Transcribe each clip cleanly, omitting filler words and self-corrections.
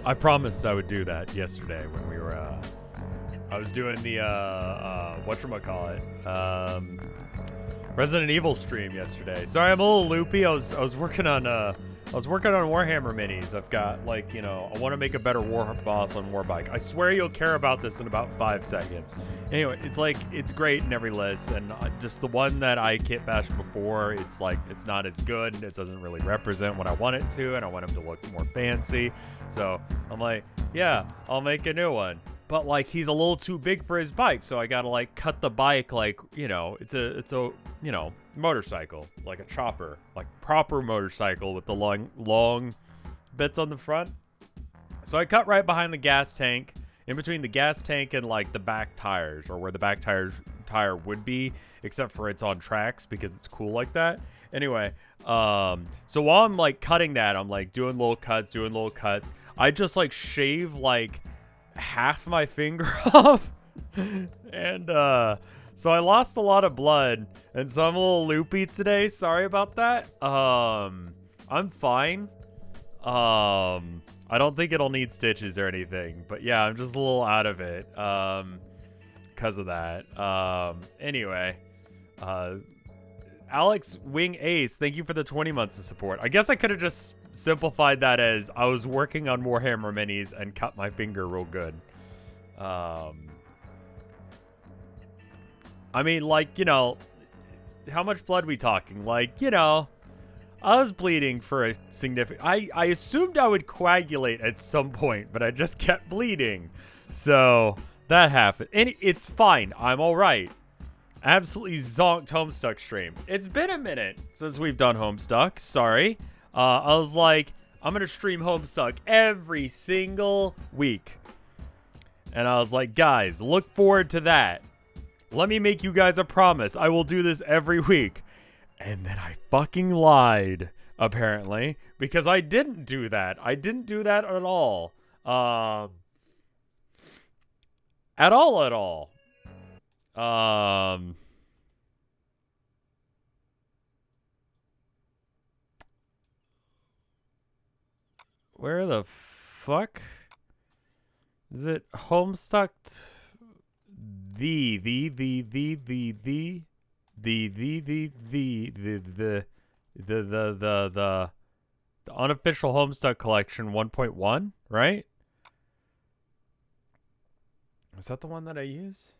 I promised I would do that yesterday when we were, I was doing the, whatchamacallit, Resident Evil stream yesterday. Sorry, I'm a little loopy. I was working on Warhammer minis. I've got, like, you know, I want to make a better war boss on Warbike. I swear you'll care about this in about 5 seconds. Anyway, it's like, it's great in every list, and just the one that I kit bashed before, it's like, it's not as good, and it doesn't really represent what I want it to, and I want him to look more fancy. So I'm like, yeah, I'll make a new one. But, like, he's a little too big for his bike, so I gotta, like, cut the bike, like, you know, it's a you know, motorcycle, like a chopper, like proper motorcycle with the long bits on the front. So I cut right behind the gas tank, in between the gas tank and, like, the back tires, or where the back tire would be, except for it's on tracks because it's cool like that. Anyway, so while I'm, like, cutting that, I'm, like, doing little cuts. I just, like, shave, like, half my finger off, and so I lost a lot of blood, and so I'm a little loopy today. Sorry about that. I'm fine. I don't think it'll need stitches or anything, but yeah, I'm just a little out of it because of that. Anyway, Alex Wing Ace, thank you for the 20 months of support. I guess I could have just simplified that as I was working on Warhammer minis and cut my finger real good. I mean, like, you know, how much blood we talking? Like, you know, I was bleeding for a significant... I assumed I would coagulate at some point, but I just kept bleeding. So, that happened. And it's fine. I'm all right. Absolutely zonked Homestuck stream. It's been a minute since we've done Homestuck. Sorry. I was like, I'm going to stream Homestuck every single week. And I was like, guys, look forward to that. Let me make you guys a promise. I will do this every week. And then I fucking lied, apparently, because I didn't do that. I didn't do that at all. At all. Where the fuck? Is it Homestuck? The unofficial Homestuck collection 1.1, right? Is that the one that I use?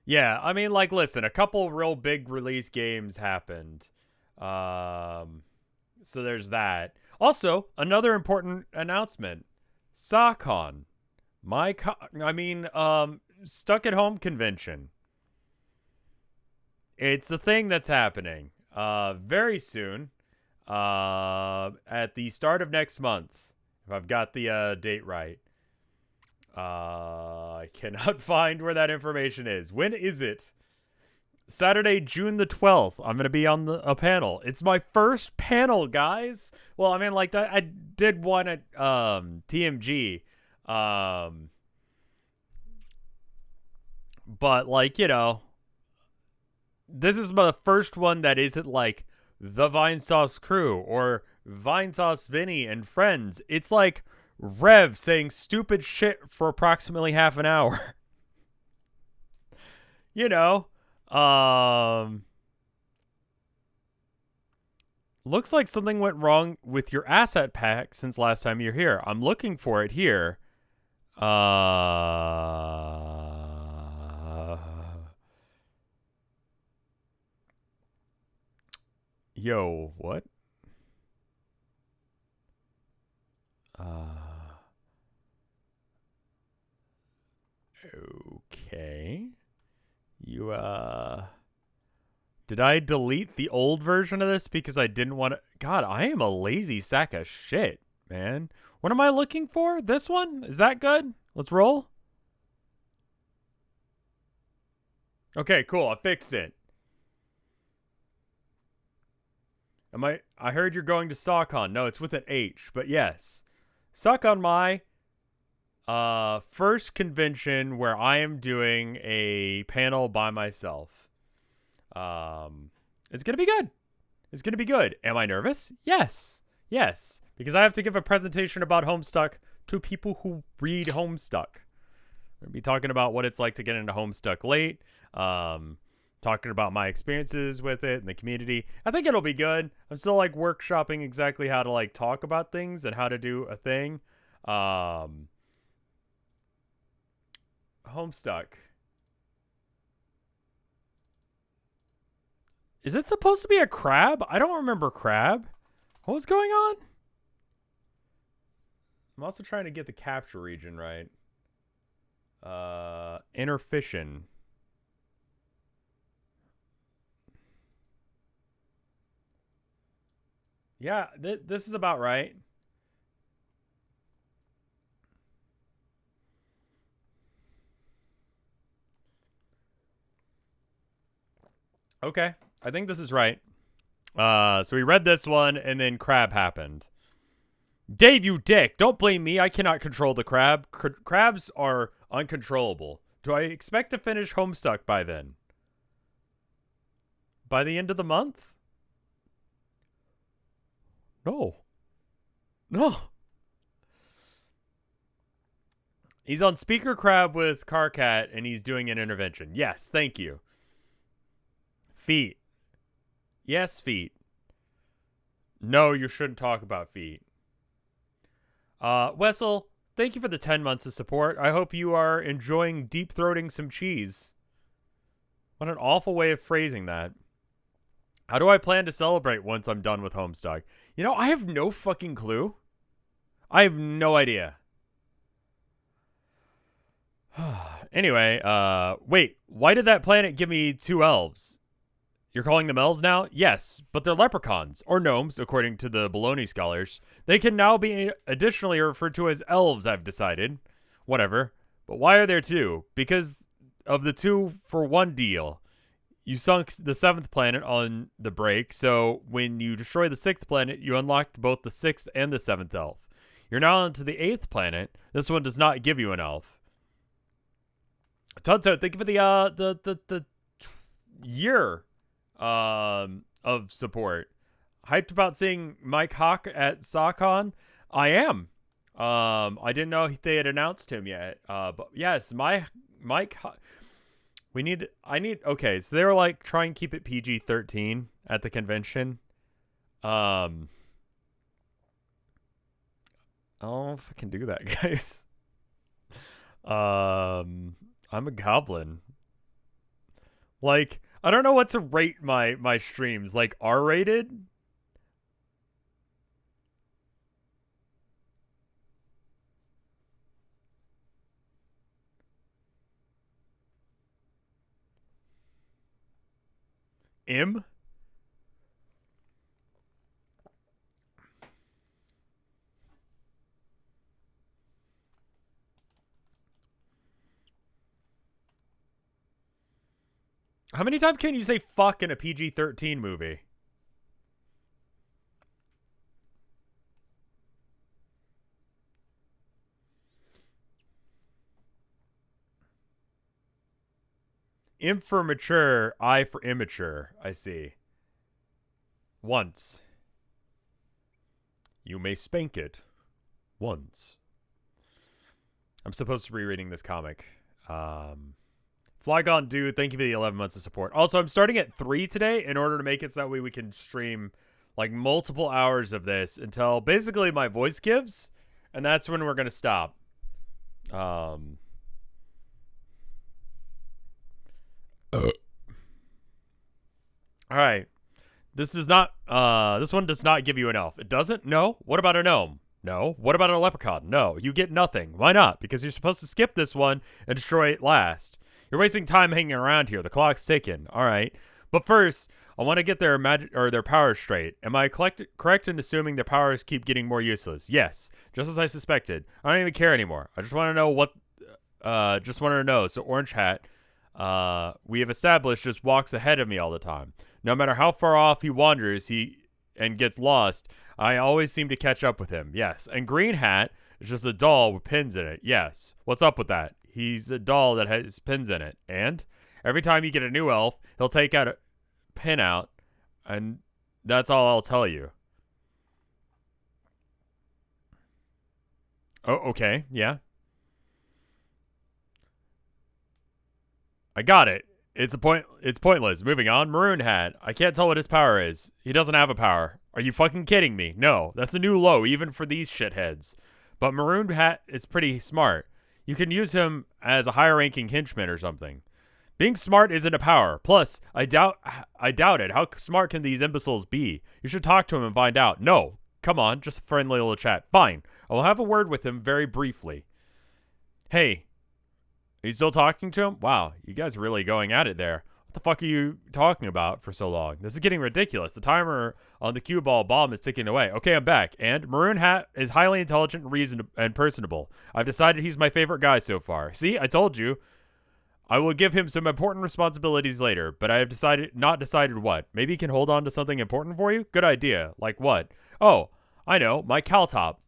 Yeah, I mean, like, listen, a couple real big release games happened. So there's that. Also, another important announcement. SockCon. Stuck at Home convention. It's a thing that's happening very soon, at the start of next month, if I've got the date right. I cannot find where that information is. When is it? Saturday, June the 12th. I'm going to be on a panel. It's my first panel, guys. Well, I mean, like, that, I did one at TMG. But, like, you know, this is the first one that isn't like the Vinesauce crew or Vinesauce Vinny and friends. It's like Rev saying stupid shit for approximately half an hour. You know, looks like something went wrong with your asset pack since last time you're here. I'm looking for it here. Yo, what? Okay. You, did I delete the old version of this because I didn't want to... God, I am a lazy sack of shit, man. What am I looking for? This one? Is that good? Let's roll. Okay, cool. I fixed it. I heard you're going to SockCon. No, it's with an H, but yes. SockCon, my first convention where I am doing a panel by myself. It's going to be good. It's going to be good. Am I nervous? Yes. Yes, because I have to give a presentation about Homestuck to people who read Homestuck. We'll be talking about what it's like to get into Homestuck late. Talking about my experiences with it and the community. I think it'll be good. I'm still like workshopping exactly how to like talk about things and how to do a thing. Homestuck. Is it supposed to be a crab? I don't remember crab. What was going on? I'm also trying to get the capture region right. Inner fission. Yeah, this is about right. Okay, I think this is right. So we read this one, and then crab happened. Dave, you dick! Don't blame me. I cannot control the crab. Crabs are uncontrollable. Do I expect to finish Homestuck by then? By the end of the month? No. No. He's on Speaker Crab with Carcat, and he's doing an intervention. Yes, thank you. Feet. Yes, feet. No, you shouldn't talk about feet. Wessel, thank you for the 10 months of support. I hope you are enjoying deep-throating some cheese. What an awful way of phrasing that. How do I plan to celebrate once I'm done with Homestuck? You know, I have no fucking clue. I have no idea. Anyway, wait, why did that planet give me 2 elves? You're calling them elves now? Yes, but they're leprechauns, or gnomes, according to the baloney scholars. They can now be additionally referred to as elves, I've decided. Whatever. But why are there 2? Because of the 2-for-1 deal. You sunk the 7th planet on the break, so when you destroy the 6th planet, you unlocked both the 6th and the 7th elf. You're now on to the 8th planet. This one does not give you an elf. Tonto, thank you for the year of support. Hyped about seeing Mike Hawk at SawCon? I am. I didn't know they had announced him yet. But yes, Mike Hawk. Okay, so they were like, try and keep it PG-13 at the convention. I don't know if I can do that, guys. I'm a goblin. Like, I don't know what to rate my streams. Like, R-rated? M? How many times can you say fuck in a PG-13 movie? M for mature, I for immature. I see. Once. You may spank it. Once. I'm supposed to be reading this comic. Flygon Dude, thank you for the 11 months of support. Also, I'm starting at 3 today in order to make it so that way we can stream like multiple hours of this until basically my voice gives, and that's when we're going to stop. All right. This one does not give you an elf. It doesn't? No. What about a gnome? No. What about a leprechaun? No. You get nothing. Why not? Because you're supposed to skip this one and destroy it last. You're wasting time hanging around here. The clock's ticking. All right. But first, I want to get their their powers straight. Am I correct in assuming their powers keep getting more useless? Yes. Just as I suspected. I don't even care anymore. I just want to know what just wanted to know. So Orange Hat, we have established, just walks ahead of me all the time. No matter how far off he wanders, and gets lost, I always seem to catch up with him. Yes. And Green Hat is just a doll with pins in it. Yes. What's up with that? He's a doll that has pins in it. And every time you get a new elf, he'll take out a pin out, and that's all I'll tell you. Oh, okay. Yeah. I got it. It's pointless. Moving on. Maroon Hat. I can't tell what his power is. He doesn't have a power. Are you fucking kidding me? No. That's a new low, even for these shitheads. But Maroon Hat is pretty smart. You can use him as a higher ranking henchman or something. Being smart isn't a power. Plus, I doubt it. How smart can these imbeciles be? You should talk to him and find out. No. Come on, just a friendly little chat. Fine. I will have a word with him very briefly. Hey, are you still talking to him? Wow, you guys are really going at it there. What the fuck are you talking about for so long? This is getting ridiculous. The timer on the cue ball bomb is ticking away. Okay, I'm back. And Maroon Hat is highly intelligent and personable. I've decided he's my favorite guy so far. See, I told you. I will give him some important responsibilities later, but I have not decided what. Maybe he can hold on to something important for you? Good idea. Like what? Oh, I know. My cow top.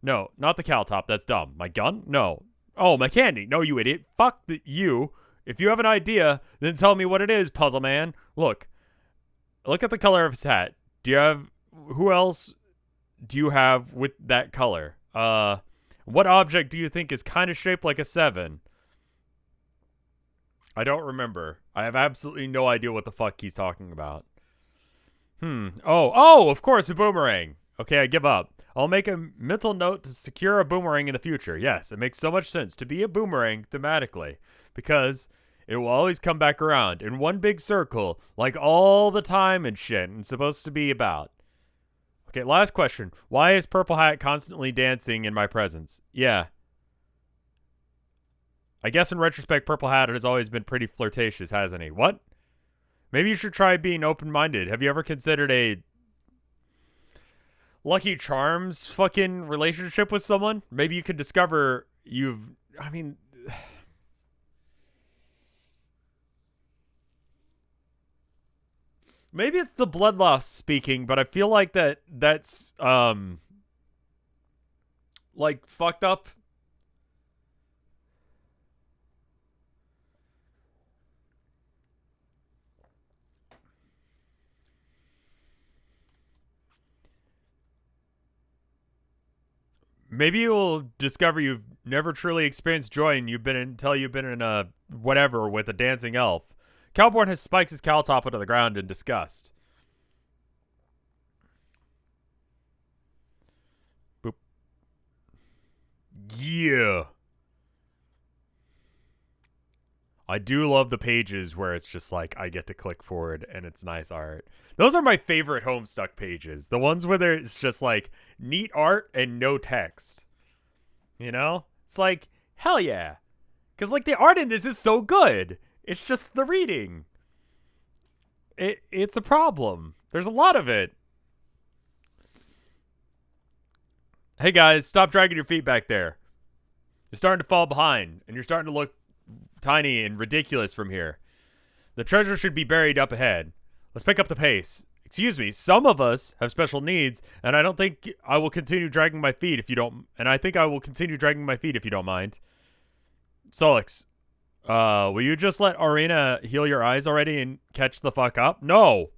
No, not the cow top. That's dumb. My gun? No. Oh, my candy. No, you idiot. Fuck you. If you have an idea, then tell me what it is, puzzle man. Look at the color of his hat. Who else do you have with that color? What object do you think is kind of shaped like a 7? I don't remember. I have absolutely no idea what the fuck he's talking about. Oh, of course, a boomerang. Okay, I give up. I'll make a mental note to secure a boomerang in the future. Yes, it makes so much sense to be a boomerang thematically, because it will always come back around in one big circle, like all the time and shit, and it's supposed to be about. Okay, last question. Why is Purple Hat constantly dancing in my presence? Yeah. I guess in retrospect, Purple Hat has always been pretty flirtatious, hasn't he? What? Maybe you should try being open-minded. Have you ever considered a Lucky Charms fucking relationship with someone? Maybe you could discover maybe it's the blood loss speaking, but I feel like that's like fucked up. Maybe you'll discover you've never truly experienced joy and until you've been in a whatever with a dancing elf. Cowborn has spiked his cow top into the ground in disgust. Boop. Yeah. I do love the pages where it's just like I get to click forward and it's nice art. Those are my favorite Homestuck pages. The ones where it's just like neat art and no text. You know? It's like, hell yeah. Because like the art in this is so good. It's just the reading. It's a problem. There's a lot of it. Hey guys, stop dragging your feet back there. You're starting to fall behind and you're starting to look tiny and ridiculous from here. The treasure should be buried up ahead. Let's pick up the pace. Excuse me, some of us have special needs, and I think I will continue dragging my feet if you don't mind. Solix, will you just let Arena heal your eyes already and catch the fuck up? No!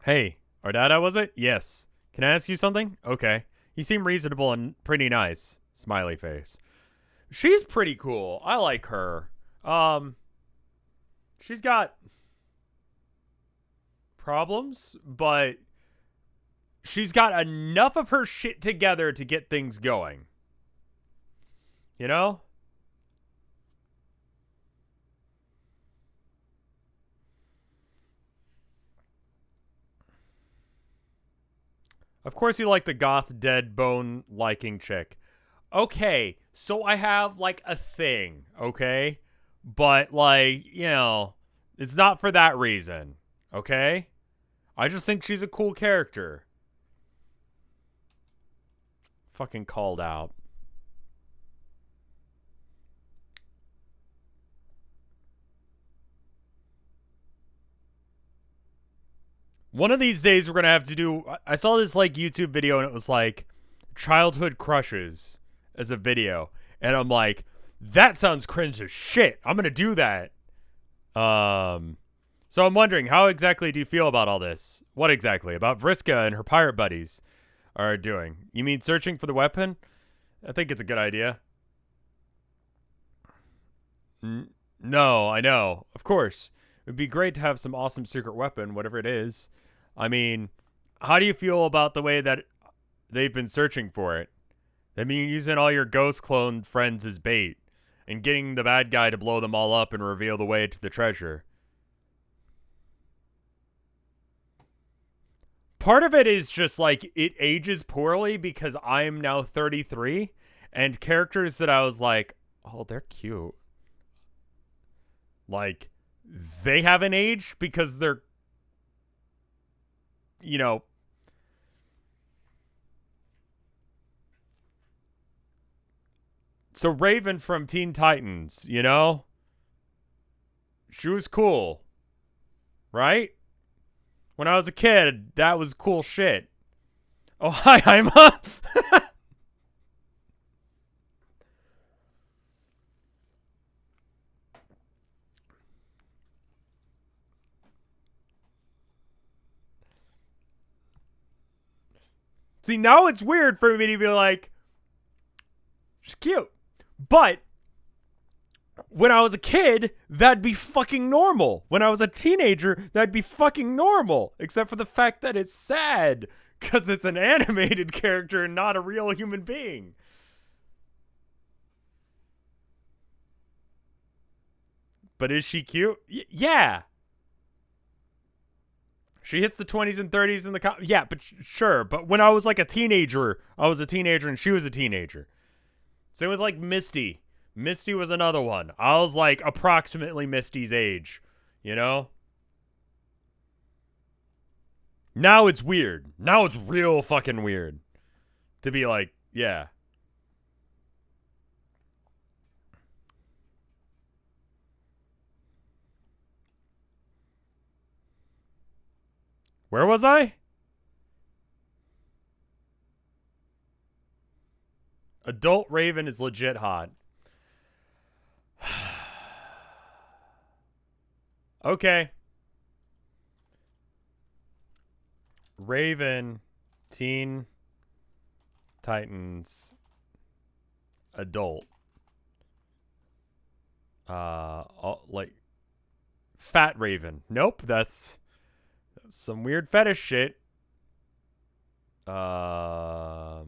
Hey, Ardada, was it? Yes. Can I ask you something? Okay. You seem reasonable and pretty nice. Smiley face. She's pretty cool. I like her. She's got problems, but she's got enough of her shit together to get things going. You know? Of course you like the goth dead bone liking chick. Okay, so I have like a thing, okay? But like, you know, it's not for that reason, okay? I just think she's a cool character. Fucking called out. One of these days we're gonna have to do, I saw this like YouTube video and it was like childhood crushes as a video. And I'm like, that sounds cringe as shit. I'm gonna do that. So I'm wondering, how exactly do you feel about all this? What exactly? About Vriska and her pirate buddies? are doing. You mean searching for the weapon? I think it's a good idea. No, I know. Of course. It'd be great to have some awesome secret weapon, whatever it is. I mean, how do you feel about the way that they've been searching for it? I mean, using all your ghost clone friends as bait and getting the bad guy to blow them all up and reveal the way to the treasure. Part of it is just like it ages poorly because I'm now 33 and characters that I was like, oh, they're cute. Like, they haven't aged because they're, you know, so Raven from Teen Titans, you know? She was cool. Right? When I was a kid, that was cool shit. Oh, hi, Ima. See, now it's weird for me to be like, she's cute. But when I was a kid, that'd be fucking normal. When I was a teenager, that'd be fucking normal. Except for the fact that it's sad. Because it's an animated character and not a real human being. But is she cute? Yeah. She hits the 20s and 30s in the... yeah, but sure. But when I was like a teenager, I was a teenager and she was a teenager. Same with like Misty. Misty was another one. I was like approximately Misty's age, you know? Now it's weird. Now it's real fucking weird to be like, yeah. Where was I? Adult Raven is legit hot. Okay. Raven, Teen Titans, adult. Like Fat Raven. Nope, that's some weird fetish shit. I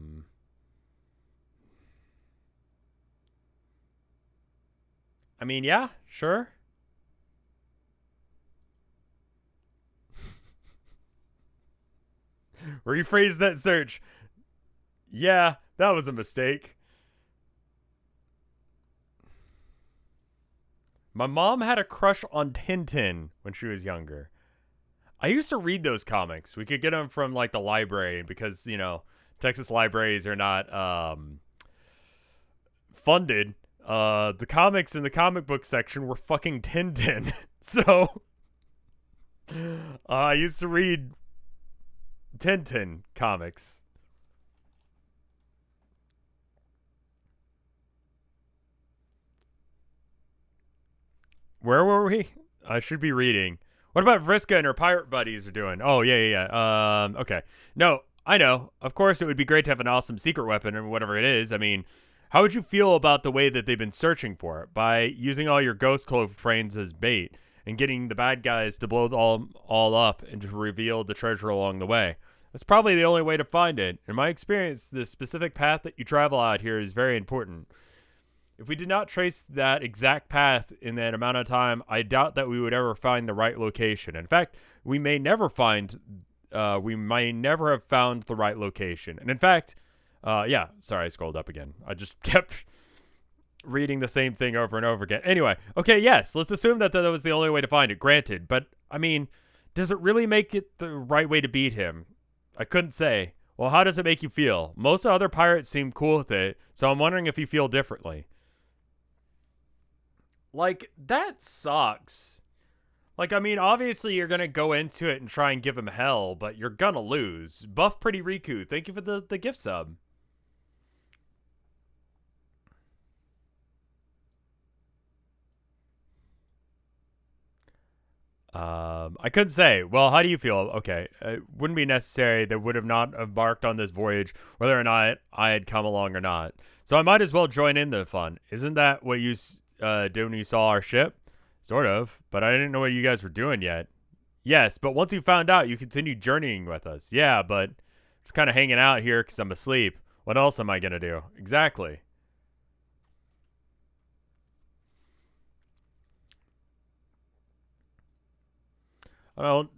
mean, yeah, sure. Rephrase that search. Yeah, that was a mistake. My mom had a crush on Tintin when she was younger. I used to read those comics. We could get them from like the library because, you know, Texas libraries are not funded. The comics in the comic book section were fucking Tintin. So I used to read Tintin comics. Where were we? I should be reading. What about Vriska and her pirate buddies are doing? Oh, yeah. Okay. No, I know. Of course, it would be great to have an awesome secret weapon or whatever it is. I mean, how would you feel about the way that they've been searching for it? By using all your ghost clone frames as bait and getting the bad guys to blow all up and to reveal the treasure along the way. That's probably the only way to find it. In my experience, the specific path that you travel out here is very important. If we did not trace that exact path in that amount of time, I doubt that we would ever find the right location. In fact, we may never have found the right location. And in fact, yeah, sorry, I scrolled up again. I just kept reading the same thing over and over again. Anyway, okay, yes, let's assume that that was the only way to find it. Granted, but I mean, does it really make it the right way to beat him? I couldn't say. Well, how does it make you feel? Most other pirates seem cool with it, so I'm wondering if you feel differently. Like, that sucks. Like, I mean, obviously you're going to go into it and try and give him hell, but you're going to lose. Buff Pretty Riku, thank you for the gift sub. I couldn't say. Well, how do you feel? Okay, it wouldn't be necessary. They would have not embarked on this voyage, whether or not I had come along or not. So I might as well join in the fun. Isn't that what you did when you saw our ship? Sort of, but I didn't know what you guys were doing yet. Yes, but once you found out, you continued journeying with us. Yeah, but just kind of hanging out here because I'm asleep. What else am I gonna do? Exactly. I don't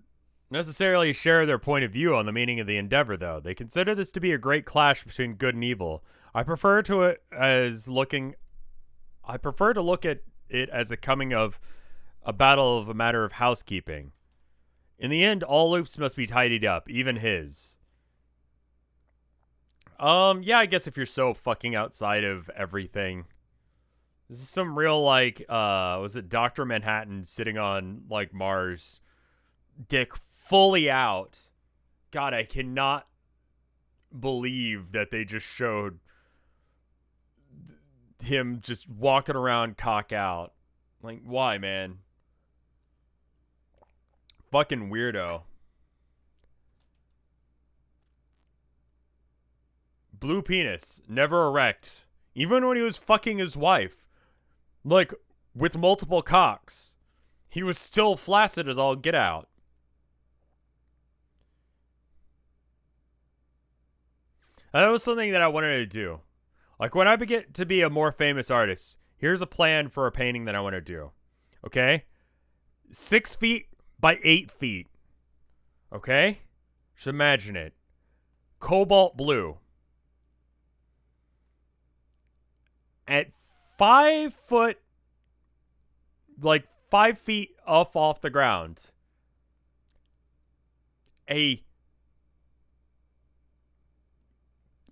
necessarily share their point of view on the meaning of the endeavor, though. They consider this to be a great clash between good and evil. I prefer to look at it as a coming of a battle of a matter of housekeeping. In the end, all loops must be tidied up, even his. Yeah, I guess if you're so fucking outside of everything. This is some real, like, was it Dr. Manhattan sitting on, like, Mars? Dick fully out. God, I cannot believe that they just showed him just walking around cock out. Like, why, man? Fucking weirdo. Blue penis, never erect. Even when he was fucking his wife. Like, with multiple cocks. He was still flaccid as all get out. And that was something that I wanted to do. Like, when I get to be a more famous artist, here's a plan for a painting that I want to do. Okay? 6 feet by 8 feet. Okay? Just imagine it. Cobalt blue. At 5 foot, like 5 feet up off the ground, a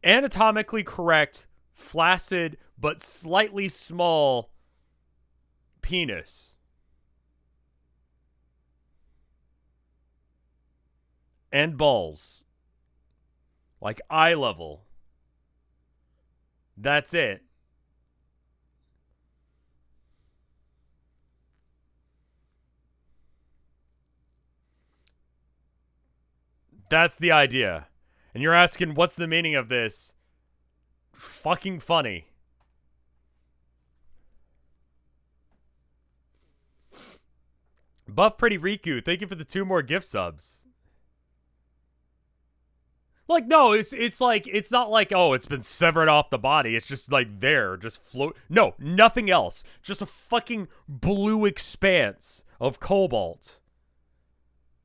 anatomically correct, flaccid, but slightly small penis. And balls. Like eye level. That's it. That's the idea. And you're asking, what's the meaning of this? Fucking funny. Buff Pretty Riku, thank you for the 2 more gift subs. Like, no, it's like, it's not like, oh, it's been severed off the body. It's just like there, just float. No, nothing else. Just a fucking blue expanse of cobalt.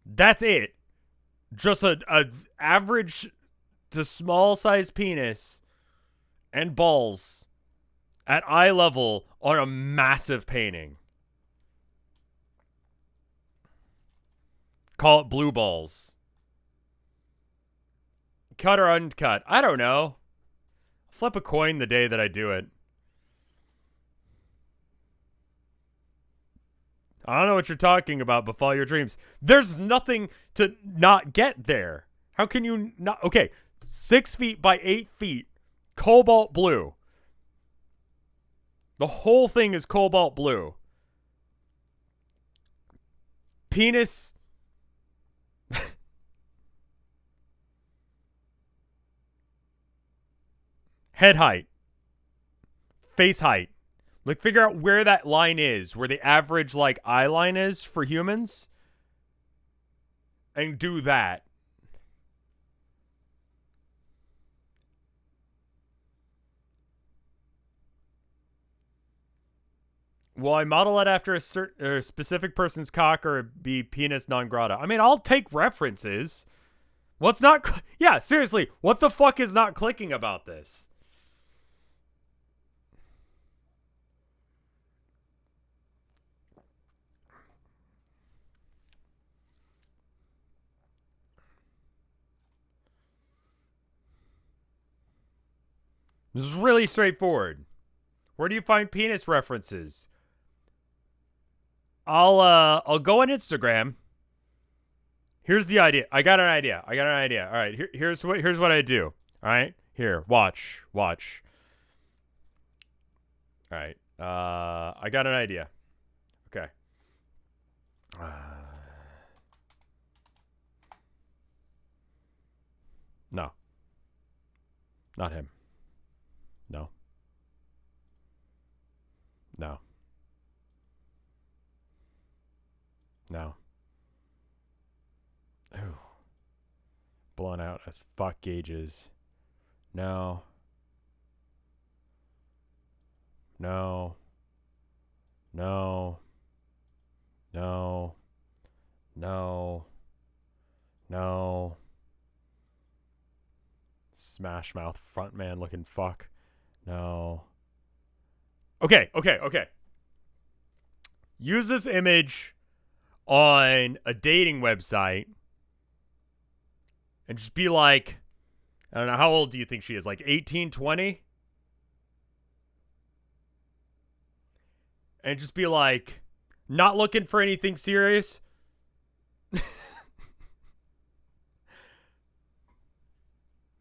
That's it. Just a average to small size penis and balls at eye level on a massive painting. Call it blue balls. Cut or uncut? I don't know. Flip a coin the day that I do it. I don't know what you're talking about, but follow your dreams. There's nothing to not get there. How can you not? Okay, 6 feet by 8 feet. Cobalt blue. The whole thing is cobalt blue. Penis. Head height. Face height. Like, figure out where that line is, where the average, like, eye line is for humans. And do that. Will I model it after a specific person's cock or be penis non grata? I mean, I'll take references. What's not... yeah, seriously, what the fuck is not clicking about this? This is really straightforward. Where do you find penis references? I'll go on Instagram. Here's the idea. I got an idea. All right, here's what I do. All right, here, watch. All right, I got an idea. Okay. No. Not him. No. No. No. Ooh. Blown out as fuck gauges. No. No. No. No. No. No. Smash mouth frontman looking fuck. No. Okay. Use this image on a dating website and just be like, I don't know, how old do you think she is? Like 18, 20? And just be like, not looking for anything serious.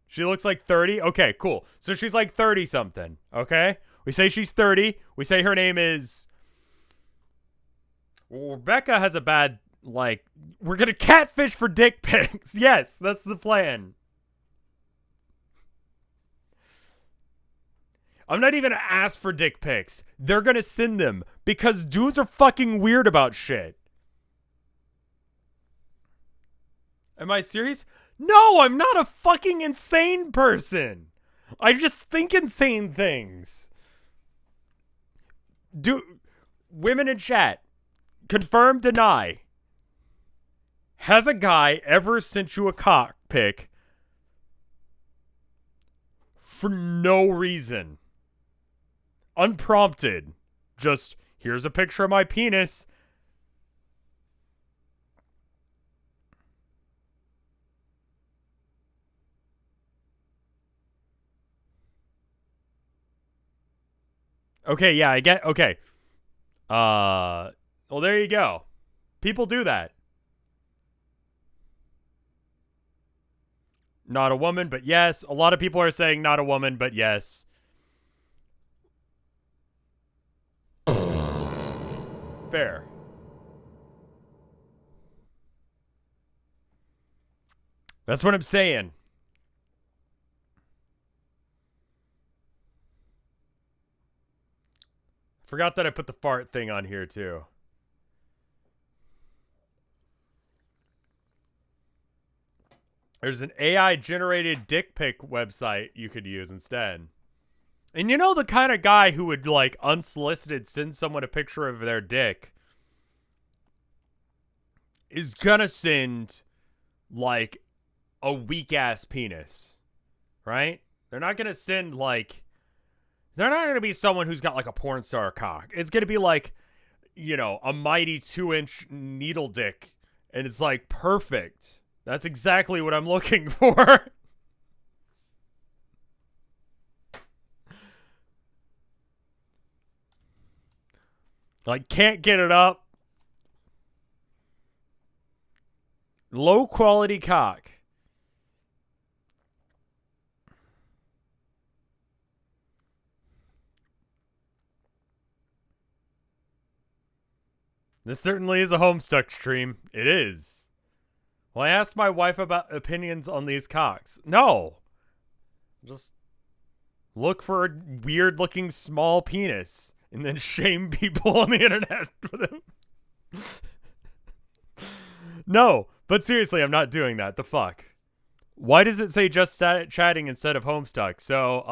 She looks like 30. Okay, cool. So she's like 30 something. Okay. We say she's 30. We say her name is. Well, Rebecca has a bad, like, we're going to catfish for dick pics. Yes, that's the plan. I'm not even going to ask for dick pics. They're going to send them because dudes are fucking weird about shit. Am I serious? No, I'm not a fucking insane person. I just think insane things. Women in chat, confirm, deny. Has a guy ever sent you a cock pic for no reason? Unprompted. Just, here's a picture of my penis. Okay, yeah, I get, okay. Well, there you go. People do that. Not a woman, but yes. A lot of people are saying not a woman, but yes. Fair. That's what I'm saying. Forgot that I put the fart thing on here too. There's an AI-generated dick pic website you could use instead. And you know the kind of guy who would, like, unsolicited send someone a picture of their dick is gonna send, like, a weak-ass penis. Right? They're not gonna send, like... They're not gonna be someone who's got, like, a porn star cock. It's gonna be, like, you know, a mighty 2-inch needle dick. And it's, like, perfect. That's exactly what I'm looking for. Like, can't get it up. Low quality cock. This certainly is a Homestuck stream. It is. Well, I asked my wife about opinions on these cocks. No. Just look for a weird looking small penis and then shame people on the internet for them. No, but seriously, I'm not doing that. The fuck? Why does it say just chatting instead of Homestuck? So,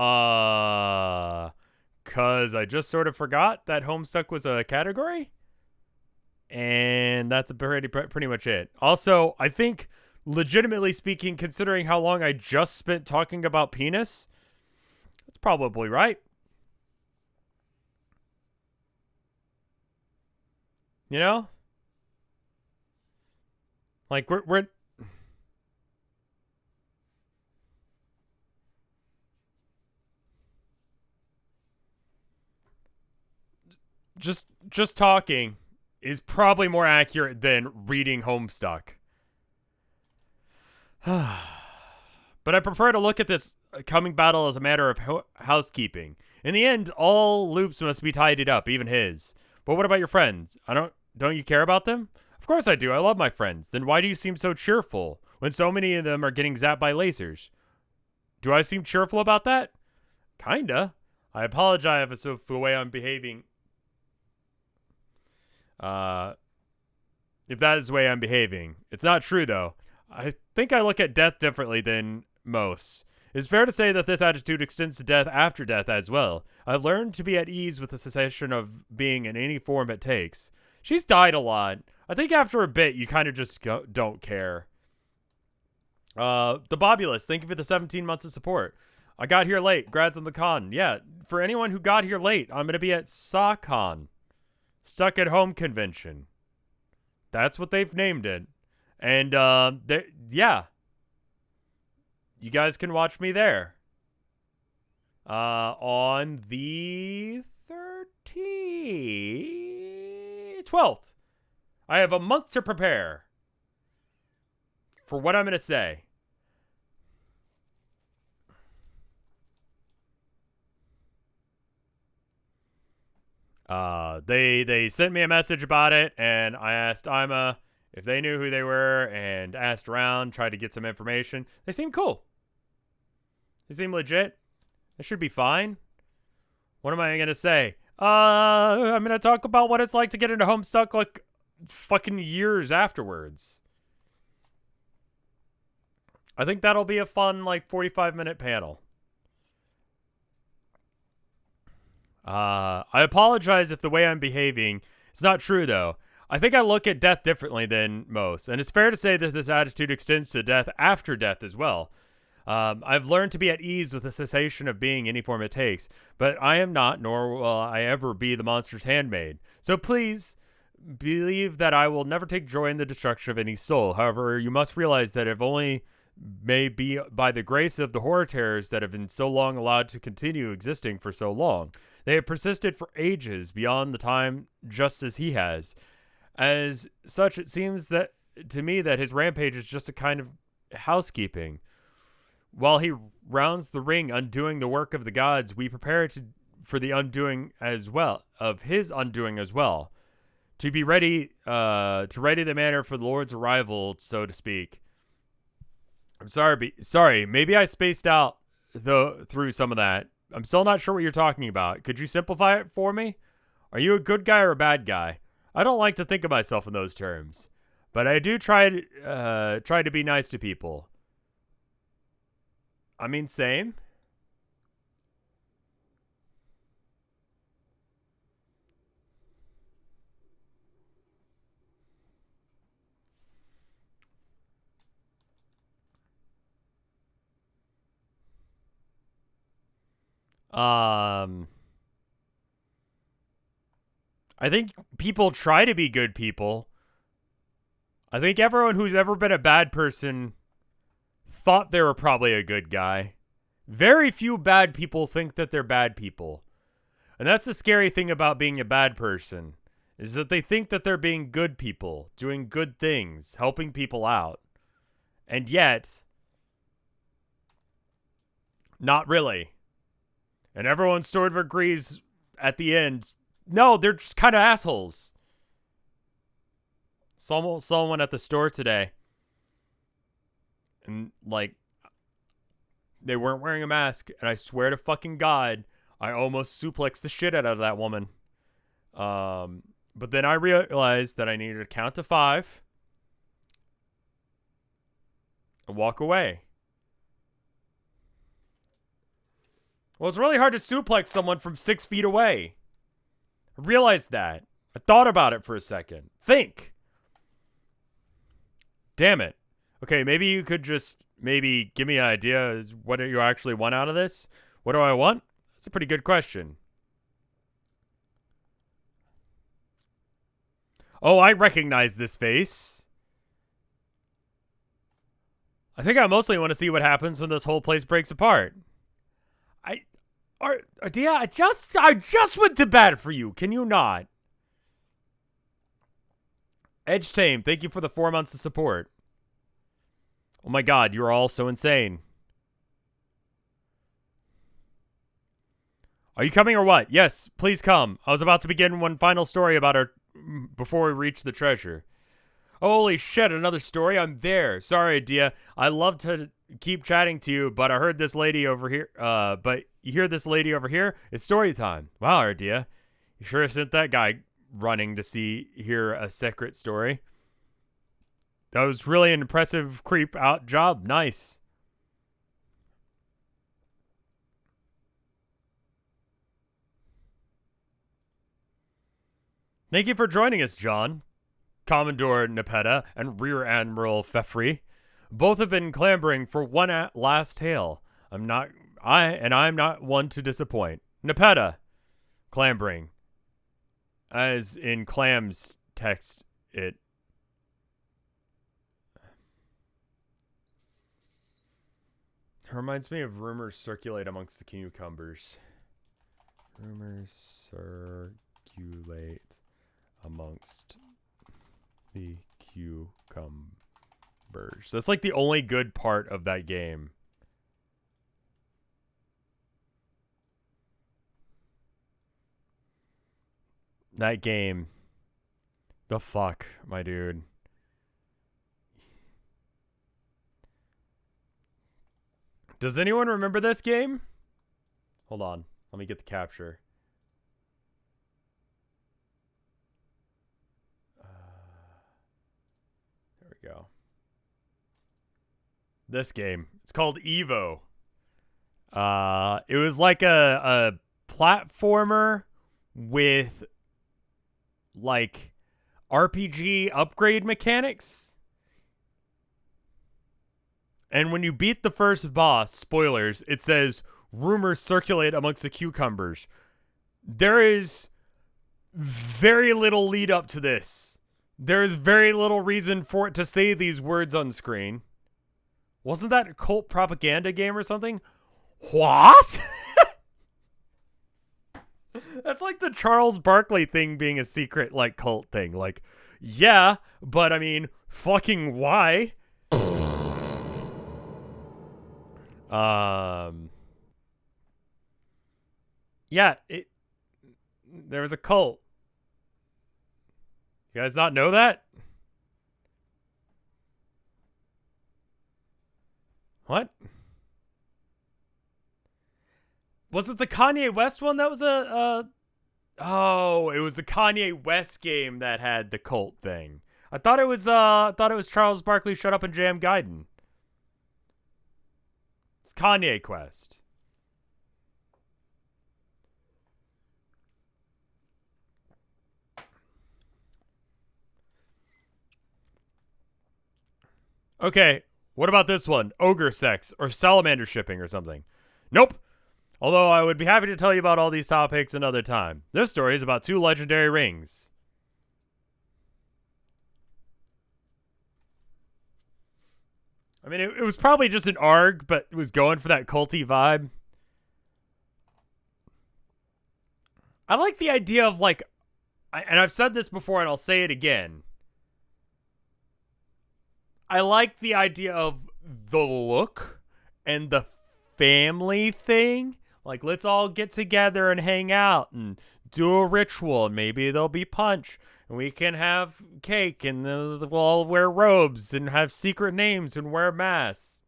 cause I just sort of forgot that Homestuck was a category? And that's pretty much it. Also, I think, legitimately speaking, considering how long I just spent talking about penis, that's probably right. You know? Like, we're just talking is probably more accurate than reading Homestuck. But I prefer to look at this coming battle as a matter of housekeeping. In the end, all loops must be tidied up, even his. But what about your friends? Don't you care about them? Of course I do. I love my friends. Then why do you seem so cheerful when so many of them are getting zapped by lasers? Do I seem cheerful about that? Kinda. I apologize for the way I'm behaving. If that is the way I'm behaving. It's not true, though. I think I look at death differently than most. It's fair to say that this attitude extends to death after death as well. I've learned to be at ease with the cessation of being in any form it takes. She's died a lot. I think after a bit, you kind of just don't care. The Bobulus, thank you for the 17 months of support. I got here late. Grads on the con. Yeah, for anyone who got here late, I'm going to be at SACon. Stuck at Home Convention. That's what they've named it. And, yeah. You guys can watch me there. On the 12th. I have a month to prepare for what I'm going to say. They sent me a message about it, and I asked Ima if they knew who they were, and asked around, tried to get some information. They seem cool. They seem legit. It should be fine. What am I gonna say? I'm gonna talk about what it's like to get into Homestuck like fucking years afterwards. I think that'll be a fun, like, 45-minute panel. I apologize if the way I'm behaving, it's not true, though. I think I look at death differently than most, and it's fair to say that this attitude extends to death after death as well. I've learned to be at ease with the cessation of being any form it takes, but I am not, nor will I ever be the monster's handmaid. So please believe that I will never take joy in the destruction of any soul. However, you must realize that if only may be by the grace of the horror terrors that have been so long allowed to continue existing for so long. They have persisted for ages beyond the time, just as he has. As such, it seems that to me that his rampage is just a kind of housekeeping. While he rounds the ring, undoing the work of the gods, we prepare for the undoing as well, of his undoing as well. To be ready, to ready the manner for the Lord's arrival, so to speak. I'm sorry, maybe I spaced out through some of that. I'm still not sure what you're talking about. Could you simplify it for me? Are you a good guy or a bad guy? I don't like to think of myself in those terms, but I do try to be nice to people. I mean, same. I think people try to be good people. I think everyone who's ever been a bad person thought they were probably a good guy. Very few bad people think that they're bad people. And that's the scary thing about being a bad person, is that they think that they're being good people, doing good things, helping people out. And yet, not really. And everyone sort of agrees at the end, no, they're just kind of assholes. Someone at the store today, and, like, they weren't wearing a mask, and I swear to fucking God, I almost suplexed the shit out of that woman. But then I realized that I needed to count to 5 and walk away. Well, it's really hard to suplex someone from 6 feet away. I realized that. I thought about it for a second. Think. Damn it. Okay, maybe you could just maybe give me an idea as what you actually want out of this. What do I want? That's a pretty good question. Oh, I recognize this face. I think I mostly want to see what happens when this whole place breaks apart. I just went to bed for you. Can you not? Edge Tame, thank you for the 4 months of support. Oh my God, you're all so insane. Are you coming or what? Yes, please come. I was about to begin one final story about our before we reach the treasure. Holy shit, another story? I'm there. Sorry, Adia. I love to keep chatting to you, but I heard this lady over here. But you hear this lady over here? It's story time. Wow, Ardia, you sure sent that guy running to hear a secret story. That was really an impressive creep out job. Nice. Thank you for joining us, John. Commodore Nepeta and Rear Admiral Feffrey. Both have been clamoring for one last tale. I'm not one to disappoint. Nepeta, clambering, as in Clam's text it. It reminds me of rumors circulate amongst the cucumbers. Rumors circulate amongst the cucumbers. That's like the only good part of that game. That game. The fuck, my dude. Does anyone remember this game? Hold on. Let me get the capture. There we go. This game. It's called Evo. It was like a platformer with like RPG upgrade mechanics. And when you beat the first boss, spoilers, it says rumors circulate amongst the cucumbers. There is very little lead up to this. There is very little reason for it to say these words on screen. Wasn't that a cult propaganda game or something? What? That's like the Charles Barkley thing being a secret, like, cult thing. Like, yeah, but I mean, fucking why? Yeah, there was a cult. You guys not know that? What? Was it the Kanye West one that was Oh, it was the Kanye West game that had the cult thing. I thought it was Charles Barkley Shut Up and Jam Gaiden. It's Kanye Quest. Okay, what about this one? Ogre sex or salamander shipping or something? Nope. Although I would be happy to tell you about all these topics another time. This story is about 2 legendary rings. I mean, it was probably just an ARG, but it was going for that culty vibe. I like the idea of, like, and I've said this before and I'll say it again. I like the idea of the look and the family thing. Like, let's all get together and hang out and do a ritual. And maybe there'll be punch. And we can have cake. And we'll all wear robes and have secret names and wear masks.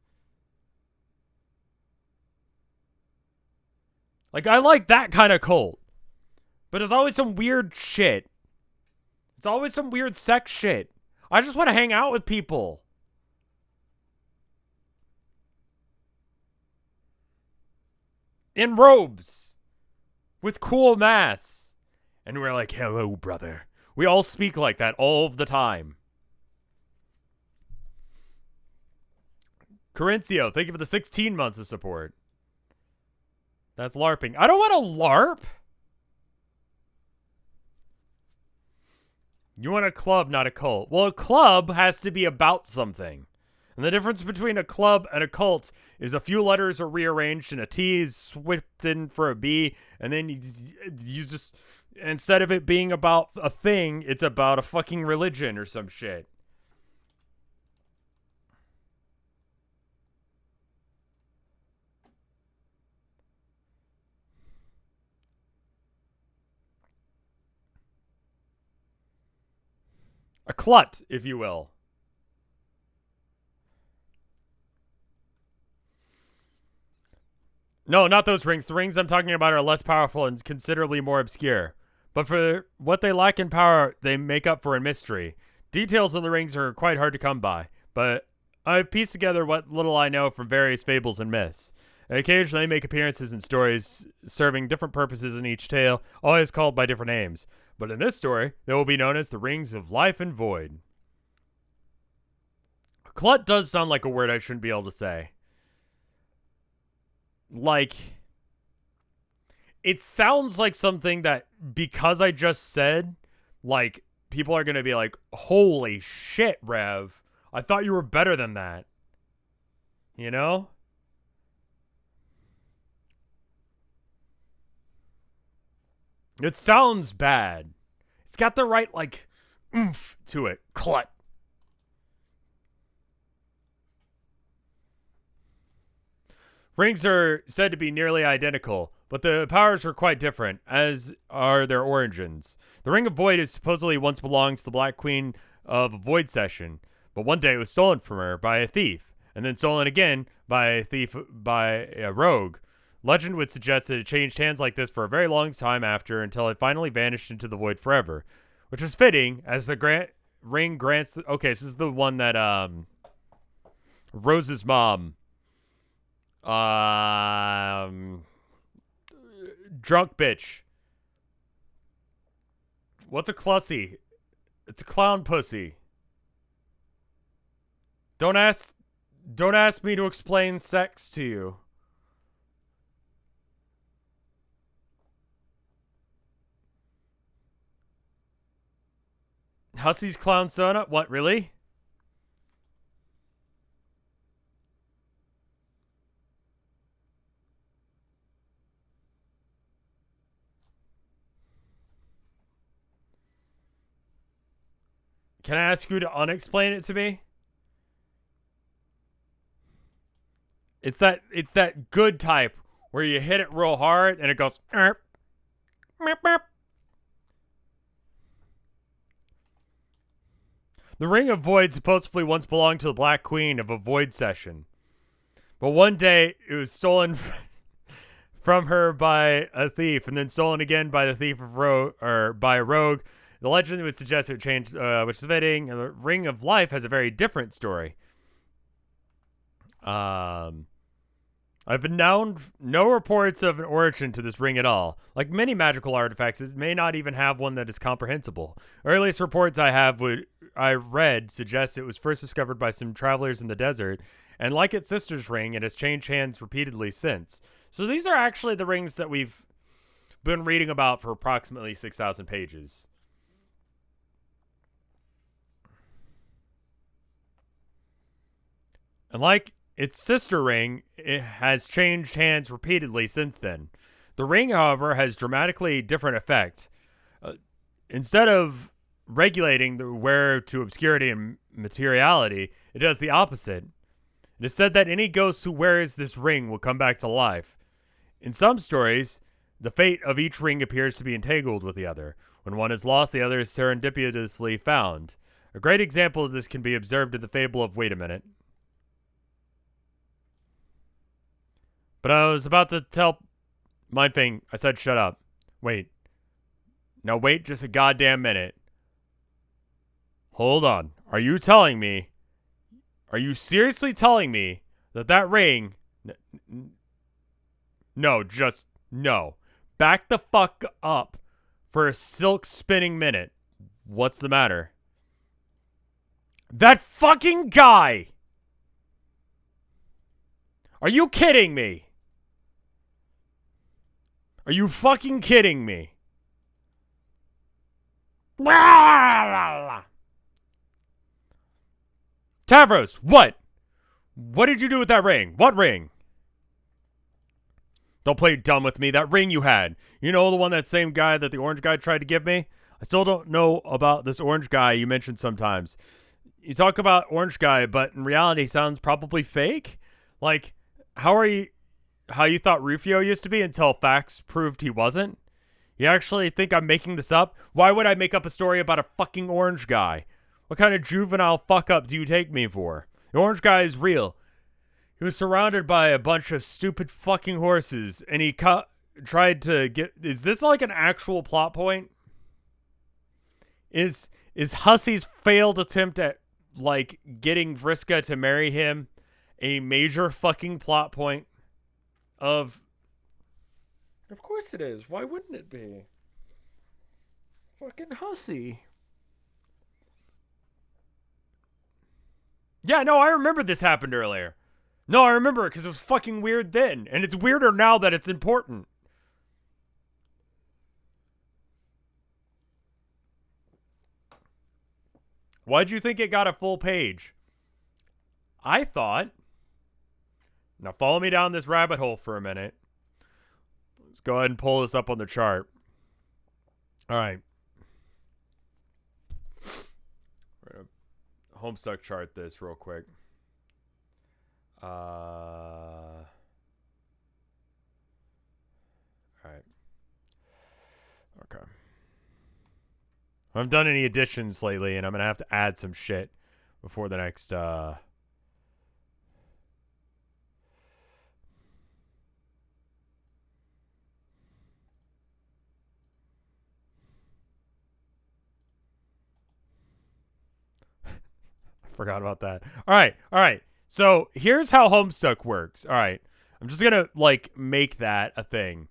Like, I like that kind of cult. But there's always some weird shit. It's always some weird sex shit. I just want to hang out with people. In robes. With cool masks. And we're like, hello, brother. We all speak like that all the time. Corincio, thank you for the 16 months of support. That's LARPing. I don't want to LARP. You want a club, not a cult. Well, a club has to be about something. And the difference between a club and a cult is a few letters are rearranged and a T is swapped in for a B. And then you just, instead of it being about a thing, it's about a fucking religion or some shit. A clut, if you will. No, not those rings. The rings I'm talking about are less powerful and considerably more obscure. But for what they lack in power, they make up for in mystery. Details of the rings are quite hard to come by, but I've pieced together what little I know from various fables and myths. They occasionally make appearances in stories serving different purposes in each tale, always called by different names. But in this story, they will be known as the Rings of Life and Void. Clut does sound like a word I shouldn't be able to say. Like, it sounds like something that, because I just said, like, people are going to be like, holy shit, Rev. I thought you were better than that. You know? It sounds bad. It's got the right, like, oomph to it. Clut. Rings are said to be nearly identical, but the powers are quite different, as are their origins. The Ring of Void is supposedly once belonged to the Black Queen of a Void Session, but one day it was stolen from her by a thief, and then stolen again by a rogue. Legend would suggest that it changed hands like this for a very long time after, until it finally vanished into the void forever, which is fitting, as the ring grants... Okay, this is the one that, Rose's mom... drunk bitch. What's a clussy? It's a clown pussy. Don't ask me to explain sex to you. Hussy's clown donut? What, really? Can I ask you to unexplain it to me? It's that good type where you hit it real hard and it goes erp, merp, merp. The Ring of Void supposedly once belonged to the Black Queen of a Void Session. But one day it was stolen from her by a thief, and then stolen again by the thief of by a rogue. The legend would suggest it changed, which is fitting. The Ring of Life has a very different story. I've been known no reports of an origin to this ring at all. Like many magical artifacts, it may not even have one that is comprehensible. Earliest reports I read suggest it was first discovered by some travelers in the desert, and like its sister's ring, it has changed hands repeatedly since. So these are actually the rings that we've been reading about for approximately 6,000 pages. And like its sister ring, it has changed hands repeatedly since then. The ring, however, has dramatically different effect. Instead of regulating the wearer to obscurity and materiality, it does the opposite. It is said that any ghost who wears this ring will come back to life. In some stories, the fate of each ring appears to be entangled with the other. When one is lost, the other is serendipitously found. A great example of this can be observed in the fable of Wait a Minute. But I was about to tell Mindfang, I said shut up. Wait. Now wait just a goddamn minute. Hold on. Are you seriously telling me that ring... No, just no. Back the fuck up for a silk spinning minute. What's the matter? That fucking guy! Are you kidding me? Are you fucking kidding me? Tavros, what? What did you do with that ring? What ring? Don't play dumb with me. That ring you had. You know, the one that same guy that the orange guy tried to give me? I still don't know about this orange guy you mentioned sometimes. You talk about orange guy, but in reality he sounds probably fake? Like, how you thought Rufio used to be until facts proved he wasn't? You actually think I'm making this up? Why would I make up a story about a fucking orange guy? What kind of juvenile fuck up do you take me for? The orange guy is real. He was surrounded by a bunch of stupid fucking horses, and he tried to get. Is this like an actual plot point? Is Hussey's failed attempt at like getting Vriska to marry him a major fucking plot point? Of course it is. Why wouldn't it be? Fucking Hussey. Yeah, no, I remember this happened earlier. No, I remember it because it was fucking weird then. And it's weirder now that it's important. Why'd you think it got a full page? I thought... Now follow me down this rabbit hole for a minute. Let's go ahead and pull this up on the chart. All right. We're going to Homestuck chart this real quick. All right. Okay. I haven't done any additions lately, and I'm going to have to add some shit before the next... Forgot about that. All right. So here's how Homestuck works. All right. I'm just going to, like, make that a thing.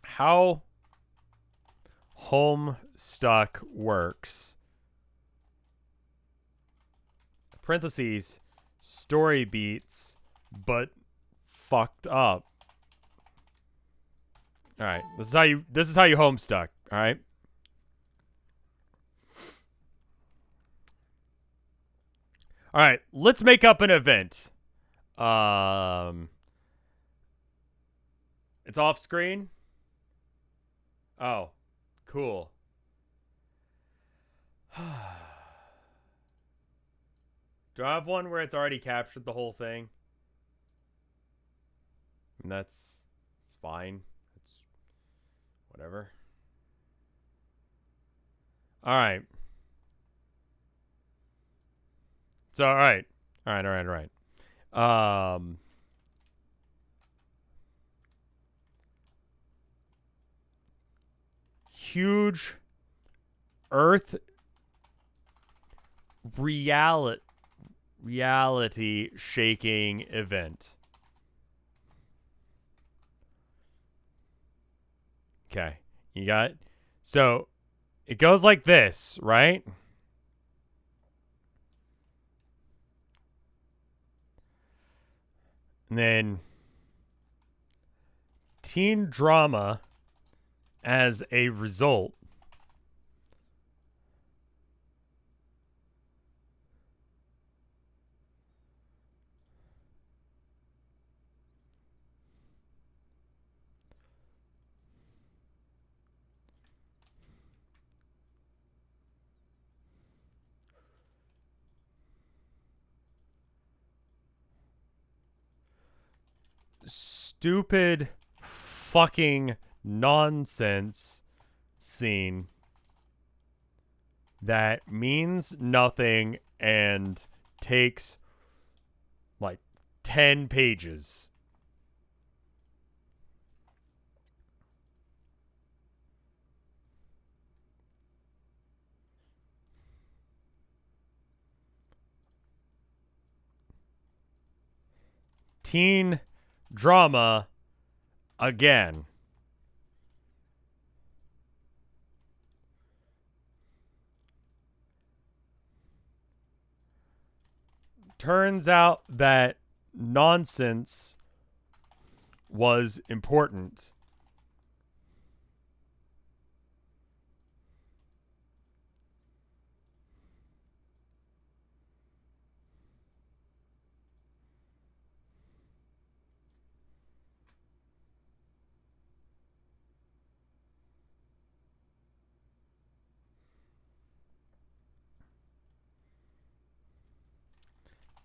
How Homestuck works. Parentheses, story beats, but fucked up. All right. This is how you Homestuck. All right. All right, let's make up an event. It's off screen. Oh, cool. Do I have one where it's already captured the whole thing? And it's fine. It's whatever. All right. So, all right. Huge Earth reality shaking event. Okay. You got it? So, it goes like this, right? And then teen drama as a result. Stupid fucking nonsense scene that means nothing and takes like 10 pages. Teen drama again. Turns out that nonsense was important.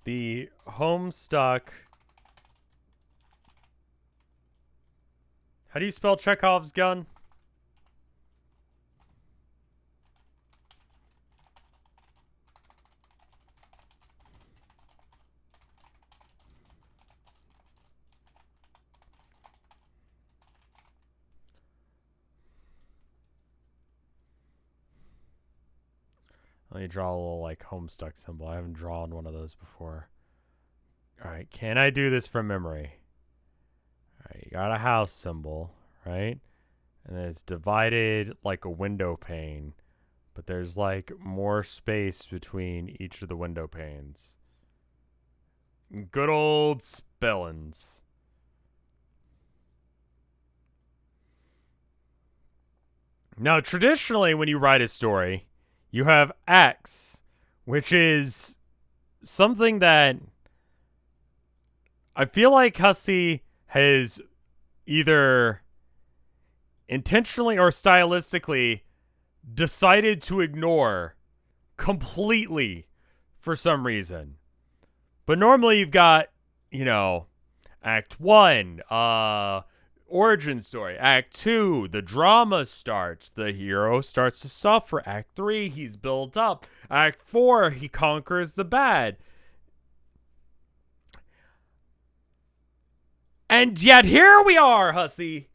The Homestuck. How do you spell Chekhov's gun? Let me draw a little like Homestuck symbol. I haven't drawn one of those before. All right, can I do this from memory? All right, you got a house symbol, right? And then it's divided like a window pane, but there's like more space between each of the window panes. Good old spellings. Now, traditionally, when you write a story, you have acts, which is something that I feel like Hussey has either intentionally or stylistically decided to ignore completely for some reason. But normally you've got, you know, Act 1, origin story. Act 2, the drama starts. The hero starts to suffer. Act 3, he's built up. Act 4, he conquers the bad. And yet here we are, Hussey.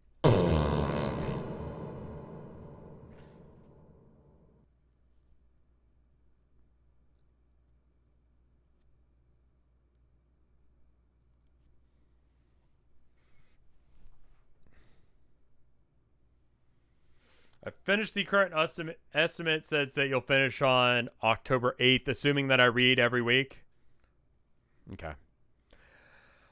I finished the current estimate says that you'll finish on October 8th, assuming that I read every week. Okay.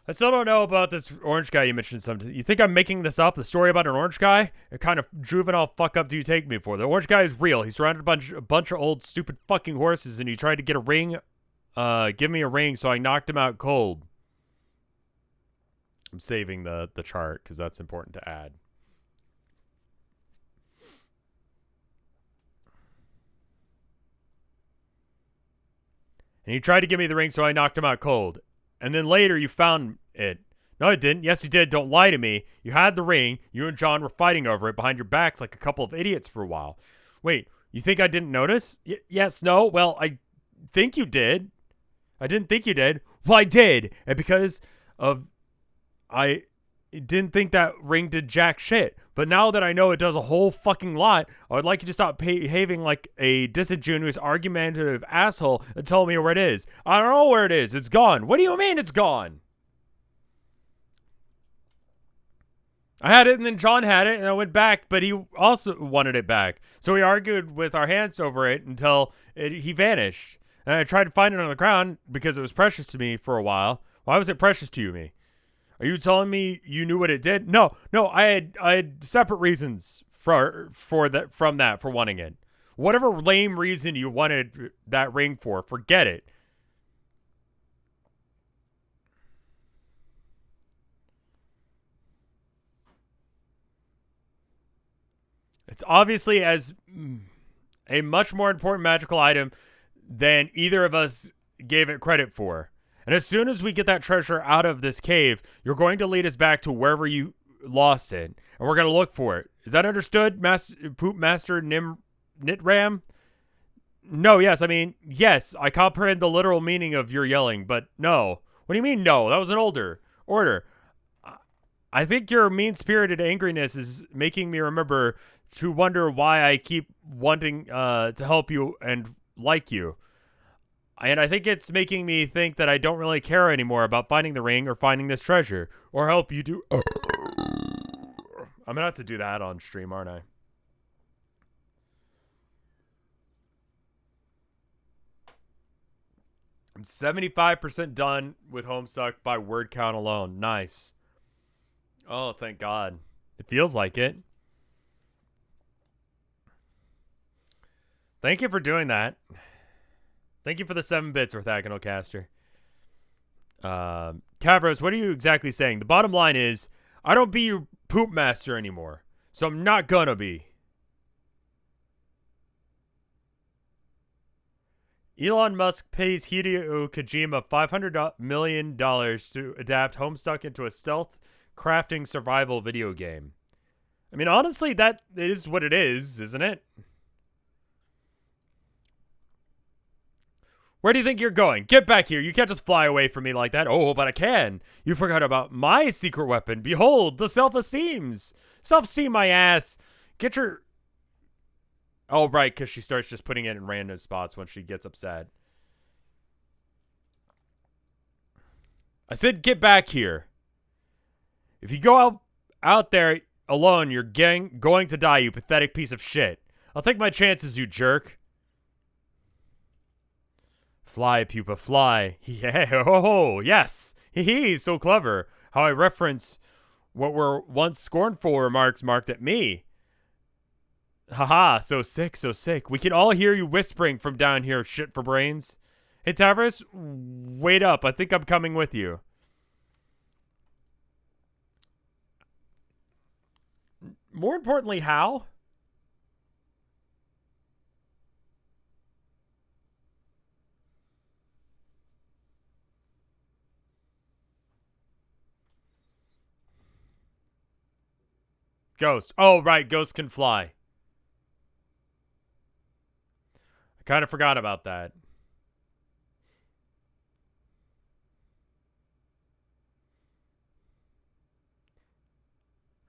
I still don't know about this orange guy you mentioned. You think I'm making this up? The story about an orange guy? What kind of juvenile fuck up do you take me for? The orange guy is real. He's surrounded by a bunch of old stupid fucking horses, and he tried to get a ring, give me a ring, so I knocked him out cold. I'm saving the chart because that's important to add. And he tried to give me the ring, so I knocked him out cold. And then later, you found it. No, I didn't. Yes, you did. Don't lie to me. You had the ring. You and John were fighting over it behind your backs like a couple of idiots for a while. Wait, you think I didn't notice? Yes, no? Well, I think you did. I didn't think you did. Well, I did. And because of... I didn't think that ring did jack shit. But now that I know it does a whole fucking lot, I would like you to stop behaving like a disingenuous, argumentative asshole and tell me where it is. I don't know where it is. It's gone. What do you mean it's gone? I had it and then John had it and I went back, but he also wanted it back. So we argued with our hands over it until he vanished. And I tried to find it on the ground because it was precious to me for a while. Why was it precious to me? Are you telling me you knew what it did? No, I had separate reasons for wanting it. Whatever lame reason you wanted that ring for, forget it. It's obviously as a much more important magical item than either of us gave it credit for. And as soon as we get that treasure out of this cave, you're going to lead us back to wherever you lost it. And we're going to look for it. Is that understood, Poop Master Nitram? No, yes. I mean, yes, I comprehend the literal meaning of your yelling, but no. What do you mean, no? That was an order. I think your mean-spirited angriness is making me remember to wonder why I keep wanting to help you and like you. And I think it's making me think that I don't really care anymore about finding the ring or finding this treasure. Or help you do... I'm going to have to do that on stream, aren't I? I'm 75% done with Homestuck by word count alone. Nice. Oh, thank God. It feels like it. Thank you for doing that. Thank you for the 7 bits, Orthogonal Caster. Cavros, what are you exactly saying? The bottom line is, I don't be your poop master anymore. So I'm not gonna be. Elon Musk pays Hideo Kojima $500 million to adapt Homestuck into a stealth crafting survival video game. I mean, honestly, that is what it is, isn't it? Where do you think you're going? Get back here. You can't just fly away from me like that. Oh, but I can. You forgot about my secret weapon. Behold, the self-esteems. Self-esteem my ass. Get your... Oh, right, because she starts just putting it in random spots when she gets upset. I said get back here. If you go out there alone, you're going to die, you pathetic piece of shit. I'll take my chances, you jerk. Fly, pupa, fly. Yeah, oh, yes. Hee, so clever. How I reference what were once scornful remarks marked at me. Haha, so sick, so sick. We can all hear you whispering from down here, shit for brains. Hey, Tavros, wait up. I think I'm coming with you. More importantly, how? Ghost. Oh, right. Ghosts can fly. I kind of forgot about that.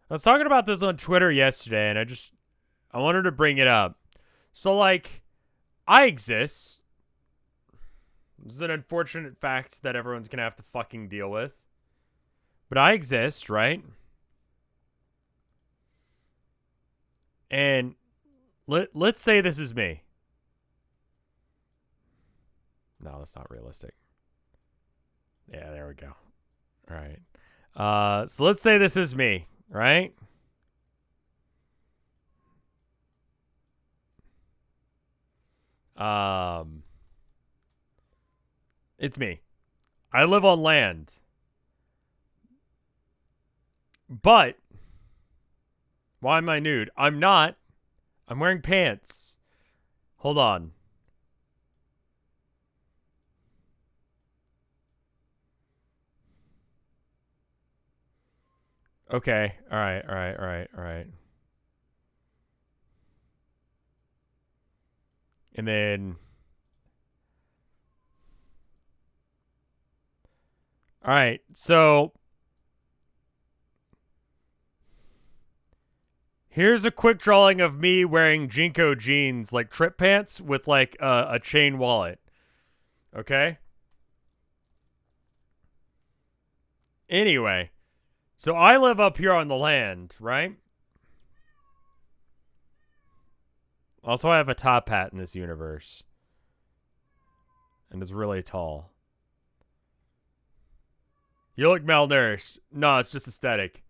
I was talking about this on Twitter yesterday, and I wanted to bring it up. So, like, I exist. This is an unfortunate fact that everyone's going to have to fucking deal with. But I exist, right? And let's say this is me. No, that's not realistic. Yeah, there we go. All right. So let's say this is me, right? It's me. I live on land. But why am I nude? I'm not. I'm wearing pants. Hold on. Okay. All right. And then all right. So here's a quick drawing of me wearing Jinko jeans, like trip pants with like a chain wallet. Okay? Anyway, so I live up here on the land, right? Also, I have a top hat in this universe. And it's really tall. You look malnourished. No, it's just aesthetic.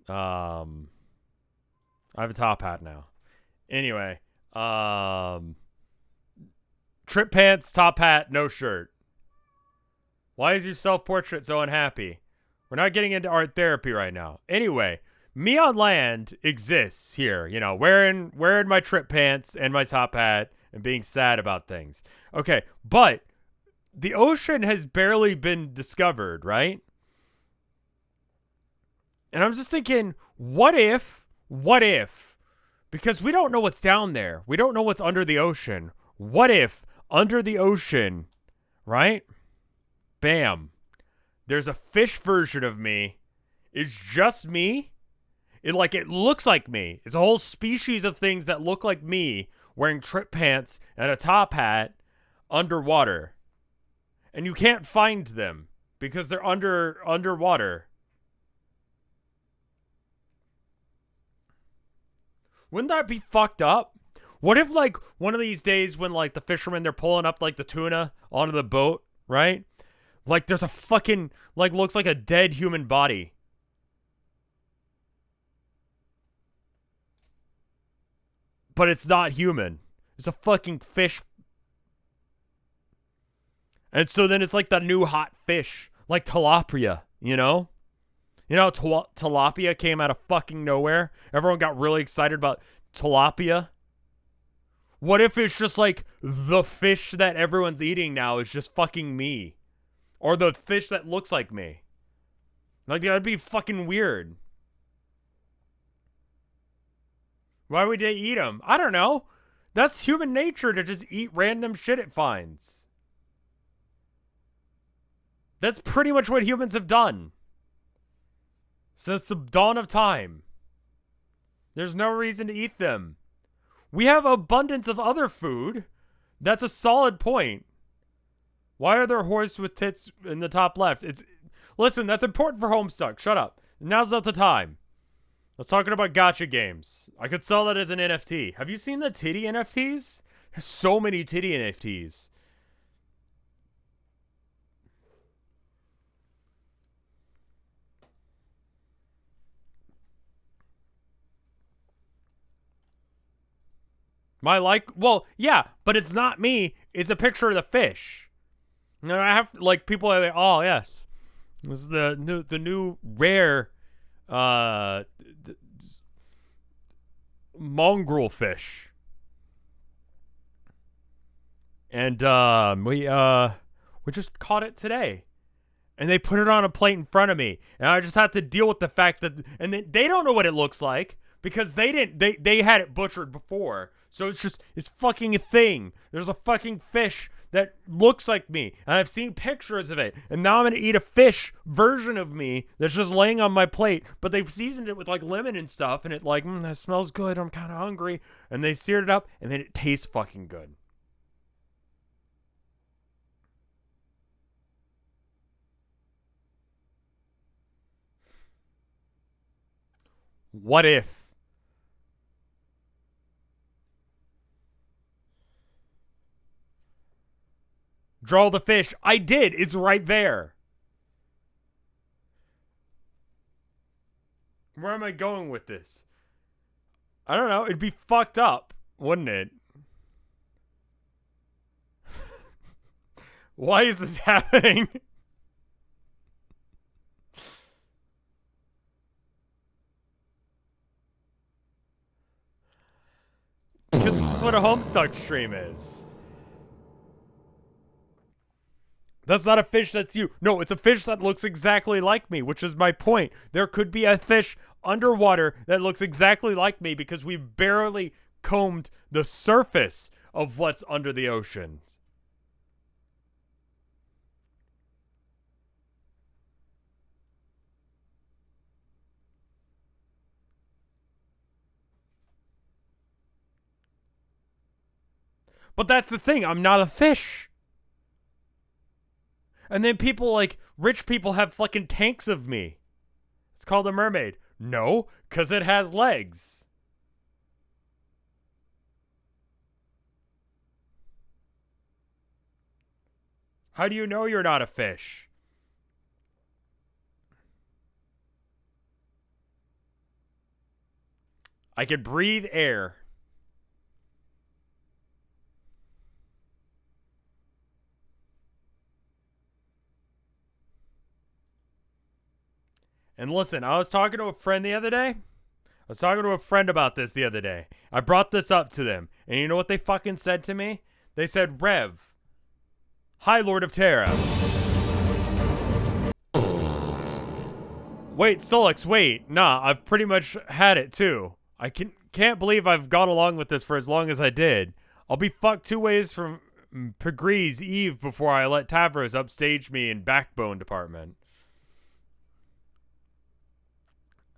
I have a top hat now. Anyway, trip pants, top hat, no shirt. Why is your self-portrait so unhappy? We're not getting into art therapy right now. Anyway, me on land exists here, you know, wearing my trip pants and my top hat and being sad about things. Okay, but the ocean has barely been discovered, right? And I'm just thinking, what if, because we don't know what's down there. We don't know what's under the ocean. What if under the ocean, right? Bam. There's a fish version of me. It's just me. It looks like me. It's a whole species of things that look like me wearing trip pants and a top hat underwater. And you can't find them because they're underwater. Wouldn't that be fucked up? What if, like, one of these days when, like, the fishermen, they're pulling up, like, the tuna onto the boat, right? Like, there's a fucking, like, looks like a dead human body. But it's not human. It's a fucking fish. And so then it's like the new hot fish. Like tilapia, you know? You know, tilapia came out of fucking nowhere. Everyone got really excited about tilapia. What if it's just like the fish that everyone's eating now is just fucking me? Or the fish that looks like me? Like, that'd be fucking weird. Why would they eat them? I don't know. That's human nature to just eat random shit it finds. That's pretty much what humans have done since the dawn of time. There's no reason to eat them. We have abundance of other food. That's a solid point. Why are there horses with tits in the top left? Listen, that's important for Homestuck. Shut up. Now's not the time. Let's talking about gacha games. I could sell that as an NFT. Have you seen the titty NFTs? There's so many titty NFTs. Well, yeah, but it's not me. It's a picture of the fish. And I have, like, people are like, oh, yes. This is the new rare, mongrel fish. And, we just caught it today. And they put it on a plate in front of me. And I just have to deal with the fact that, and they don't know what it looks like. Because they had it butchered before. So it's fucking a thing. There's a fucking fish that looks like me. And I've seen pictures of it. And now I'm going to eat a fish version of me that's just laying on my plate. But they've seasoned it with like lemon and stuff. And it like, that smells good. I'm kind of hungry. And they seared it up. And then it tastes fucking good. What if? Draw the fish. I did. It's right there. Where am I going with this? I don't know. It'd be fucked up, wouldn't it? Why is this happening? Because this is what a Homestuck stream is. That's not a fish that's you. No, it's a fish that looks exactly like me, which is my point. There could be a fish underwater that looks exactly like me because we barely combed the surface of what's under the ocean. But that's the thing. I'm not a fish. And then people like, rich people have fucking tanks of me. It's called a mermaid. No, because it has legs. How do you know you're not a fish? I can breathe air. And listen, I was talking to a friend the other day. I was talking to a friend about this the other day. I brought this up to them. And you know what they fucking said to me? They said, Rev, High Lord of Terra. Wait, Solix, wait. Nah, I've pretty much had it too. I can't believe I've gone along with this for as long as I did. I'll be fucked 2 ways from Pegree's Eve before I let Tavros upstage me in Backbone Department.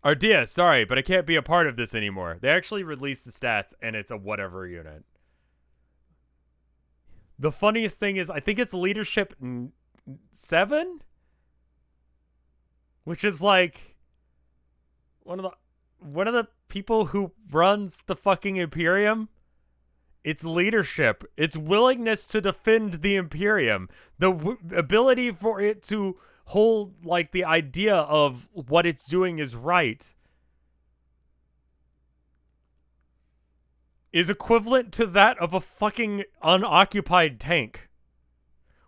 Ardia, sorry, but I can't be a part of this anymore. They actually released the stats, and it's a whatever unit. The funniest thing is, I think it's leadership 7? Which is like one of the people who runs the fucking Imperium. It's leadership. It's willingness to defend the Imperium. The ability for it to hold, like, the idea of what it's doing is right is equivalent to that of a fucking unoccupied tank.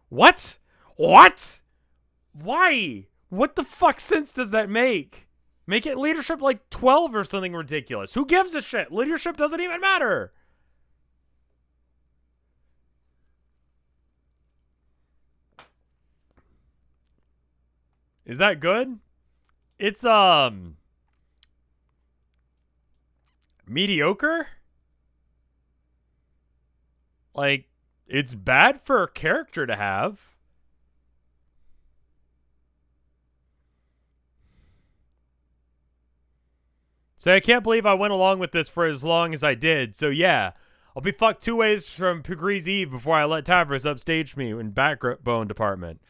What? What? Why? What the fuck sense does that make? Make it leadership like 12 or something ridiculous. Who gives a shit? Leadership doesn't even matter. Is that good? It's, mediocre? Like, it's bad for a character to have. So I can't believe I went along with this for as long as I did. So yeah, I'll be fucked 2 ways from Pegree's Eve before I let Tavros upstage me in backbone department.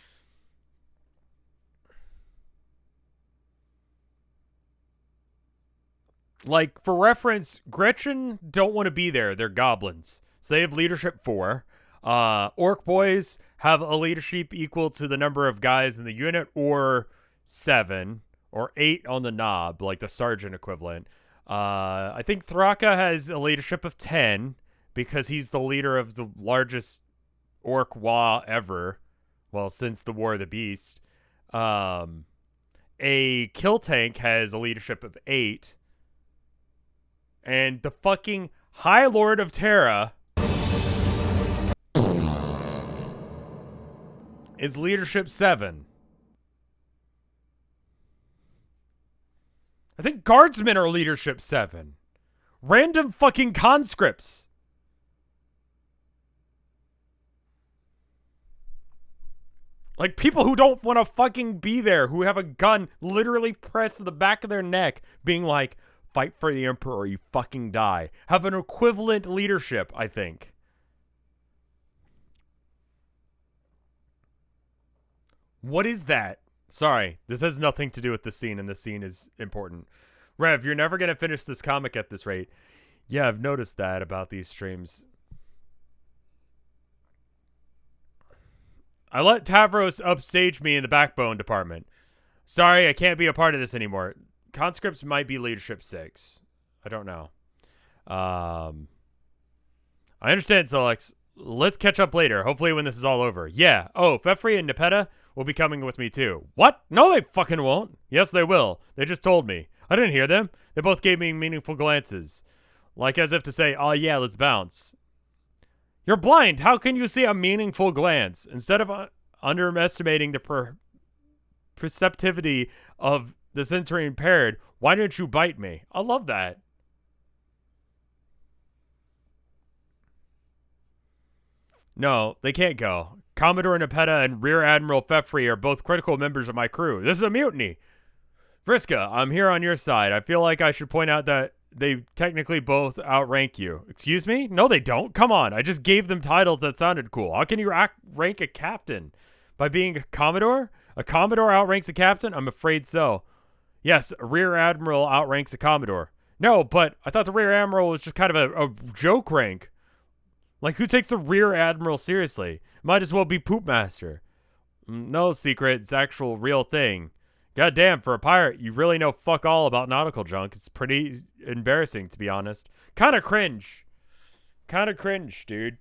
Like, for reference, Gretchen don't want to be there. They're goblins. So they have leadership 4. Orc boys have a leadership equal to the number of guys in the unit, or 7, or 8 on the knob, like the sergeant equivalent. I think Thraka has a leadership of 10 because he's the leader of the largest orc wa ever. Well, since the War of the Beast. A kill tank has a leadership of 8. And the fucking High Lord of Terra is leadership 7. I think guardsmen are leadership 7. Random fucking conscripts. Like, people who don't want to fucking be there, who have a gun literally pressed to the back of their neck, being like, fight for the Emperor or you fucking die, have an equivalent leadership, I think. What is that? Sorry, this has nothing to do with the scene, and the scene is important. Rev, you're never going to finish this comic at this rate. Yeah, I've noticed that about these streams. I let Tavros upstage me in the backbone department. Sorry, I can't be a part of this anymore. Conscripts might be leadership 6. I don't know. I understand, Solex. Let's catch up later, hopefully when this is all over. Yeah. Oh, Fefri and Nepeta will be coming with me too. What? No, they fucking won't. Yes, they will. They just told me. I didn't hear them. They both gave me meaningful glances. Like as if to say, oh yeah, let's bounce. You're blind. How can you see a meaningful glance? Instead of underestimating the perceptivity of the sensory impaired, why didn't you bite me? I love that. No, they can't go. Commodore Nepeta and Rear Admiral Fefri are both critical members of my crew. This is a mutiny. Vriska, I'm here on your side. I feel like I should point out that they technically both outrank you. Excuse me? No, they don't. Come on. I just gave them titles that sounded cool. How can you rank a captain? By being a Commodore? A Commodore outranks a captain? I'm afraid so. Yes, a Rear Admiral outranks a Commodore. No, but I thought the Rear Admiral was just kind of a joke rank. Like, who takes the Rear Admiral seriously? Might as well be Poop Master. No, Secret. It's actual real thing. Goddamn, for a pirate, you really know fuck all about nautical junk. It's pretty embarrassing, to be honest. Kind of cringe. Kind of cringe, dude.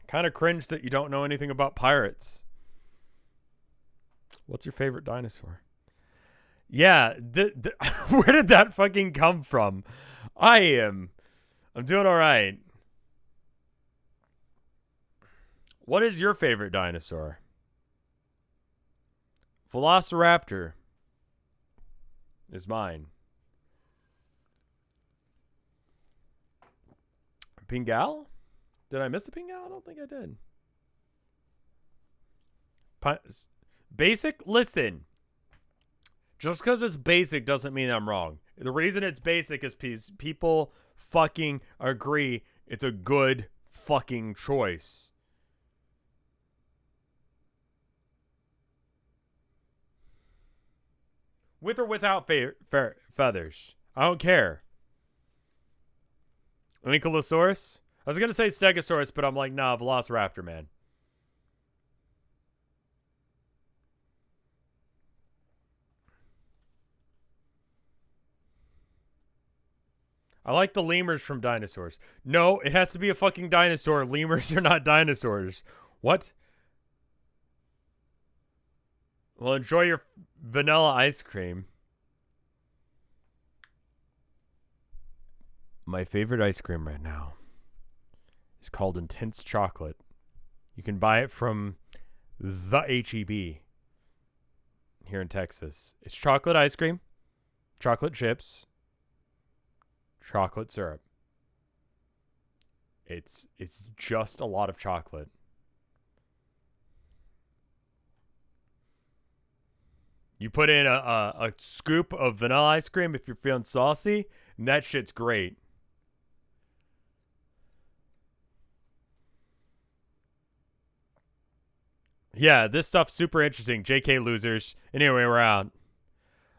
Kind of cringe that you don't know anything about pirates. What's your favorite dinosaur? Yeah, where did that fucking come from? I'm doing all right. What is your favorite dinosaur? Velociraptor is mine. Pingal? Did I miss a Pingal? I don't think I did. Basic? Listen. Just because it's basic doesn't mean I'm wrong. The reason it's basic is because people fucking agree it's a good fucking choice. With or without feathers. I don't care. Ankylosaurus? I was going to say Stegosaurus, but I'm like, nah, Velociraptor, man. I like the lemurs from dinosaurs. No, it has to be a fucking dinosaur. Lemurs are not dinosaurs. What? Well, enjoy your vanilla ice cream. My favorite ice cream right now is called Intense Chocolate. You can buy it from the HEB here in Texas. It's chocolate ice cream, chocolate chips, chocolate syrup. It's just a lot of chocolate. You put in a scoop of vanilla ice cream if you're feeling saucy, and that shit's great. Yeah, this stuff's super interesting. JK losers. Anyway, we're out.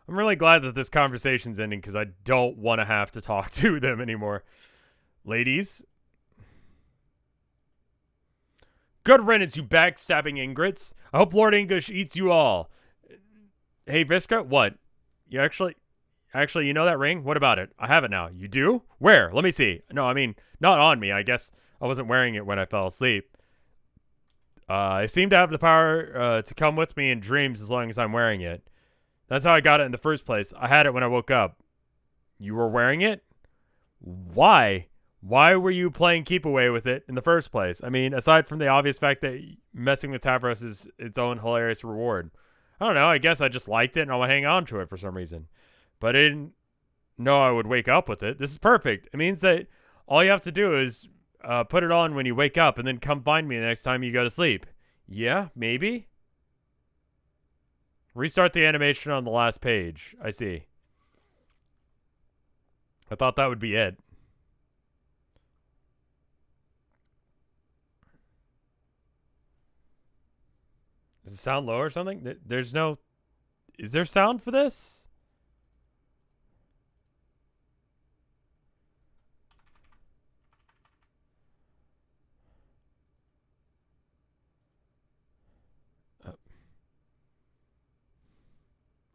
I'm really glad that this conversation's ending because I don't want to have to talk to them anymore. Ladies. Good riddance, you backstabbing ingrates. I hope Lord English eats you all. Hey, Visca, what? You actually, you know that ring? What about it? I have it now. You do? Where? Let me see. No, I mean, not on me. I guess I wasn't wearing it when I fell asleep. I seem to have the power to come with me in dreams as long as I'm wearing it. That's how I got it in the first place. I had it when I woke up. You were wearing it? Why? Why were you playing keep away with it in the first place? I mean, aside from the obvious fact that messing with Tavros is its own hilarious reward. I don't know. I guess I just liked it and I want to hang on to it for some reason. But I didn't know I would wake up with it. This is perfect. It means that all you have to do is put it on when you wake up and then come find me the next time you go to sleep. Yeah, maybe? Restart the animation on the last page. I see. I thought that would be it. Does it sound low or something? There's no... Is there sound for this?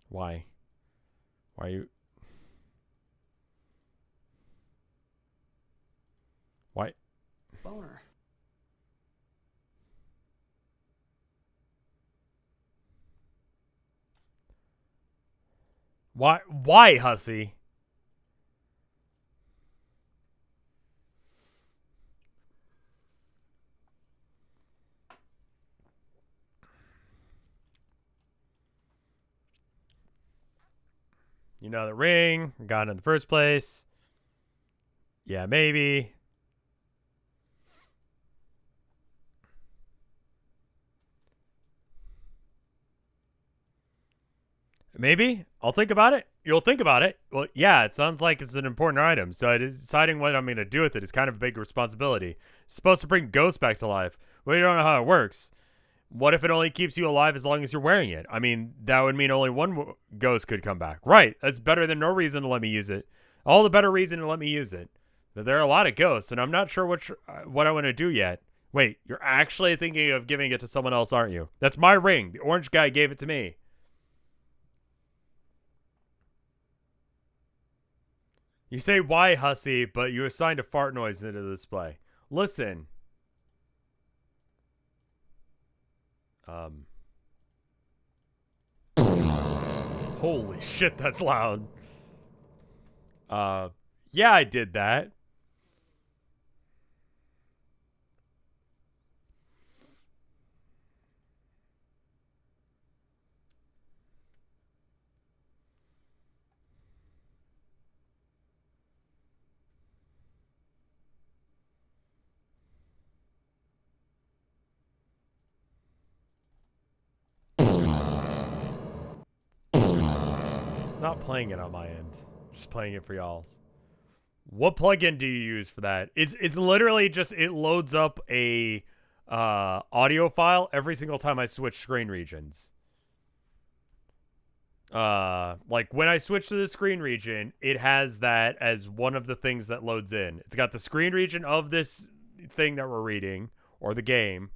Why? Why are you... Why? Boner. Why, hussy? You know the ring. Got it in the first place. Yeah, maybe. Maybe. I'll think about it. You'll think about it. Well, yeah, it sounds like it's an important item. So deciding what I'm going to do with it is kind of a big responsibility. It's supposed to bring ghosts back to life. Well, you don't know how it works. What if it only keeps you alive as long as you're wearing it? I mean, that would mean only one ghost could come back. Right. That's better than no reason to let me use it. All the better reason to let me use it. But there are a lot of ghosts, and I'm not sure what I want to do yet. Wait, you're actually thinking of giving it to someone else, aren't you? That's my ring. The orange guy gave it to me. You say why, hussy, but you assigned a fart noise into the display. Listen. Holy shit, that's loud. Yeah, I did that. Not playing it on my end, just playing it for y'all. What plugin do you use for that? It's literally just, it loads up a audio file every single time I switch screen regions. Like when I switch to the screen region, it has that as one of the things that loads in. It's got the screen region of this thing that we're reading or the game,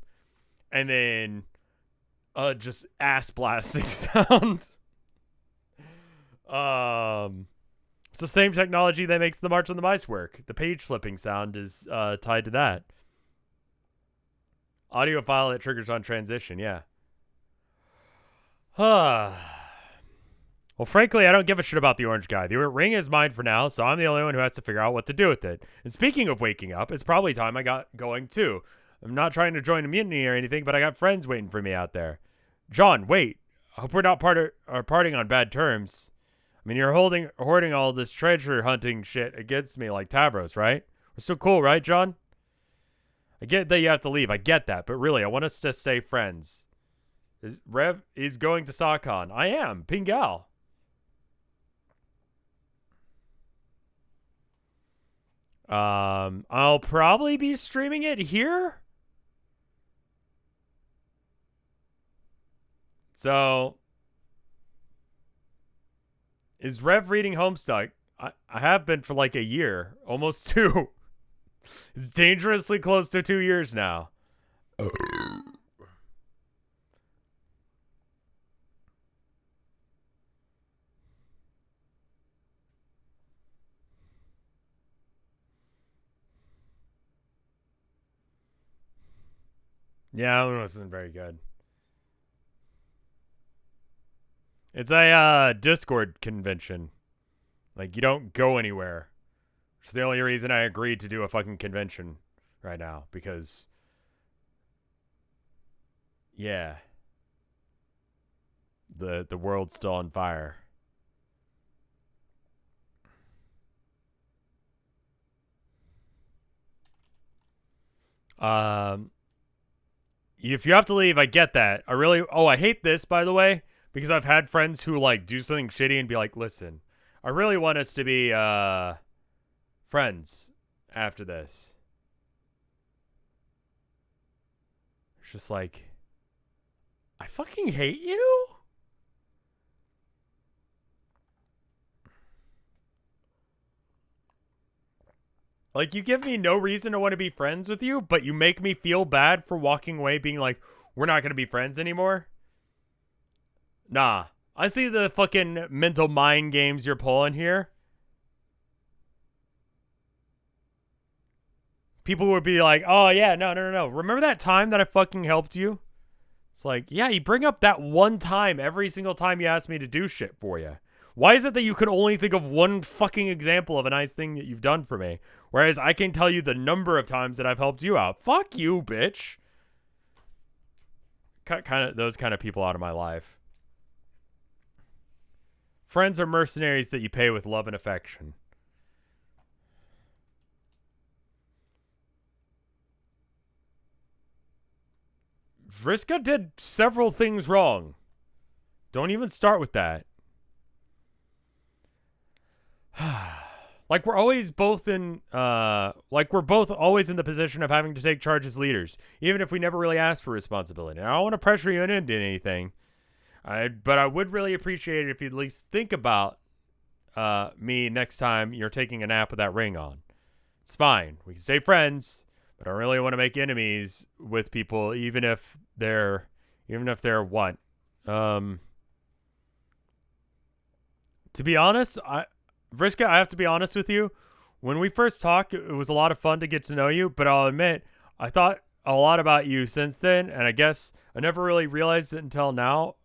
and then just ass blasting sound. It's the same technology that makes the March on the Mice work. The page flipping sound is tied to that. Audio file that triggers on transition, yeah. Well, frankly, I don't give a shit about the orange guy. The ring is mine for now, so I'm the only one who has to figure out what to do with it. And speaking of waking up, it's probably time I got going too. I'm not trying to join a mutiny or anything, but I got friends waiting for me out there. John, wait. I hope we're not parting on bad terms. I mean, you're hoarding all this treasure hunting shit against me like Tavros, right? We're so cool, right, John? I get that you have to leave. I get that. But really, I want us to stay friends. Rev is going to SockCon. I am. Pingal. I'll probably be streaming it here. So, is Rev reading Homestuck? I have been for like a year, almost 2. It's dangerously close to 2 years now. Yeah, it wasn't very good. It's a Discord convention. Like, you don't go anywhere. It's the only reason I agreed to do a fucking convention right now. Because, yeah. The world's still on fire. If you have to leave, I get that. I hate this, by the way, because I've had friends who, like, do something shitty and be like, listen, I really want us to be, friends after this. It's just like, I fucking hate you? Like, you give me no reason to want to be friends with you, but you make me feel bad for walking away being like, we're not going to be friends anymore? Nah. I see the fucking mental mind games you're pulling here. People would be like, oh, yeah, no. Remember that time that I fucking helped you? It's like, yeah, you bring up that one time every single time you ask me to do shit for you. Why is it that you could only think of one fucking example of a nice thing that you've done for me? Whereas I can tell you the number of times that I've helped you out. Fuck you, bitch. Cut those kind of people out of my life. Friends are mercenaries that you pay with love and affection. Vriska did several things wrong. Don't even start with that. Like we're both always in the position of having to take charge as leaders, even if we never really ask for responsibility. And I don't want to pressure you into anything, but I would really appreciate it if you'd at least think about me next time you're taking a nap with that ring on. It's fine. We can stay friends, but I don't really want to make enemies with people, even if they're what? To be honest, Vriska, I have to be honest with you. When we first talked, it was a lot of fun to get to know you, but I'll admit, I thought a lot about you since then, and I guess I never really realized it until now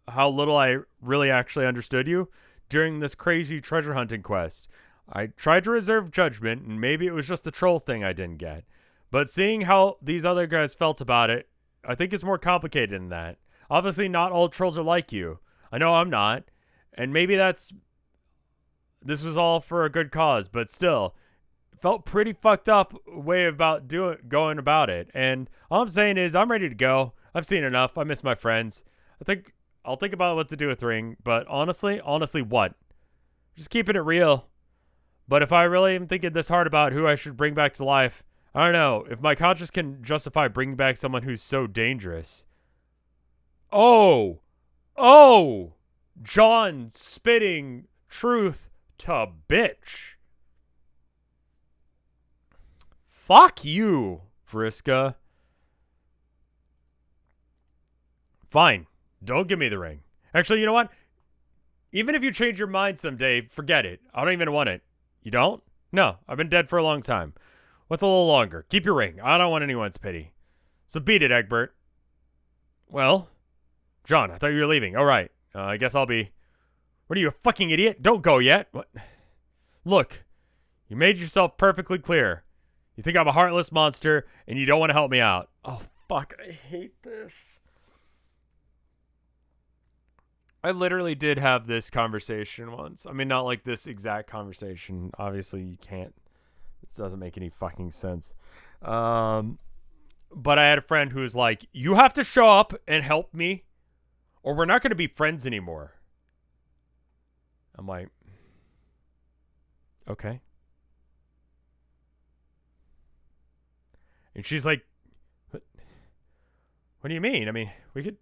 how little I really actually understood you during this crazy treasure hunting quest. I tried to reserve judgment, and maybe it was just the troll thing I didn't get. But seeing how these other guys felt about it, I think it's more complicated than that. Obviously, not all trolls are like you. I know I'm not, and maybe this was all for a good cause, but still, it felt pretty fucked up way about going about it. And all I'm saying is I'm ready to go. I've seen enough. I miss my friends. I'll think about what to do with Ring, but honestly, what? Just keeping it real. But if I really am thinking this hard about who I should bring back to life, I don't know. If my conscience can justify bringing back someone who's so dangerous. Oh! John spitting truth to bitch. Fuck you, Vriska. Fine. Don't give me the ring. Actually, you know what? Even if you change your mind someday, forget it. I don't even want it. You don't? No, I've been dead for a long time. What's a little longer? Keep your ring. I don't want anyone's pity. So beat it, Egbert. Well, John, I thought you were leaving. All right. I guess I'll be... What are you, a fucking idiot? Don't go yet. What? Look, you made yourself perfectly clear. You think I'm a heartless monster, and you don't want to help me out. Oh, fuck. I hate this. I literally did have this conversation once. I mean, not like this exact conversation. Obviously, you can't. This doesn't make any fucking sense. But I had a friend who was like, you have to show up and help me or we're not going to be friends anymore. I'm like, okay. And she's like, what do you mean? I mean, we can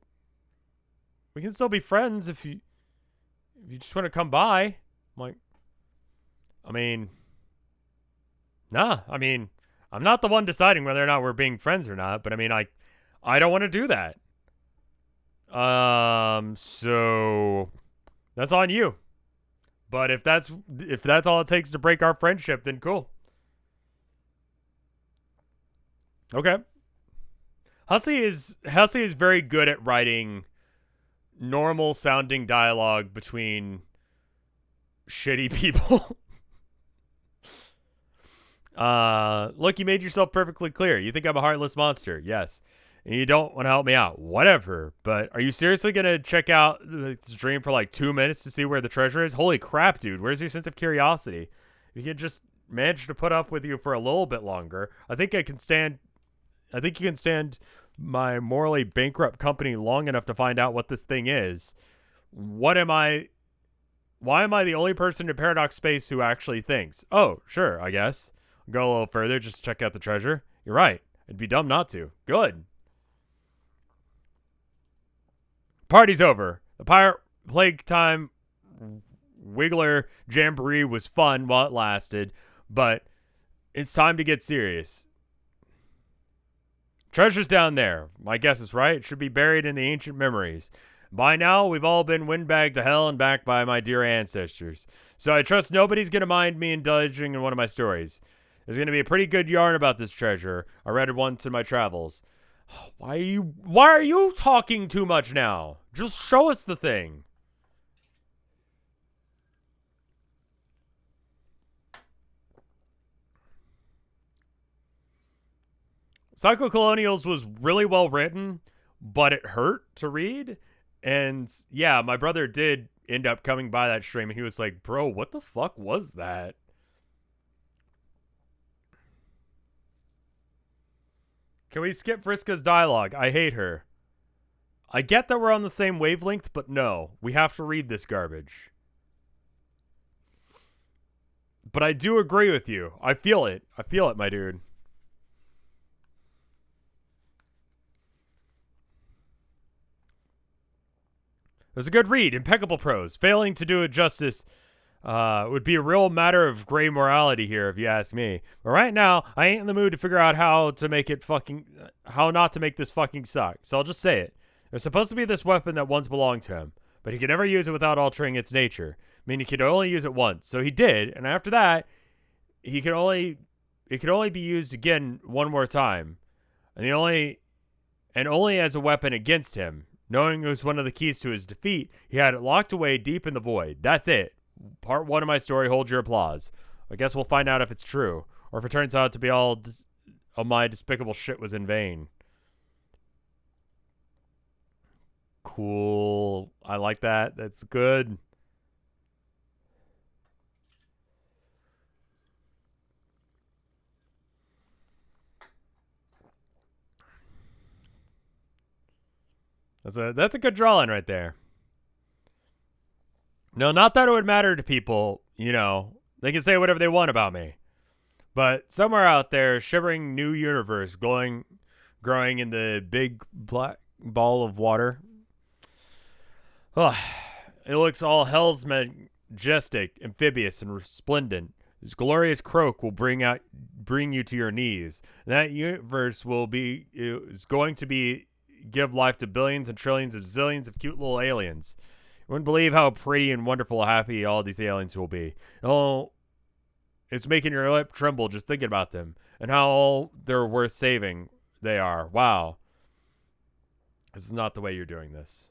still be friends if you just want to come by. I'm like, I mean, nah. I mean, I'm not the one deciding whether or not we're being friends or not, but I mean, I don't want to do that. So that's on you. But if that's all it takes to break our friendship, then cool. Okay. Hussey is very good at writing normal sounding dialogue between shitty people. Look, you made yourself perfectly clear. You think I'm a heartless monster. Yes. And you don't want to help me out. Whatever. But are you seriously going to check out the stream for like 2 minutes to see where the treasure is? Holy crap, dude. Where's your sense of curiosity? You can just manage to put up with you for a little bit longer. I think you can stand my morally bankrupt company long enough to find out what this thing is. Why am I the only person in Paradox Space who actually thinks? Oh, sure, I guess. Go a little further, just check out the treasure. You're right. It'd be dumb not to. Good. Party's over. The Pirate Plague Time Wiggler Jamboree was fun while it lasted, but it's time to get serious. Treasure's down there. My guess is right. It should be buried in the ancient memories. By now, we've all been windbagged to hell and back by my dear ancestors. So I trust nobody's going to mind me indulging in one of my stories. There's going to be a pretty good yarn about this treasure. I read it once in my travels. Why are you talking too much now? Just show us the thing. Psychocolonials was really well written, but it hurt to read. And yeah, my brother did end up coming by that stream and he was like, bro, what the fuck was that? Can we skip Vriska's dialogue? I hate her. I get that we're on the same wavelength, but no, we have to read this garbage. But I do agree with you. I feel it. I feel it, my dude. It was a good read, impeccable prose. Failing to do it justice would be a real matter of gray morality here, if you ask me. But right now, I ain't in the mood to figure out how not to make this fucking suck. So I'll just say it. There's supposed to be this weapon that once belonged to him, but he could never use it without altering its nature. I mean, he could only use it once, so he did, and after that, it could only be used again one more time, and only as a weapon against him. Knowing it was one of the keys to his defeat, he had it locked away deep in the void. That's it. Part 1 of my story, hold your applause. I guess we'll find out if it's true, or if it turns out to be all my despicable shit was in vain. Cool. I like that. That's good. That's a good drawing right there. No, not that it would matter to people, you know. They can say whatever they want about me. But somewhere out there, shivering new universe growing in the big black ball of water. Oh, it looks all hell's majestic, amphibious, and resplendent. This glorious croak will bring you to your knees. And that universe is going to give life to billions and trillions of zillions of cute little aliens. You wouldn't believe how pretty and wonderful, happy all these aliens will be. Oh, it's making your lip tremble just thinking about them and how all they're worth saving they are. Wow. This is not the way you're doing this.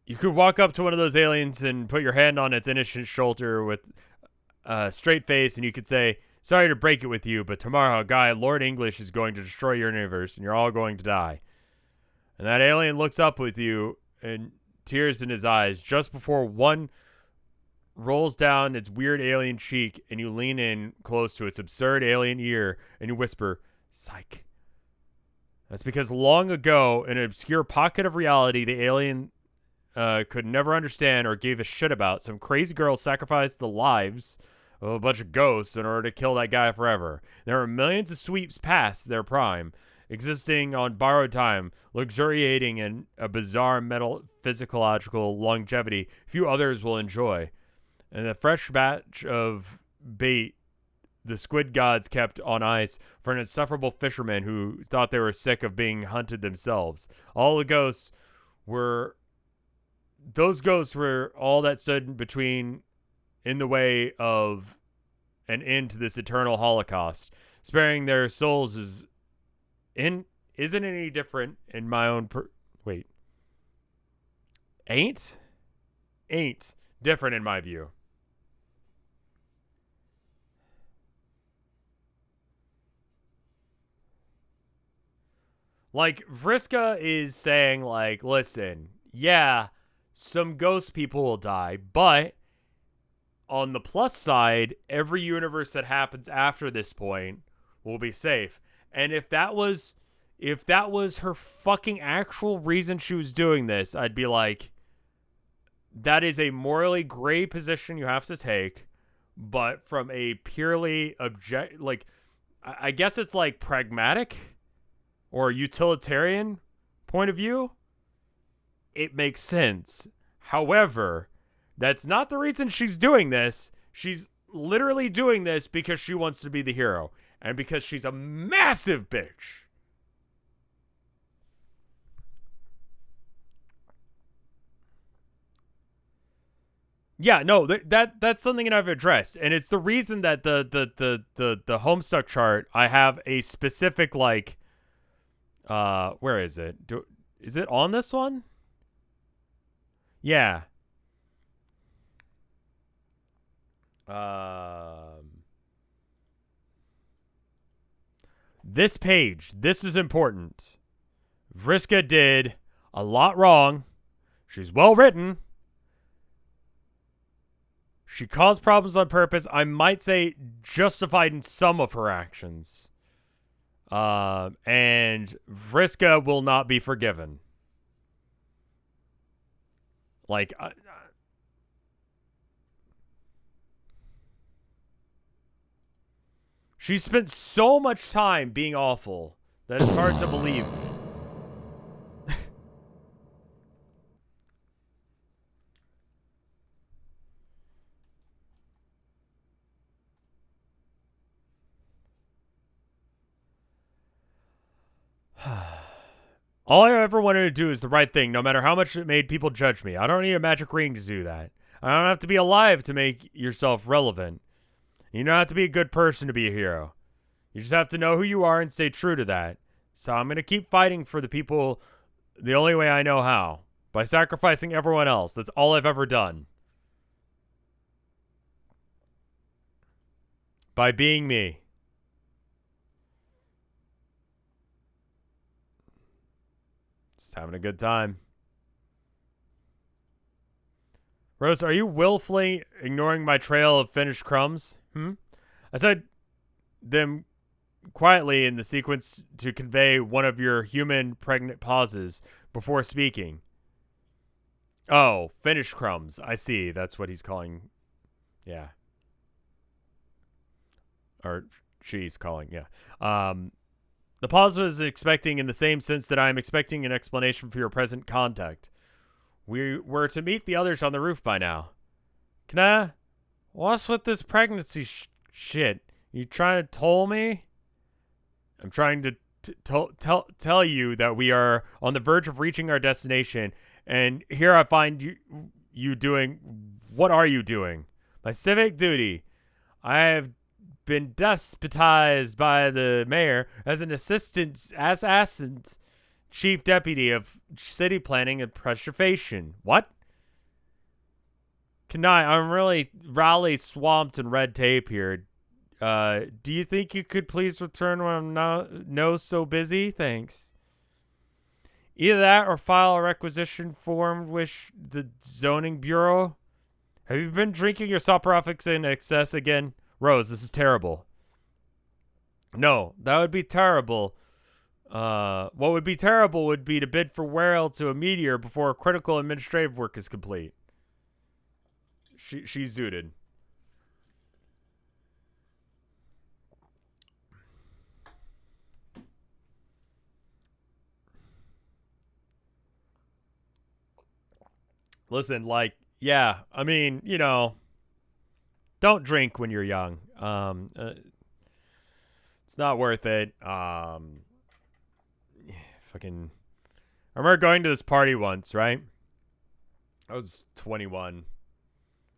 You could walk up to one of those aliens and put your hand on its innocent shoulder with a straight face, and you could say, sorry to break it with you, but tomorrow a guy, Lord English, is going to destroy your universe, and you're all going to die. And that alien looks up with you, and tears in his eyes, just before one rolls down its weird alien cheek, and you lean in close to its absurd alien ear, and you whisper, "Psych." That's because long ago, in an obscure pocket of reality the alien could never understand or gave a shit about, some crazy girl sacrificed the lives of a bunch of ghosts in order to kill that guy forever. There are millions of sweeps past their prime, existing on borrowed time, luxuriating in a bizarre metaphysiological longevity few others will enjoy. And a fresh batch of bait the squid gods kept on ice for an insufferable fisherman who thought they were sick of being hunted themselves. All the ghosts were... Those ghosts were all that stood between in the way of an end to this eternal holocaust. Sparing their souls isn't any different in my own... Wait. Ain't different in my view. Like, Vriska is saying, like, listen, yeah, some ghost people will die, but on the plus side, every universe that happens after this point will be safe. And if that was her fucking actual reason she was doing this, I'd be like, that is a morally gray position you have to take, but from a purely like, I guess it's like pragmatic or utilitarian point of view, it makes sense. However, that's not the reason she's doing this. She's literally doing this because she wants to be the hero and because she's a massive bitch. Yeah, no, that's something that I've addressed, and it's the reason that the Homestuck chart, I have a specific, like, where is it? Is it on this one? Yeah. This page, this is important. Vriska did a lot wrong. She's well written. She caused problems on purpose. I might say justified in some of her actions. And Vriska will not be forgiven. Like, she spent so much time being awful that it's hard to believe. All I ever wanted to do is the right thing, no matter how much it made people judge me. I don't need a magic ring to do that. I don't have to be alive to make yourself relevant. You don't have to be a good person to be a hero. You just have to know who you are and stay true to that. So I'm going to keep fighting for the people the only way I know how. By sacrificing everyone else. That's all I've ever done. By being me. Just having a good time. Rose, are you willfully ignoring my trail of finished crumbs? I said them quietly in the sequence to convey one of your human pregnant pauses before speaking. Oh, finished crumbs. I see. That's what he's calling. Yeah. Or she's calling. Yeah. The pause was expecting in the same sense that I am expecting an explanation for your present conduct. We were to meet the others on the roof by now. Can I? What's with this pregnancy shit? You trying to toll me? I'm trying to tell you that we are on the verge of reaching our destination, and here I find you doing... What are you doing? My civic duty. I have been deputized by the mayor as an assistant chief deputy of city planning and preservation. What? Kanai, I'm really swamped in red tape here. Do you think you could please return when I'm no so busy? Thanks. Either that or file a requisition form with the zoning bureau. Have you been drinking your soporifics in excess again? Rose, this is terrible. No, that would be terrible. What would be terrible would be to bid farewell to a meteor before critical administrative work is complete. She zooted. Listen, like, yeah, I mean, you know, don't drink when you're young. It's not worth it. Fucking, I remember going to this party once, right? I was 21,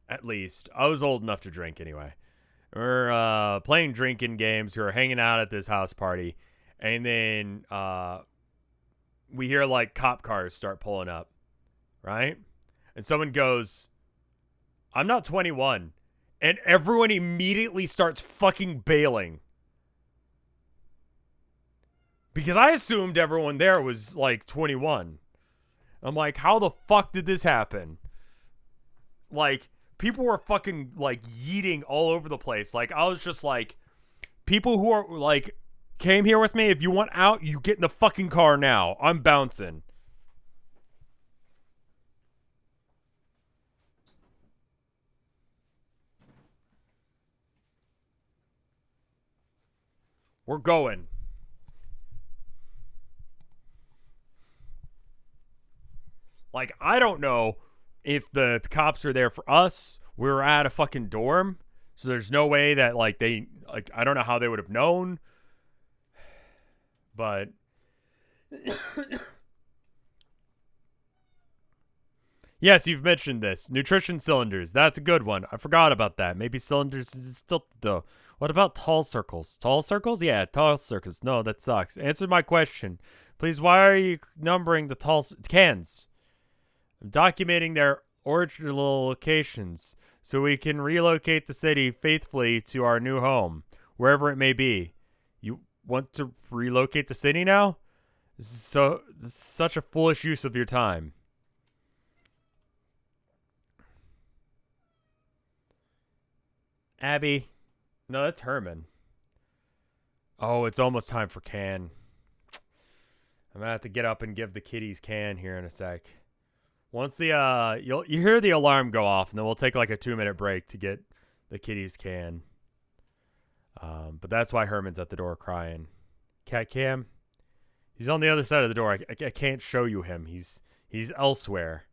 at least. I was old enough to drink anyway. We're playing drinking games. We were hanging out at this house party, and then we hear like cop cars start pulling up, right? And someone goes, "I'm not 21," and everyone immediately starts fucking bailing. Because I assumed everyone there was like 21. I'm like, how the fuck did this happen? Like, people were fucking like yeeting all over the place. Like, I was just like, people who are like, came here with me. If you want out, you get in the fucking car now. I'm bouncing. We're going. Like, I don't know if the cops are there for us. We were at a fucking dorm. So there's no way that, like, they, like, I don't know how they would have known. But. Yes, you've mentioned this. Nutrition cylinders. That's a good one. I forgot about that. Maybe cylinders is still, though. What about tall circles? Tall circles? Yeah, tall circles. No, that sucks. Answer my question. Please, why are you numbering the tall cans? I'm documenting their original locations so we can relocate the city faithfully to our new home, wherever it may be. You want to relocate the city now? This is such a foolish use of your time. Abby. No, that's Herman. Oh, it's almost time for Can. I'm gonna have to get up and give the kitties Can here in a sec. Once the you hear the alarm go off, and then we'll take like a 2-minute break to get the kitties Can. But that's why Herman's at the door crying. Cat Cam, he's on the other side of the door. I can't show you him. He's elsewhere.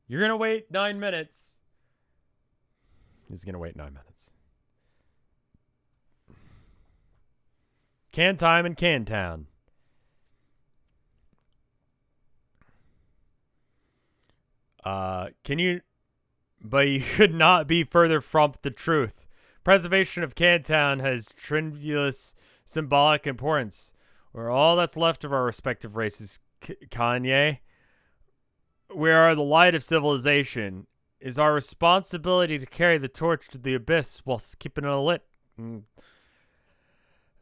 You're gonna wait 9 minutes. He's gonna wait 9 minutes. Can time in Can Town. Can you, but you could not be further from the truth. Preservation of Cantown has tremendous symbolic importance. We're all that's left of our respective races, Kanye. We are the light of civilization. It is our responsibility to carry the torch to the abyss while keeping it lit.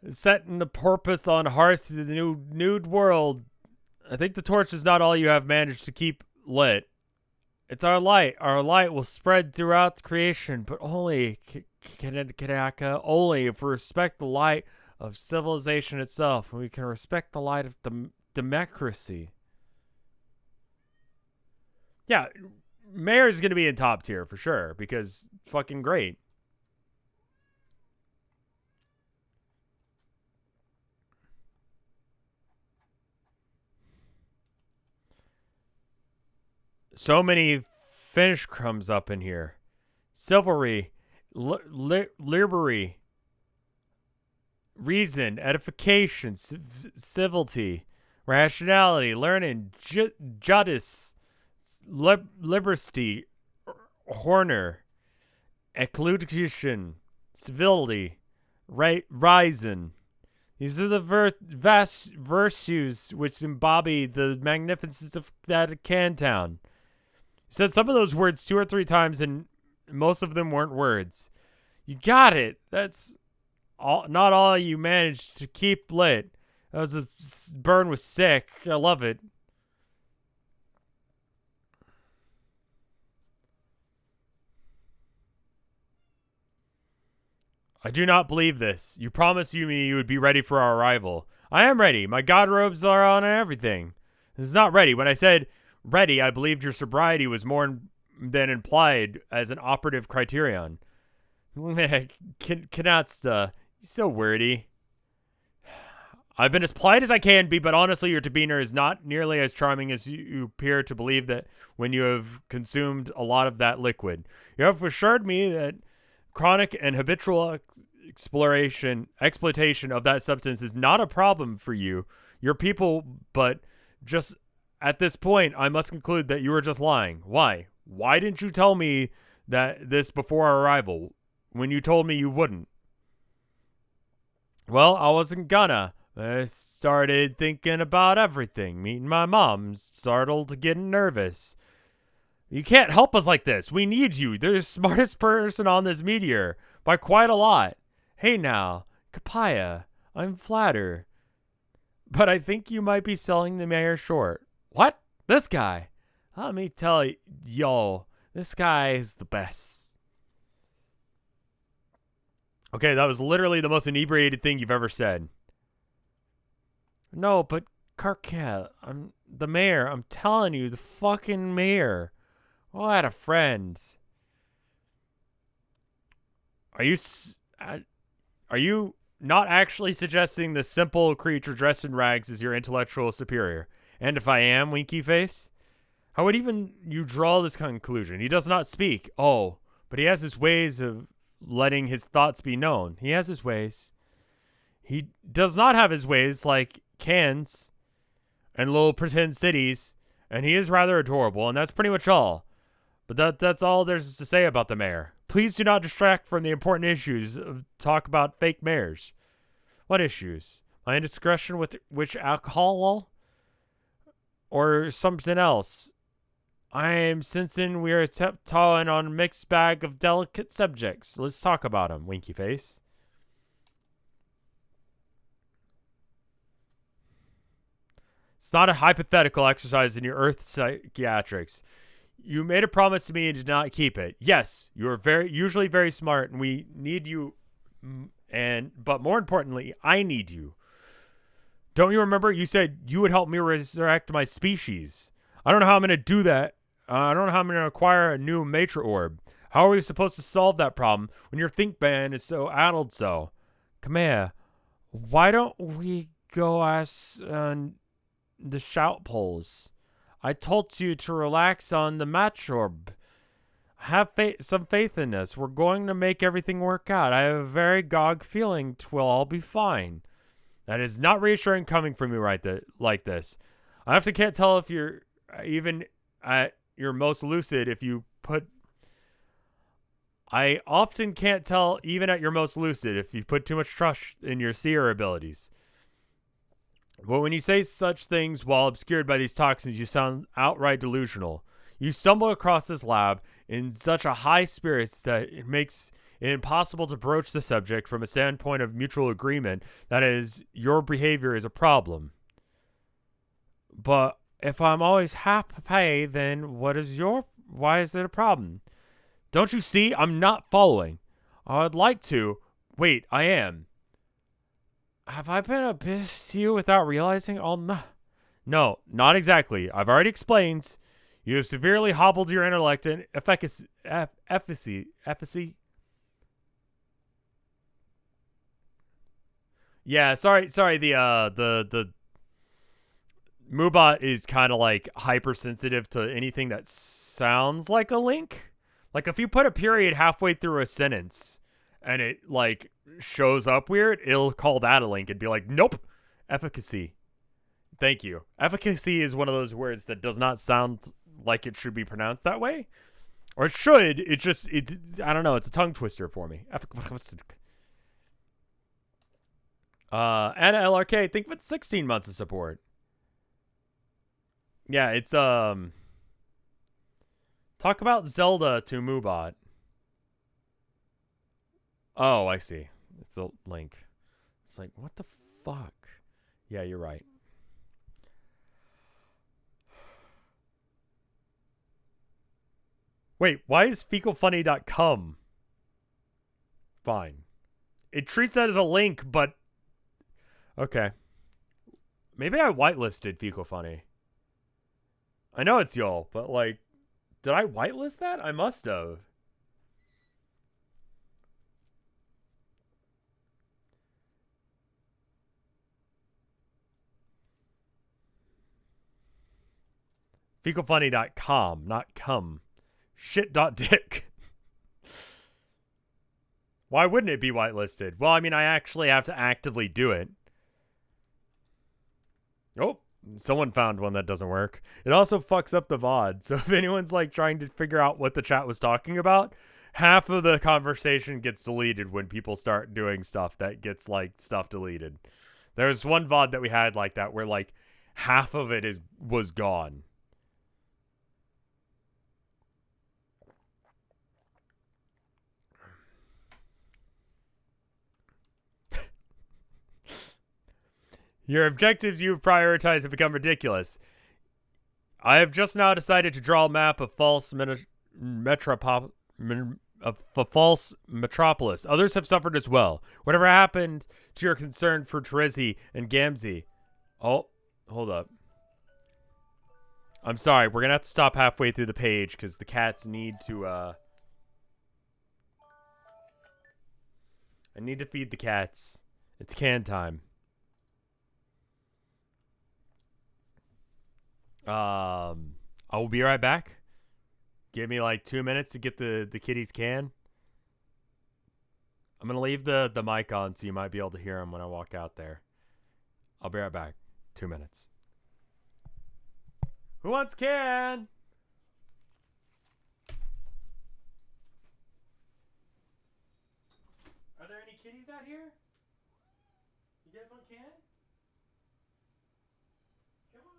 Setting the purpose on hearth to the new nude world. I think the torch is not all you have managed to keep lit. It's our light. Our light will spread throughout the creation, but only, only if we respect the light of civilization itself, and we can respect the light of democracy. Yeah, Mayor's going to be in top tier for sure, because fucking great. So many Finnish crumbs up in here. Chivalry, liberty, reason, edification, civility, rationality, learning, justice, liberty, honor, ecclusion, civility, reason. These are the vast virtues which embody the magnificence of that Cantown. You said some of those words 2 or 3 times, and most of them weren't words. You got it. That's all. Not all you managed to keep lit. That was a burn was sick. I love it. I do not believe this. You promised me you would be ready for our arrival. I am ready. My god robes are on and everything. This is not ready. When I said ready, I believed your sobriety was more than implied as an operative criterion. Cannot, you're so wordy. I've been as polite as I can be, but honestly, your demeanor is not nearly as charming as you appear to believe that when you have consumed a lot of that liquid. You have assured me that chronic and habitual exploitation of that substance is not a problem for you, your people, but just at this point, I must conclude that you were just lying. Why? Why didn't you tell me that this before our arrival, when you told me you wouldn't? Well, I wasn't gonna. I started thinking about everything. Meeting my mom, startled, getting nervous. You can't help us like this. We need you. You're the smartest person on this meteor by quite a lot. Hey now, Kapaya, I'm flattered. But I think you might be selling the mayor short. What? This guy? Let me tell y'all, this guy is the best. Okay, that was literally the most inebriated thing you've ever said. No, but Carquette, I'm the mayor. I'm telling you, the fucking mayor. Oh, I had a friend. Are you not actually suggesting the simple creature dressed in rags is your intellectual superior? And if I am, winky face, how would even you draw this conclusion? He does not speak. Oh, but he has his ways of letting his thoughts be known. He has his ways. He does not have his ways like cans and little pretend cities, and he is rather adorable, and that's pretty much all. But that's all there's to say about the mayor. Please do not distract from the important issues of talk about fake mayors. What issues? My indiscretion with which alcohol? Or something else? I am sensing we are tiptoeing on a mixed bag of delicate subjects. Let's talk about them, winky face. It's not a hypothetical exercise in your earth psychiatrics. You made a promise to me and did not keep it. Yes, you are usually very smart, and we need you. But more importantly, I need you. Don't you remember? You said you would help me resurrect my species. I don't know how I'm going to do that. I don't know how I'm going to acquire a new mature orb. How are we supposed to solve that problem when your think band is so addled so? Come here. Why don't we go ask the shout poles? I told you to relax on the match orb. Have some faith in us. We're going to make everything work out. I have a very gog feeling 'twill all be fine. That is not reassuring coming from you like this. I often can't tell if you're even at your most lucid if you put... I often can't tell even at your most lucid if you put too much trust in your seer abilities. But when you say such things while obscured by these toxins, you sound outright delusional. You stumble across this lab in such a high spirits that it makes it impossible to broach the subject from a standpoint of mutual agreement. That is, your behavior is a problem. But if I'm always happy, then why is it a problem? Don't you see? I'm not following. I'd like to. Wait, I am. Have I been a bitch to you without realizing? Oh, no. No, not exactly. I've already explained. You have severely hobbled your intellect and efficacy. Yeah, sorry. The Moobot is kind of like hypersensitive to anything that sounds like a link. Like if you put a period halfway through a sentence and it like shows up weird, it'll call that a link and be like, nope, efficacy. Thank you. Efficacy is one of those words that does not sound like it should be pronounced that way. Or it should. I don't know. It's a tongue twister for me. Anna LRK, think of it 16 months of support. Yeah, it's talk about Zelda to Moobot. Oh, I see. It's a link. It's like, what the fuck? Yeah, you're right. Wait, why is fecalfunny.com fine? it treats that as a link, but okay. Maybe I whitelisted Fecal Funny. I know it's y'all, but like, did I whitelist that? I must have. Fecalfunny.com, not cum. Shit.dick. Why wouldn't it be whitelisted? Well, I mean, I actually have to actively do it. Oh, someone found one that doesn't work. It also fucks up the VOD. So if anyone's like trying to figure out what the chat was talking about, half of the conversation gets deleted when people start doing stuff that gets like stuff deleted. There's one VOD that we had like that where like half of it was gone. Your objectives you've prioritized have become ridiculous. I have just now decided to draw a map of false false metropolis. Others have suffered as well. Whatever happened to your concern for Terizzi and Gamzee? Oh, hold up. I'm sorry, we're gonna have to stop halfway through the page because the cats need to, I need to feed the cats. It's can time. I will be right back. Give me like 2 minutes to get the kitties can. I'm gonna leave the mic on so you might be able to hear them when I walk out there. I'll be right back. 2 minutes. Who wants can? Are there any kitties out here? You guys want can? Come on.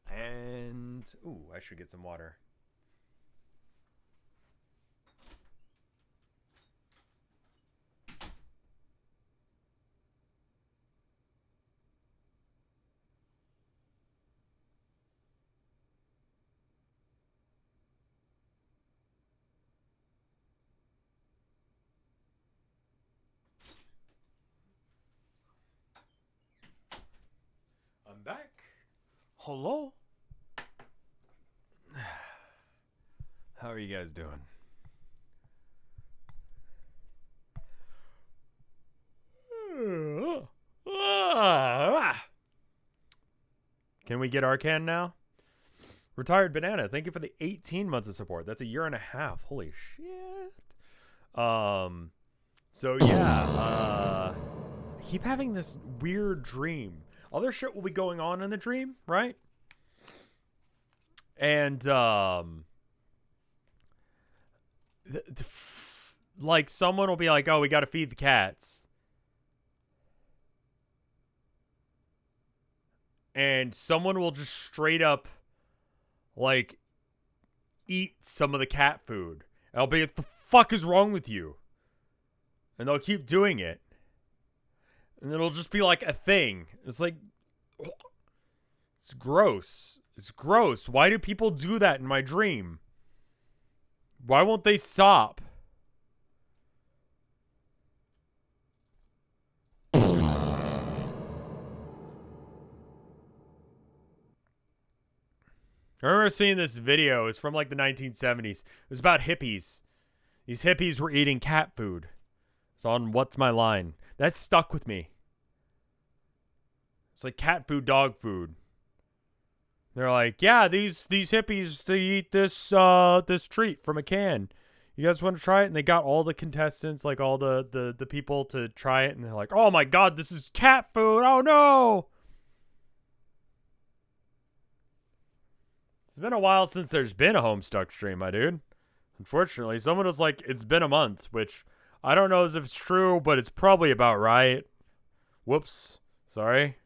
And ooh, I should get some water. I'm back. Hello. How are you guys doing? Can we get our can now? Retired Banana, thank you for the 18 months of support. That's a year and a half. Holy shit. So yeah, I keep having this weird dream. Other shit will be going on in the dream, right? And like someone will be like, "Oh, we got to feed the cats," and someone will just straight up like eat some of the cat food. And I'll be like, "The fuck is wrong with you?" And they'll keep doing it, and it'll just be like a thing. It's like, it's gross. It's gross. Why do people do that in my dream? Why won't they stop? I remember seeing this video. It's from like the 1970s. It was about hippies. These hippies were eating cat food. It's on What's My Line. That stuck with me. It's like cat food, dog food. They're like, yeah, these hippies, they eat this treat from a can. You guys want to try it? And they got all the contestants, like all the people to try it, and they're like, oh my god, this is cat food. Oh no. It's been a while since there's been a Homestuck stream, my dude. Unfortunately, someone was like, it's been a month, which I don't know if it's true, but it's probably about right. Whoops. Sorry.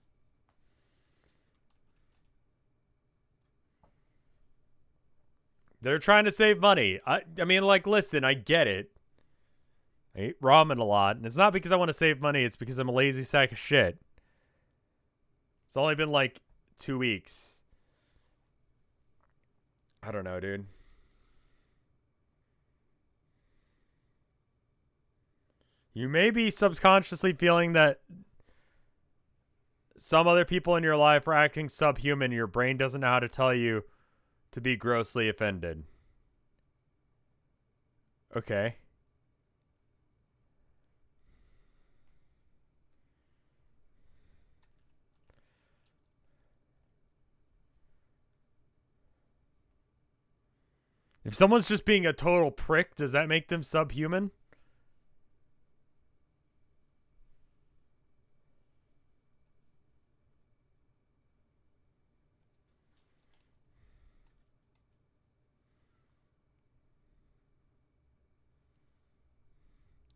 They're trying to save money. I mean, like, listen, I get it. I eat ramen a lot, and it's not because I want to save money. It's because I'm a lazy sack of shit. It's only been, like, 2 weeks. I don't know, dude. You may be subconsciously feeling that some other people in your life are acting subhuman. Your brain doesn't know how to tell you to be grossly offended. Okay. If someone's just being a total prick, does that make them subhuman?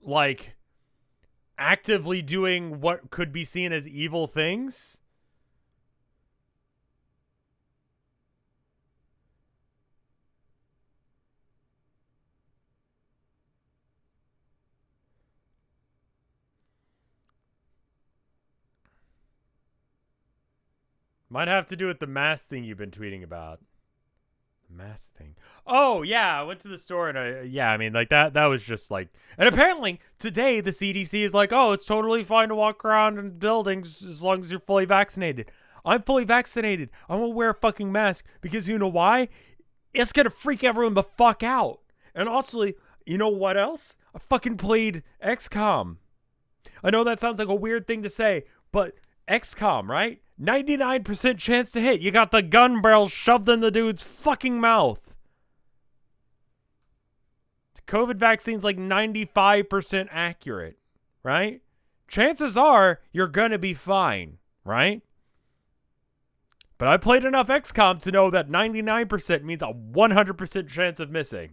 Like, actively doing what could be seen as evil things? Might have to do with the mask thing you've been tweeting about. The mask thing. Oh, yeah, I went to the store and I mean, like, that was just like, and apparently today the CDC is like, oh, it's totally fine to walk around in buildings as long as you're fully vaccinated. I'm fully vaccinated. I won't wear a fucking mask because you know why? It's gonna freak everyone the fuck out. And also, you know what else? I fucking played XCOM. I know that sounds like a weird thing to say, but XCOM, right? 99% chance to hit. You got the gun barrel shoved in the dude's fucking mouth. The COVID vaccine's like 95% accurate, right? Chances are you're gonna be fine, right? But I played enough XCOM to know that 99% means a 100% chance of missing.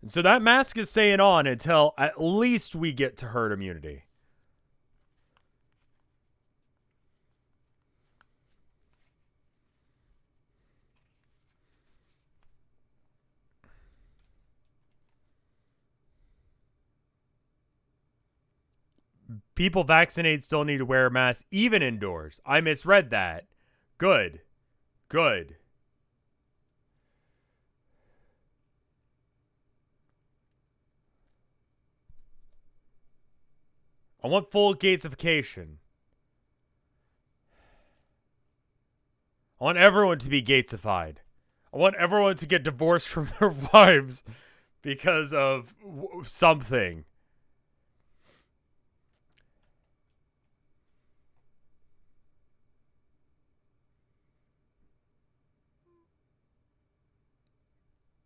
And so that mask is staying on until at least we get to herd immunity. People vaccinated still need to wear a mask, even indoors. I misread that. Good. Good. I want full Gatesification. I want everyone to be Gatesified. I want everyone to get divorced from their wives because of something.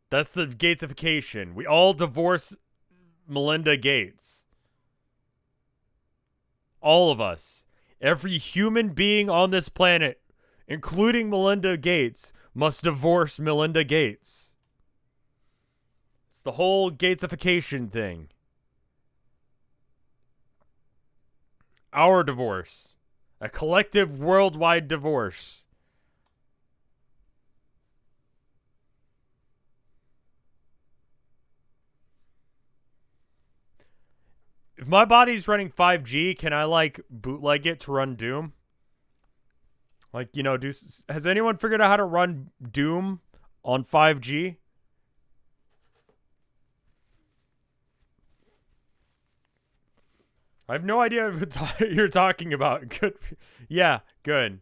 That's the Gatesification. We all divorce Melinda Gates. All of us. Every human being on this planet, including Melinda Gates, must divorce Melinda Gates. It's the whole Gatesification thing. Our divorce. A collective worldwide divorce. If my body's running 5G, can I, like, bootleg it to run Doom? Like, you know, has anyone figured out how to run Doom on 5G? I have no idea what you're talking about. Good. Yeah, good.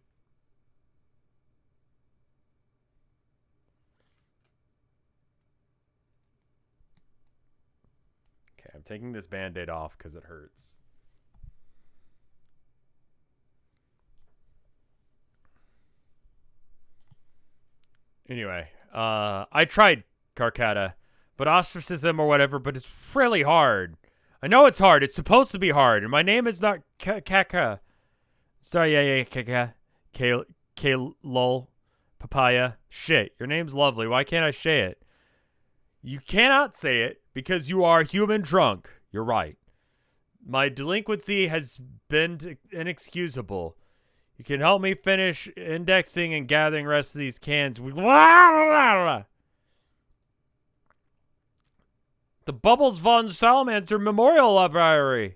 Okay, I'm taking this Band-Aid off because it hurts. Anyway, I tried Carcata, but ostracism or whatever, but it's really hard. I know it's hard. It's supposed to be hard. And my name is not Kaka. Sorry, yeah, Kaka. K-lol. Papaya. Shit, your name's lovely. Why can't I say it? You cannot say it because you are human drunk. You're right. My delinquency has been inexcusable. You can help me finish indexing and gathering the rest of these cans. The Bubbles von Salamander Memorial Library.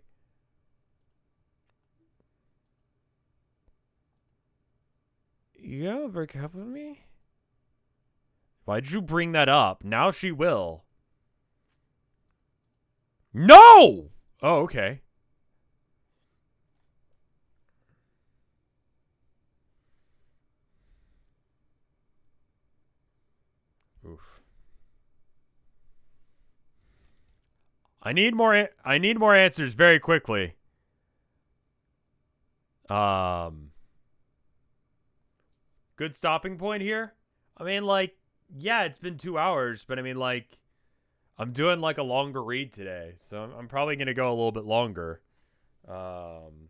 You gonna break up with me? Why'd you bring that up? Now she will. No! Oh, okay. Oof. I need more answers very quickly. Good stopping point here? I mean, like, yeah, it's been 2 hours, but I mean, like, I'm doing, like, a longer read today, so I'm probably going to go a little bit longer. I'm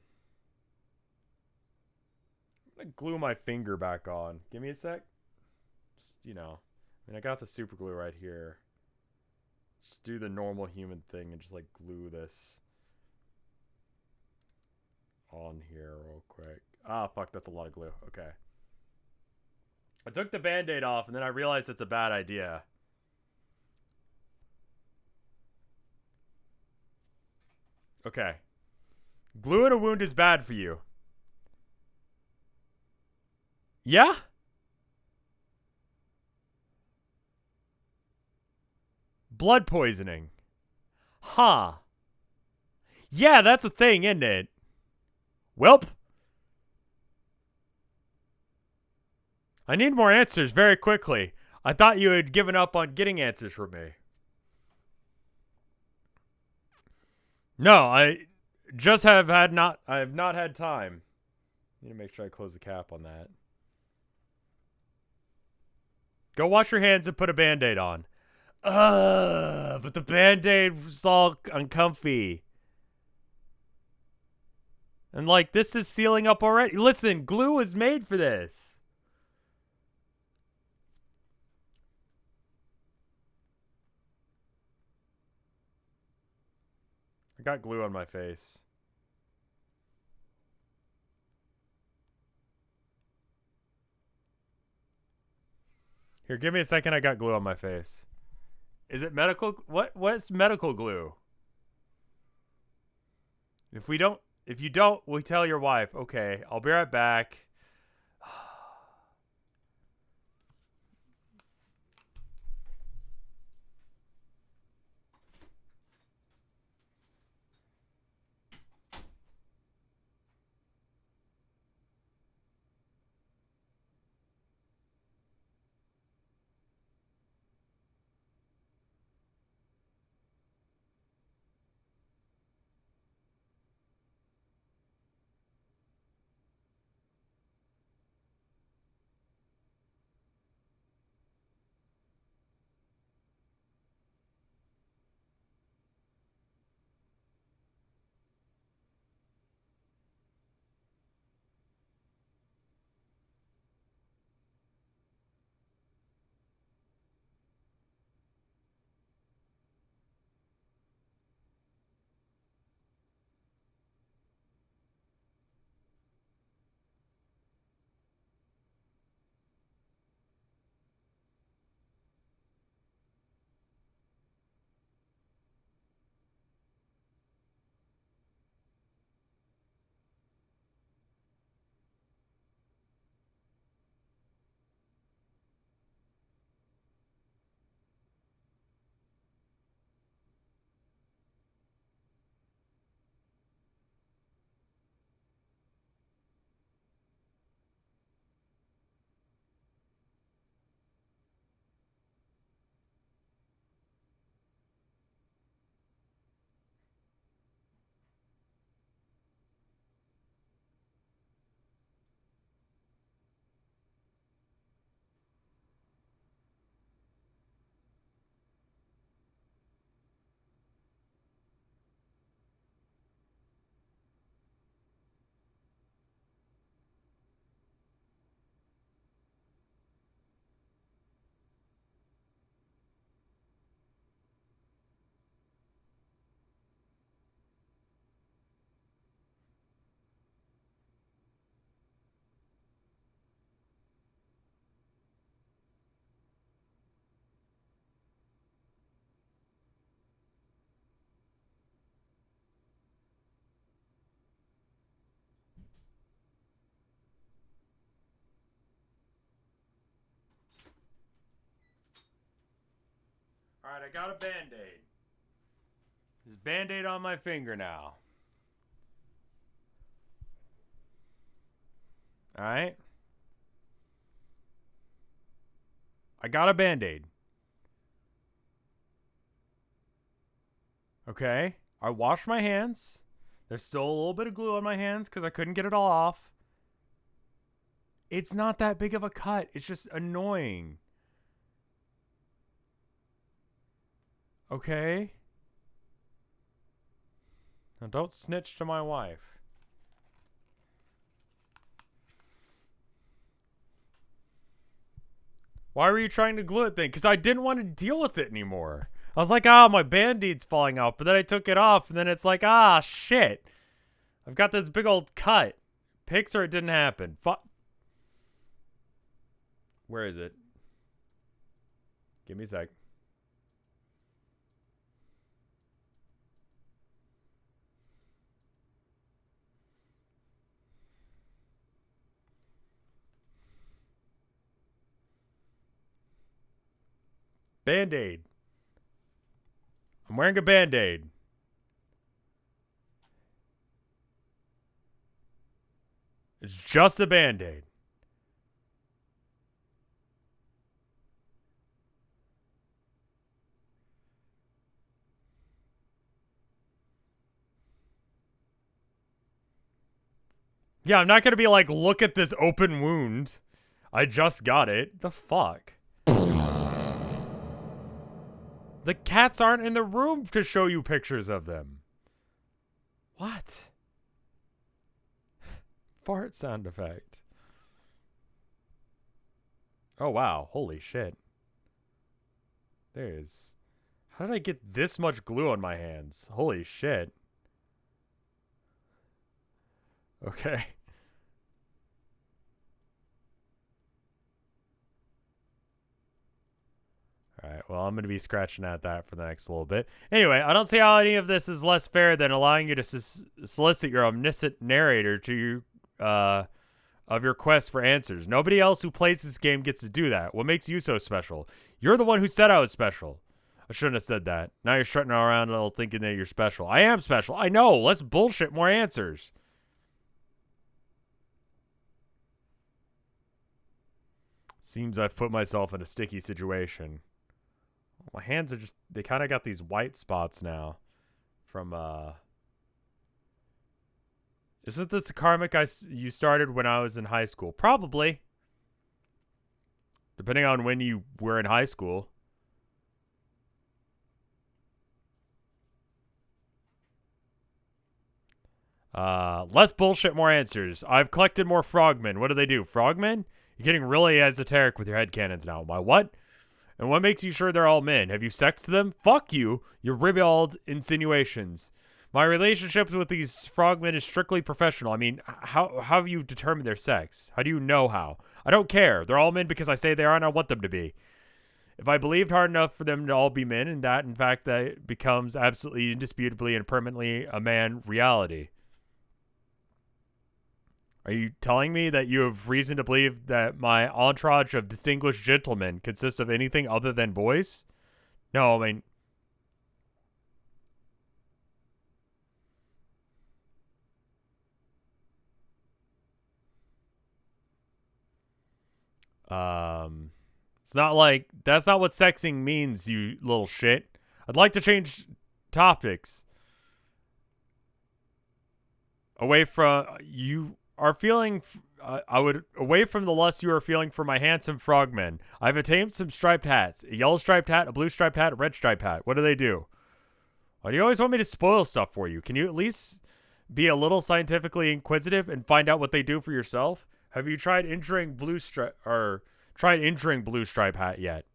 going to glue my finger back on. Give me a sec. Just, you know, I mean, I got the super glue right here. Just do the normal human thing and just, like, glue this on here real quick. Ah, fuck, that's a lot of glue. Okay. I took the Band-Aid off, and then I realized it's a bad idea. Okay. Glue in a wound is bad for you. Yeah? Blood poisoning. Huh. Yeah, that's a thing, isn't it? Welp. I need more answers very quickly. I thought you had given up on getting answers from me. No, I have not had time. Need to make sure I close the cap on that. Go wash your hands and put a Band-Aid on. But the Band-Aid was all uncomfy. And like, this is sealing up already. Listen, glue was made for this. I got glue on my face. Here, give me a second. I got glue on my face. Is it medical? What's medical glue? If you don't, we tell your wife. Okay, I'll be right back. Alright, I got a Band-Aid. There's Band-Aid on my finger now. Alright. I got a Band-Aid. Okay. I washed my hands. There's still a little bit of glue on my hands because I couldn't get it all off. It's not that big of a cut. It's just annoying. Okay. Now don't snitch to my wife. Why were you trying to glue it then? Because I didn't want to deal with it anymore. I was like, my Band-Aid's falling out. But then I took it off, and then it's like, shit. I've got this big old cut. Pixar, it didn't happen. Where is it? Give me a sec. Band-Aid. I'm wearing a Band-Aid. It's just a Band-Aid. Yeah, I'm not gonna be like, look at this open wound. I just got it. The fuck? The cats aren't in the room to show you pictures of them. What? Fart sound effect. Oh, wow. Holy shit. There's... How did I get this much glue on my hands? Holy shit. Okay. Alright, well, I'm going to be scratching at that for the next little bit. Anyway, I don't see how any of this is less fair than allowing you to solicit your omniscient narrator to of your quest for answers. Nobody else who plays this game gets to do that. What makes you so special? You're the one who said I was special. I shouldn't have said that. Now you're strutting around a little thinking that you're special. I am special. I know. Let's bullshit more answers. Seems I've put myself in a sticky situation. My hands are just, they kind of got these white spots now from, isn't this the karmic you started when I was in high school? Probably. Depending on when you were in high school. Less bullshit, more answers. I've collected more frogmen. What do they do? Frogmen? You're getting really esoteric with your headcanons now. Why, what? And what makes you sure they're all men? Have you sexed them? Fuck you. Your ribald insinuations. My relationship with these frogmen is strictly professional. I mean, how have you determined their sex? How do you know how? I don't care. They're all men because I say they are and I want them to be. If I believed hard enough for them to all be men, and that, in fact, that becomes absolutely indisputably and permanently a man reality. Are you telling me that you have reason to believe that my entourage of distinguished gentlemen consists of anything other than boys? No, I mean... It's not like... That's not what sexing means, you little shit. I'd like to change topics. Away from... You... are feeling, away from the lust you are feeling for my handsome frogmen. I've attained some striped hats. A yellow striped hat, a blue striped hat, a red striped hat. What do they do? Why do you always want me to spoil stuff for you? Can you at least be a little scientifically inquisitive and find out what they do for yourself? Have you tried injuring blue stripe hat yet?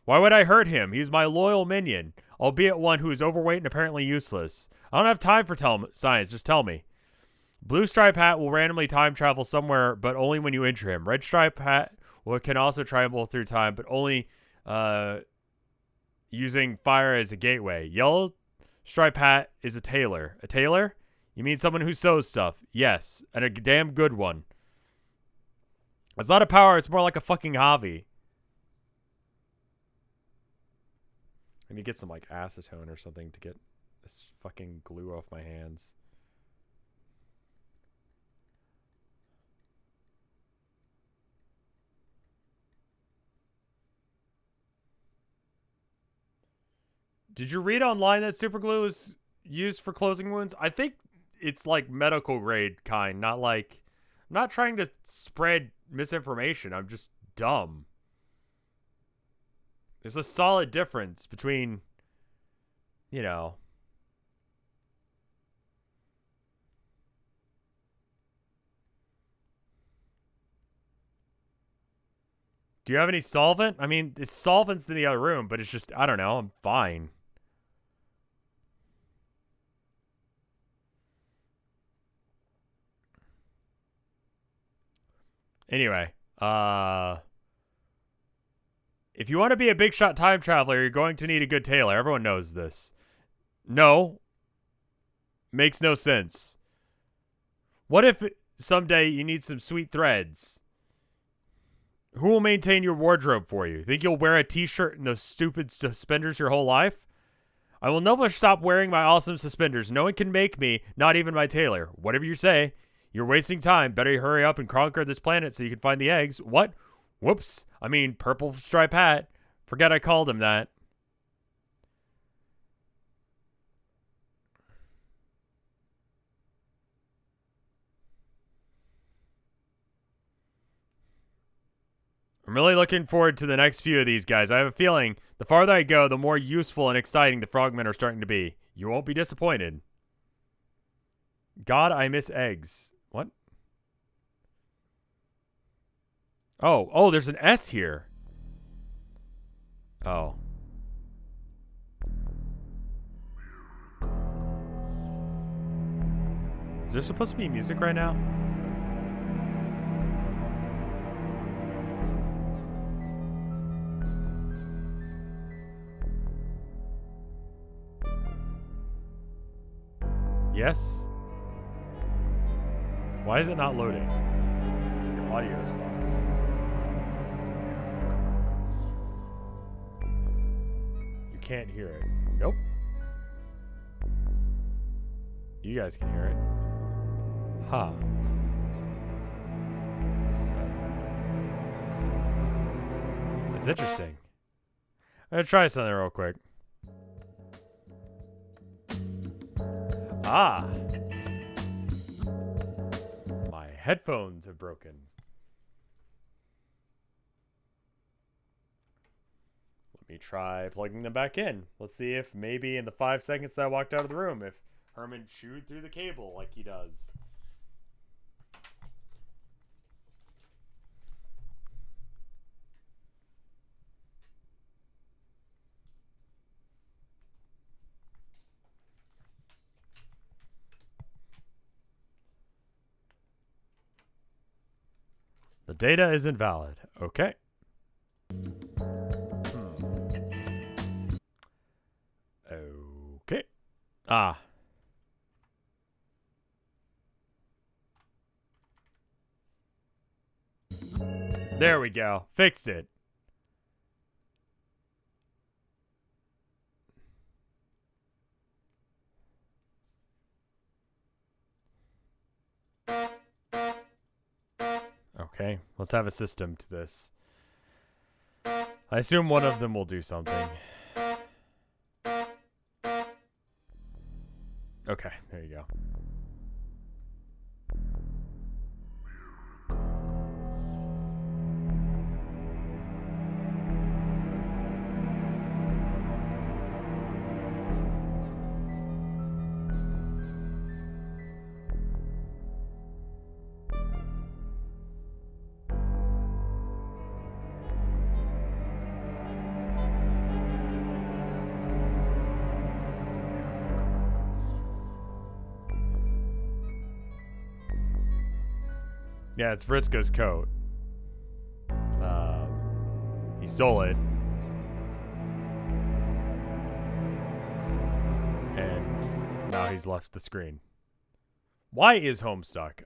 Why would I hurt him? He's my loyal minion, albeit one who is overweight and apparently useless. I don't have time for science. Just tell me. Blue stripe hat will randomly time travel somewhere, but only when you injure him. Red stripe hat can also travel through time, but only using fire as a gateway. Yellow stripe hat is a tailor. A tailor? You mean someone who sews stuff? Yes, and a damn good one. It's not a power, it's more like a fucking hobby. I need to get some like acetone or something to get this fucking glue off my hands. Did you read online that super glue is used for closing wounds? I think it's like medical grade kind, not like... I'm not trying to spread misinformation. I'm just dumb. There's a solid difference between, you know... Do you have any solvent? I mean, it's solvent's in the other room, but it's just, I don't know, I'm fine. Anyway, if you want to be a big shot time traveler, you're going to need a good tailor. Everyone knows this. No. Makes no sense. What if someday you need some sweet threads? Who will maintain your wardrobe for you? Think you'll wear a t-shirt and those stupid suspenders your whole life? I will never stop wearing my awesome suspenders. No one can make me, not even my tailor. Whatever you say. You're wasting time. Better hurry up and conquer this planet so you can find the eggs. What? Whoops. I mean, purple stripe hat. Forget I called him that. I'm really looking forward to the next few of these guys. I have a feeling the farther I go, the more useful and exciting the frogmen are starting to be. You won't be disappointed. God, I miss eggs. What? Oh, there's an S here. Oh. Is there supposed to be music right now? Yes? Why is it not loading? Your audio is fine. You can't hear it. Nope. You guys can hear it. Huh. That's interesting. I'm gonna try something real quick. Ah! My headphones have broken. Let me try plugging them back in. Let's see if maybe in the 5 seconds that I walked out of the room, if Herman chewed through the cable like he does. The data is invalid. Okay. Okay. Ah. There we go. Fixed it. Okay, let's have a system to this. I assume one of them will do something. Okay, there you go. Yeah, it's Vriska's coat. He stole it. And now he's left the screen. Why is Homestuck?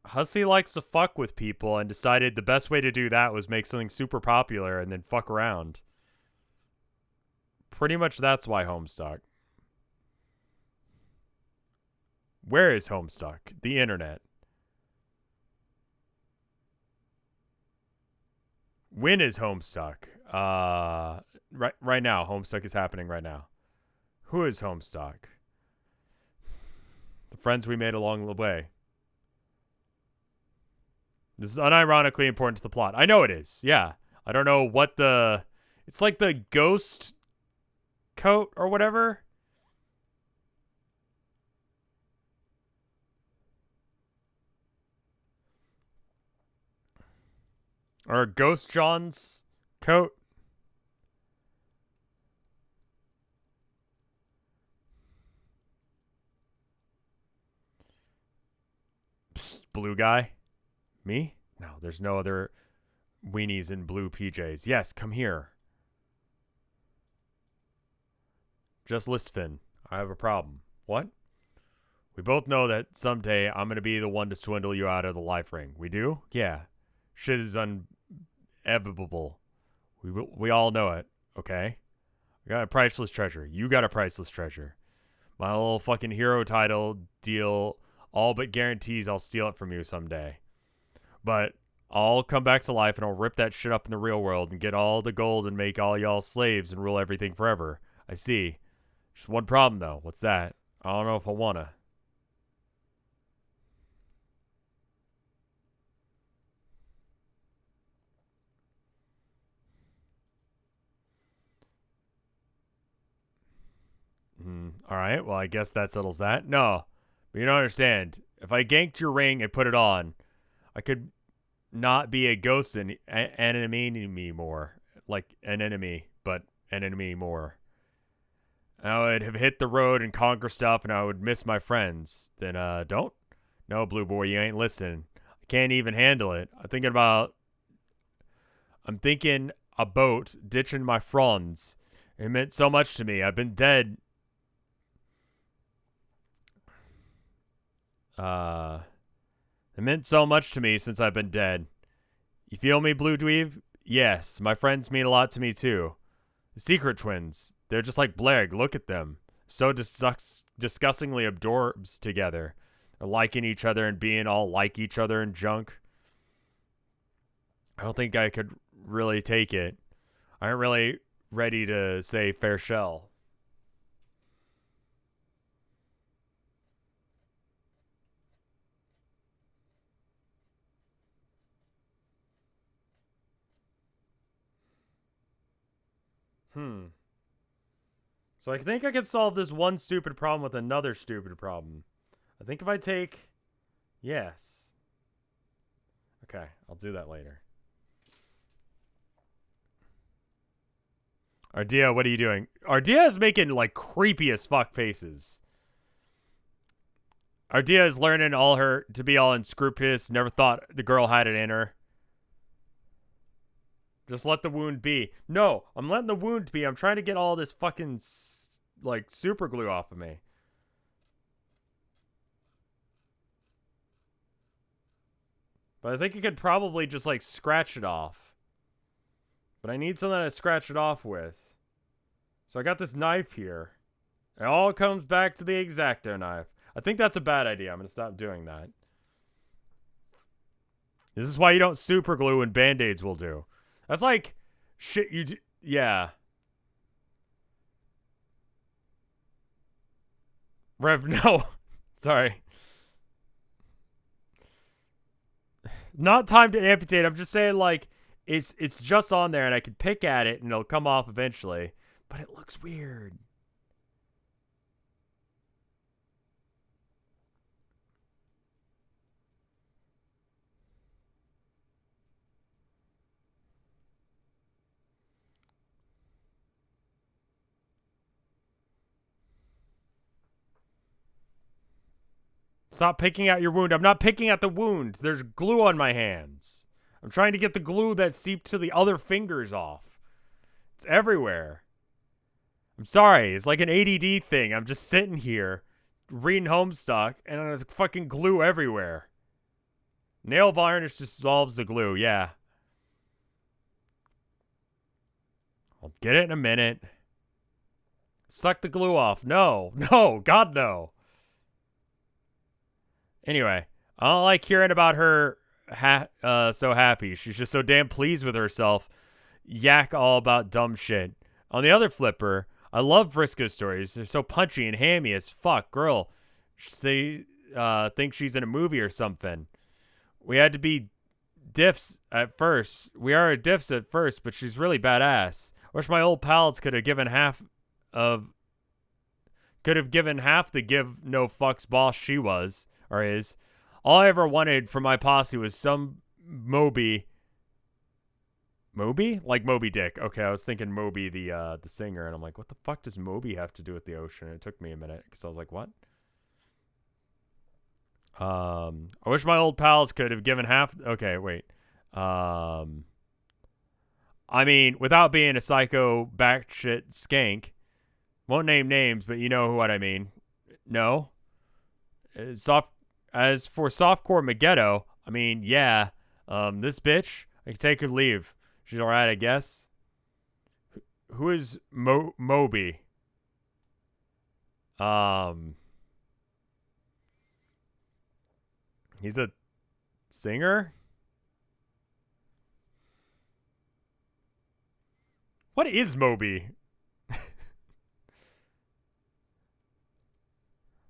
Hussey likes to fuck with people and decided the best way to do that was make something super popular and then fuck around. Pretty much that's why Homestuck. Where is Homestuck? The internet. When is Homestuck? Right now. Homestuck is happening right now. Who is Homestuck? The friends we made along the way. This is unironically important to the plot. I know it is. Yeah. I don't know what the... It's like the ghost coat or whatever. Or Ghost John's coat. Psst, blue guy. Me? No, there's no other weenies in blue PJs. Yes, come here. Just listen. I have a problem. What? We both know that someday I'm going to be the one to swindle you out of the life ring. We do? Yeah. Shit is inevitable. We all know it, okay? I got a priceless treasure. You got a priceless treasure. My little fucking hero title deal all but guarantees I'll steal it from you someday. But I'll come back to life and I'll rip that shit up in the real world and get all the gold and make all y'all slaves and rule everything forever. I see. Just one problem, though. What's that? I don't know if I wanna. Alright, well, I guess that settles that. No, but you don't understand. If I ganked your ring and put it on, I could not be a ghost and enemy more. Like an enemy, but an enemy more. I would have hit the road and conquer stuff, and I would miss my friends. Then, don't? No, blue boy, you ain't listening. I can't even handle it. I'm thinking a boat ditching my fronds. It meant so much to me. I've been dead. It meant so much to me since I've been dead. You feel me, Blue Dweeb? Yes, my friends mean a lot to me, too. The Secret Twins. They're just like Blegg. Look at them. So disgustingly adorbs together. They're liking each other and being all like each other and junk. I don't think I could really take it. I aren't really ready to say farewell. So I think I could solve this one stupid problem with another stupid problem. I think if I take... Yes. Okay, I'll do that later. Ardea, what are you doing? Ardea is making, like, creepy as fuck faces. Ardea is learning to be all unscrupulous. Never thought the girl had it in her. Just let the wound be. No, I'm letting the wound be. I'm trying to get all this fucking, like, super glue off of me. But I think you could probably just, like, scratch it off. But I need something to scratch it off with. So I got this knife here. It all comes back to the X-Acto knife. I think that's a bad idea. I'm going to stop doing that. This is why you don't super glue when Band-Aids will do. That's like shit you do. Yeah. No. Sorry. Not time to amputate. I'm just saying, like, it's just on there and I can pick at it and it'll come off eventually. But it looks weird. Stop picking at your wound. I'm not picking at the wound. There's glue on my hands. I'm trying to get the glue that seeped to the other fingers off. It's everywhere. I'm sorry. It's like an ADD thing. I'm just sitting here reading Homestuck and there's fucking glue everywhere. Nail varnish dissolves the glue, yeah. I'll get it in a minute. Suck the glue off. No, no, God, no. Anyway, I don't like hearing about her so happy. She's just so damn pleased with herself. Yak all about dumb shit. On the other flipper, I love Vriska's stories. They're so punchy and hammy as fuck. Girl, she thinks she's in a movie or something. We had to be diffs at first. We are diffs at first, but she's really badass. Wish my old pals could have given half the give no fucks boss she was or is. All I ever wanted from my posse was some Moby. Moby? Like Moby Dick. Okay, I was thinking Moby the singer, and I'm like, what the fuck does Moby have to do with the ocean? And it took me a minute because I was like, what? I wish my old pals could have given half. Okay, wait. I mean, without being a psycho batshit skank, won't name names, but you know what I mean. No. As for softcore Megiddo, I mean, yeah. This bitch, I can take or leave. She's alright, I guess. Who is Moby? He's a singer? What is Moby?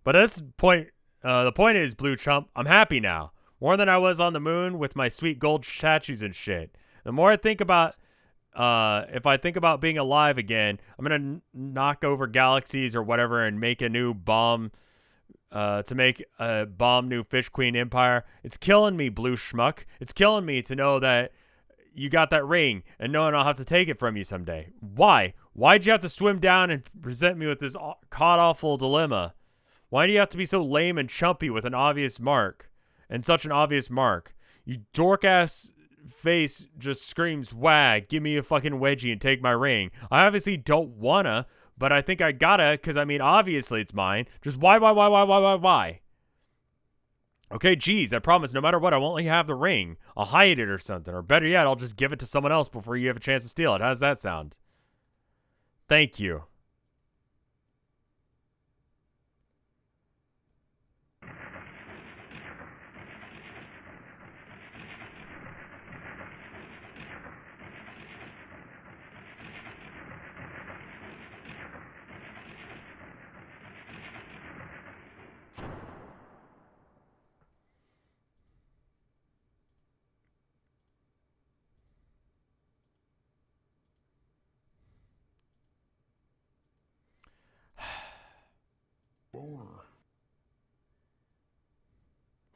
But at this point, the point is, Blue Chump, I'm happy now. More than I was on the moon with my sweet gold statues and shit. The more I think about, if I think about being alive again, I'm gonna knock over galaxies or whatever and make a new bomb, to make a bomb new Fish Queen Empire. It's killing me, Blue Schmuck. It's killing me to know that you got that ring and knowing I'll have to take it from you someday. Why? Why'd you have to swim down and present me with this god-awful dilemma? Why do you have to be so lame and chumpy with an obvious mark? And such an obvious mark. You dork-ass face just screams, wag, give me a fucking wedgie and take my ring. I obviously don't wanna, but I think I gotta, because I mean, obviously it's mine. Just why? Okay, geez, I promise no matter what, I won't let you have the ring. I'll hide it or something. Or better yet, I'll just give it to someone else before you have a chance to steal it. How does that sound? Thank you.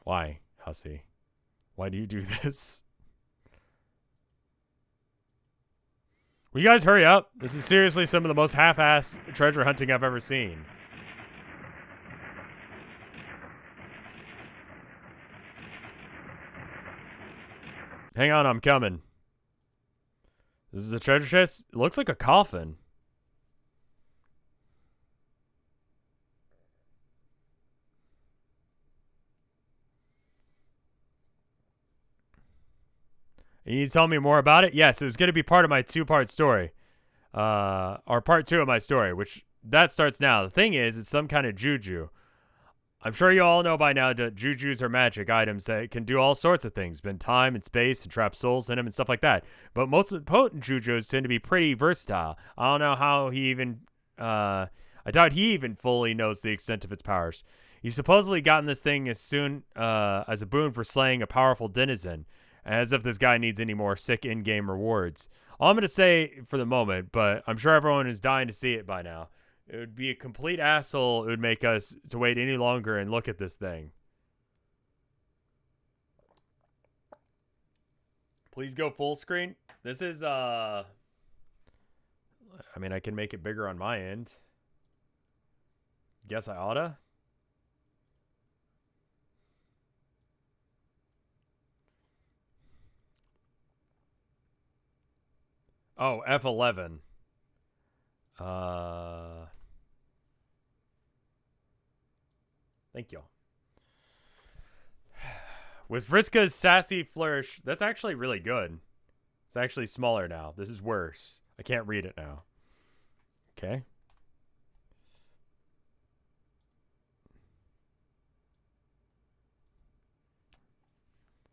Why, hussy? Why do you do this? Will you guys hurry up? This is seriously some of the most half-ass treasure hunting I've ever seen. Hang on, I'm coming. This is a treasure chest? It looks like a coffin. And you tell me more about it? Yes, it was going to be part of my two-part story. Or part 2 of my story, which that starts now. The thing is, it's some kind of juju. I'm sure you all know by now that jujus are magic items that can do all sorts of things, bend time and space and trap souls in them and stuff like that. But most of the potent jujus tend to be pretty versatile. I don't know how he even, I doubt he even fully knows the extent of its powers. He's supposedly gotten this thing as soon as a boon for slaying a powerful denizen, as if this guy needs any more sick in-game rewards. All I'm going to say for the moment, but I'm sure everyone is dying to see it by now. It would be a complete asshole. It would make us to wait any longer and look at this thing. Please go full screen. This is, I mean, I can make it bigger on my end. Guess I oughta. Oh, F11. Thank you. With Vriska's sassy flourish, that's actually really good. It's actually smaller now. This is worse. I can't read it now. Okay.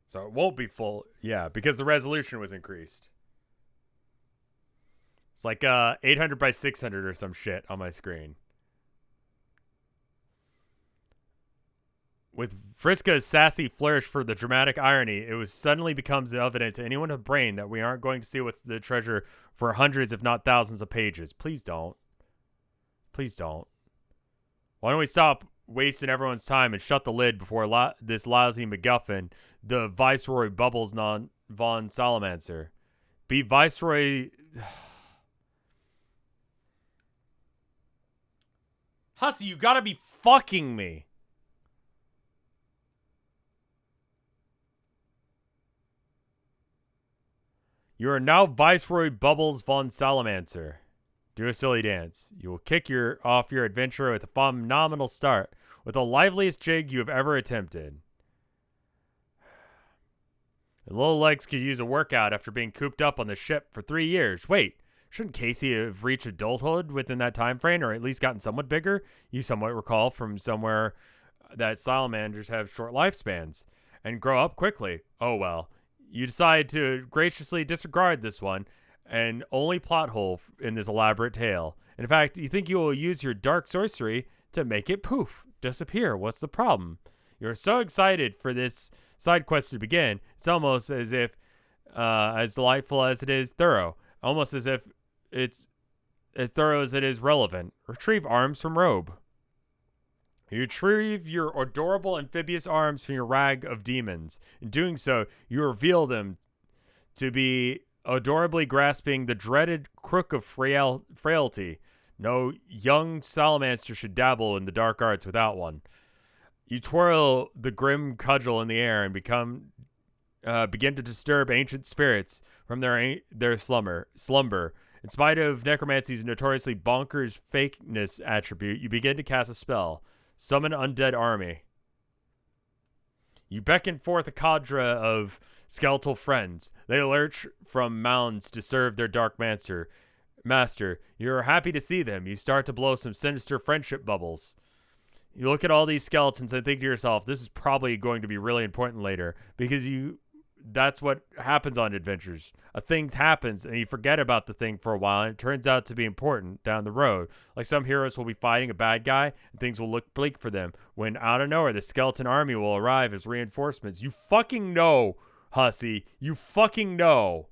So it won't be full. Yeah, because the resolution was increased. It's like 800 by 600 or some shit on my screen. With Vriska's sassy flourish for the dramatic irony, it was suddenly becomes evident to anyone with a brain that we aren't going to see what's the treasure for hundreds, if not thousands, of pages. Please don't. Please don't. Why don't we stop wasting everyone's time and shut the lid before this lousy MacGuffin, the Viceroy Bubbles von Salamancer. Be Viceroy... Hussy, you gotta be fucking me. You are now Viceroy Bubbles von Salamancer. Do a silly dance. You will kick off your adventure with a phenomenal start, with the liveliest jig you have ever attempted. The little legs could use a workout after being cooped up on the ship for 3 years. Wait, shouldn't Casey have reached adulthood within that time frame, or at least gotten somewhat bigger? You somewhat recall from somewhere that salamanders have short lifespans and grow up quickly. Oh well. You decide to graciously disregard this one and only plot hole in this elaborate tale. In fact, you think you will use your dark sorcery to make it poof, disappear. What's the problem? You're so excited for this side quest to begin. It's almost as if, as delightful as it is thorough, almost as if it's as thorough as it is relevant. Retrieve arms from robe. You retrieve your adorable amphibious arms from your rag of demons. In doing so, you reveal them to be adorably grasping the dreaded crook of frailty. No young salamander should dabble in the dark arts without one. You twirl the grim cudgel in the air and begin to disturb ancient spirits from their slumber. In spite of necromancy's notoriously bonkers fakeness attribute, you begin to cast a spell. Summon undead army. You beckon forth a cadre of skeletal friends. They lurch from mounds to serve their dark master. You are happy to see them. You start to blow some sinister friendship bubbles. You look at all these skeletons and think to yourself, this is probably going to be really important later, because that's what happens on adventures. A thing happens and you forget about the thing for a while, and it turns out to be important down the road. Like some heroes will be fighting a bad guy and things will look bleak for them, when out of nowhere the skeleton army will arrive as reinforcements. You fucking know, Hussy. You fucking know.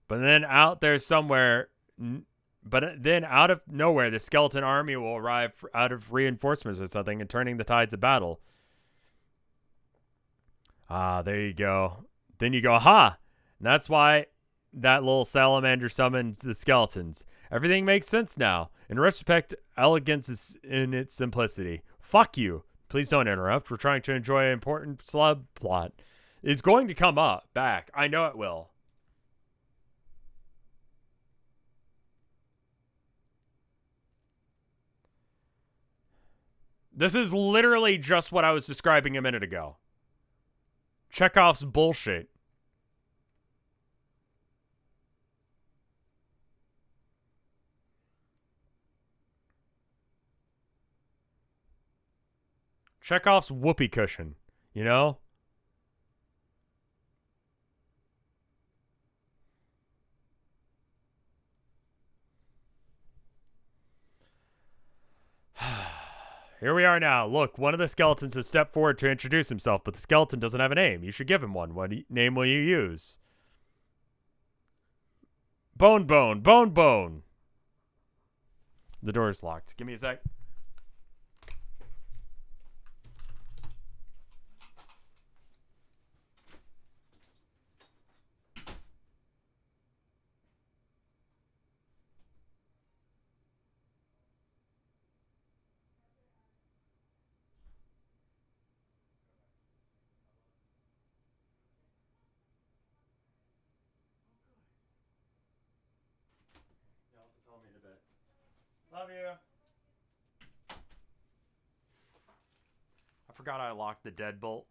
But then out there somewhere... But then, out of nowhere, the skeleton army will arrive out of reinforcements or something and turning the tides of battle. Ah, there you go. Then you go, aha! And that's why that little salamander summons the skeletons. Everything makes sense now. In retrospect, elegance is in its simplicity. Fuck you. Please don't interrupt. We're trying to enjoy an important subplot. It's going to come back. I know it will. This is literally just what I was describing a minute ago. Chekhov's bullshit. Chekhov's whoopee cushion, you know? Here we are now. Look, one of the skeletons has stepped forward to introduce himself, but the skeleton doesn't have a name. You should give him one. What name will you use? Bone Bone. Bone Bone. The door's locked. Give me a sec. You'll have to tell me in a bit. Love you. I forgot I locked the deadbolt.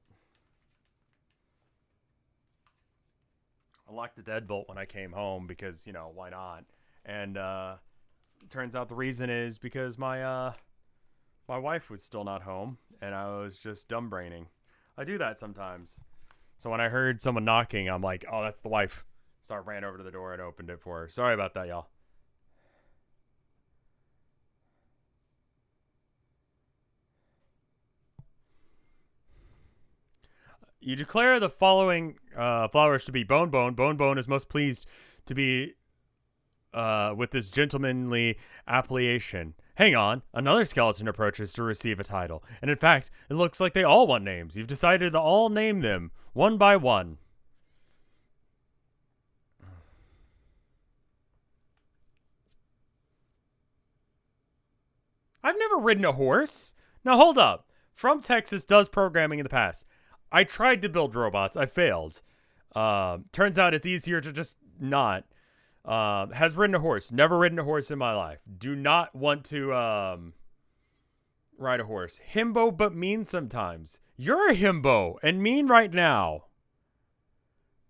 I locked the deadbolt when I came home because, you know, why not? And turns out the reason is because my wife was still not home and I was just dumb braining. I do that sometimes. So when I heard someone knocking, I'm like, oh, that's the wife. So I ran over to the door and opened it for her. Sorry about that, y'all. You declare the following flowers to be Bone Bone. Bone Bone is most pleased to be with this gentlemanly appellation. Hang on, another skeleton approaches to receive a title. And in fact, it looks like they all want names. You've decided to all name them, one by one. I've never ridden a horse. Now hold up. From Texas does programming in the past. I tried to build robots. I failed. Turns out it's easier to just not. Has ridden a horse. Never ridden a horse in my life. Do not want to ride a horse. Himbo but mean sometimes. You're a himbo and mean right now.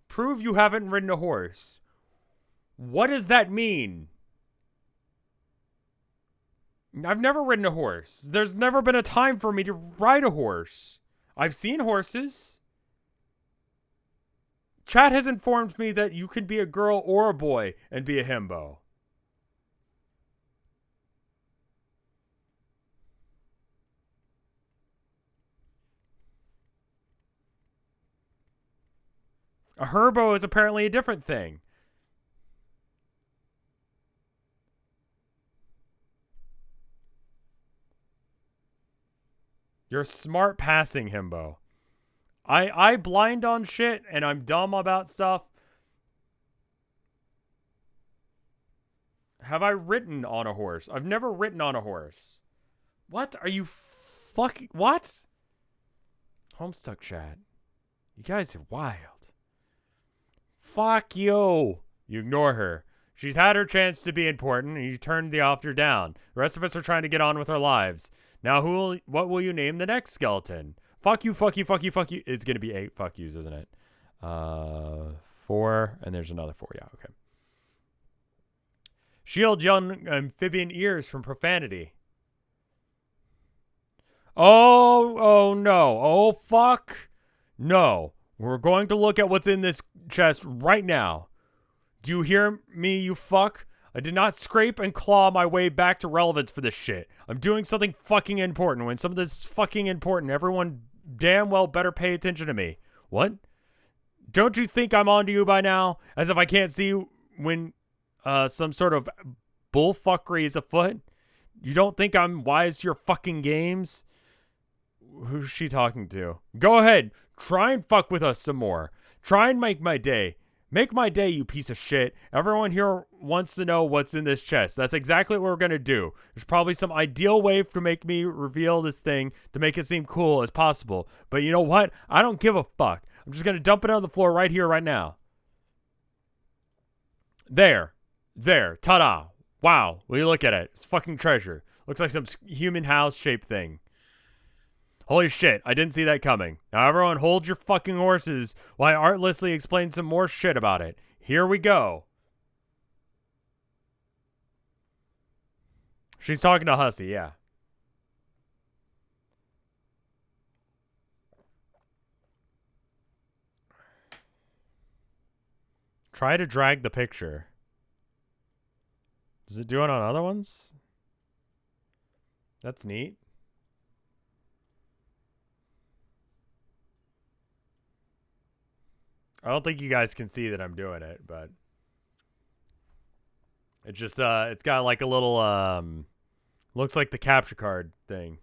Prove you haven't ridden a horse. What does that mean? I've never ridden a horse. There's never been a time for me to ride a horse. I've seen horses. Chat has informed me that you can be a girl or a boy and be a himbo. A herbo is apparently a different thing. You're smart passing, himbo. I blind on shit and I'm dumb about stuff. Have I ridden on a horse? I've never ridden on a horse. What? Are you fucking... What? Homestuck chat. You guys are wild. Fuck you. You ignore her. She's had her chance to be important and you turned the offer down. The rest of us are trying to get on with our lives. Now what will you name the next skeleton? Fuck you, fuck you, fuck you, fuck you. It's going to be 8 fuck yous, isn't it? 4, and there's another 4. Yeah, okay. Shield young amphibian ears from profanity. Oh no. Oh, fuck. No. We're going to look at what's in this chest right now. Do you hear me, you fuck? I did not scrape and claw my way back to relevance for this shit. I'm doing something fucking important. When some of this is fucking important, everyone damn well better pay attention to me. What? Don't you think I'm onto you by now? As if I can't see when some sort of bullfuckery is afoot? You don't think I'm wise to your fucking games? Who's she talking to? Go ahead. Try and fuck with us some more. Try and make my day. Make my day, you piece of shit. Everyone here wants to know what's in this chest. That's exactly what we're going to do. There's probably some ideal way to make me reveal this thing to make it seem cool as possible. But you know what? I don't give a fuck. I'm just going to dump it on the floor right here, right now. There. There. Ta-da. Wow. Will you look at it? It's fucking treasure. Looks like some human house-shaped thing. Holy shit, I didn't see that coming. Now everyone hold your fucking horses while I artlessly explain some more shit about it. Here we go. She's talking to Hussy, yeah. Try to drag the picture. Does it do it on other ones? That's neat. I don't think you guys can see that I'm doing it, but it just it's got like a little looks like the capture card thing.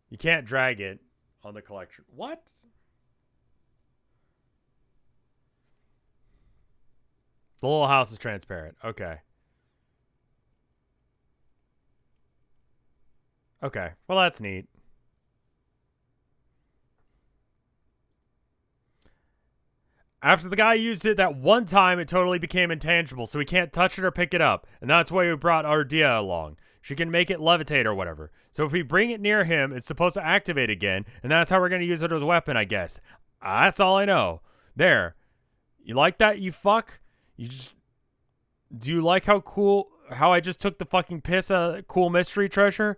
You can't drag it on the collection. What? The little house is transparent. Okay. Okay. Well, that's neat. After the guy used it that one time, it totally became intangible, so he can't touch it or pick it up. And that's why we brought Ardia along. She can make it levitate or whatever. So if we bring it near him, it's supposed to activate again, and that's how we're going to use it as a weapon, I guess. That's all I know. There. You like that, you fuck? Do you like how I just took the fucking piss out of that cool mystery treasure?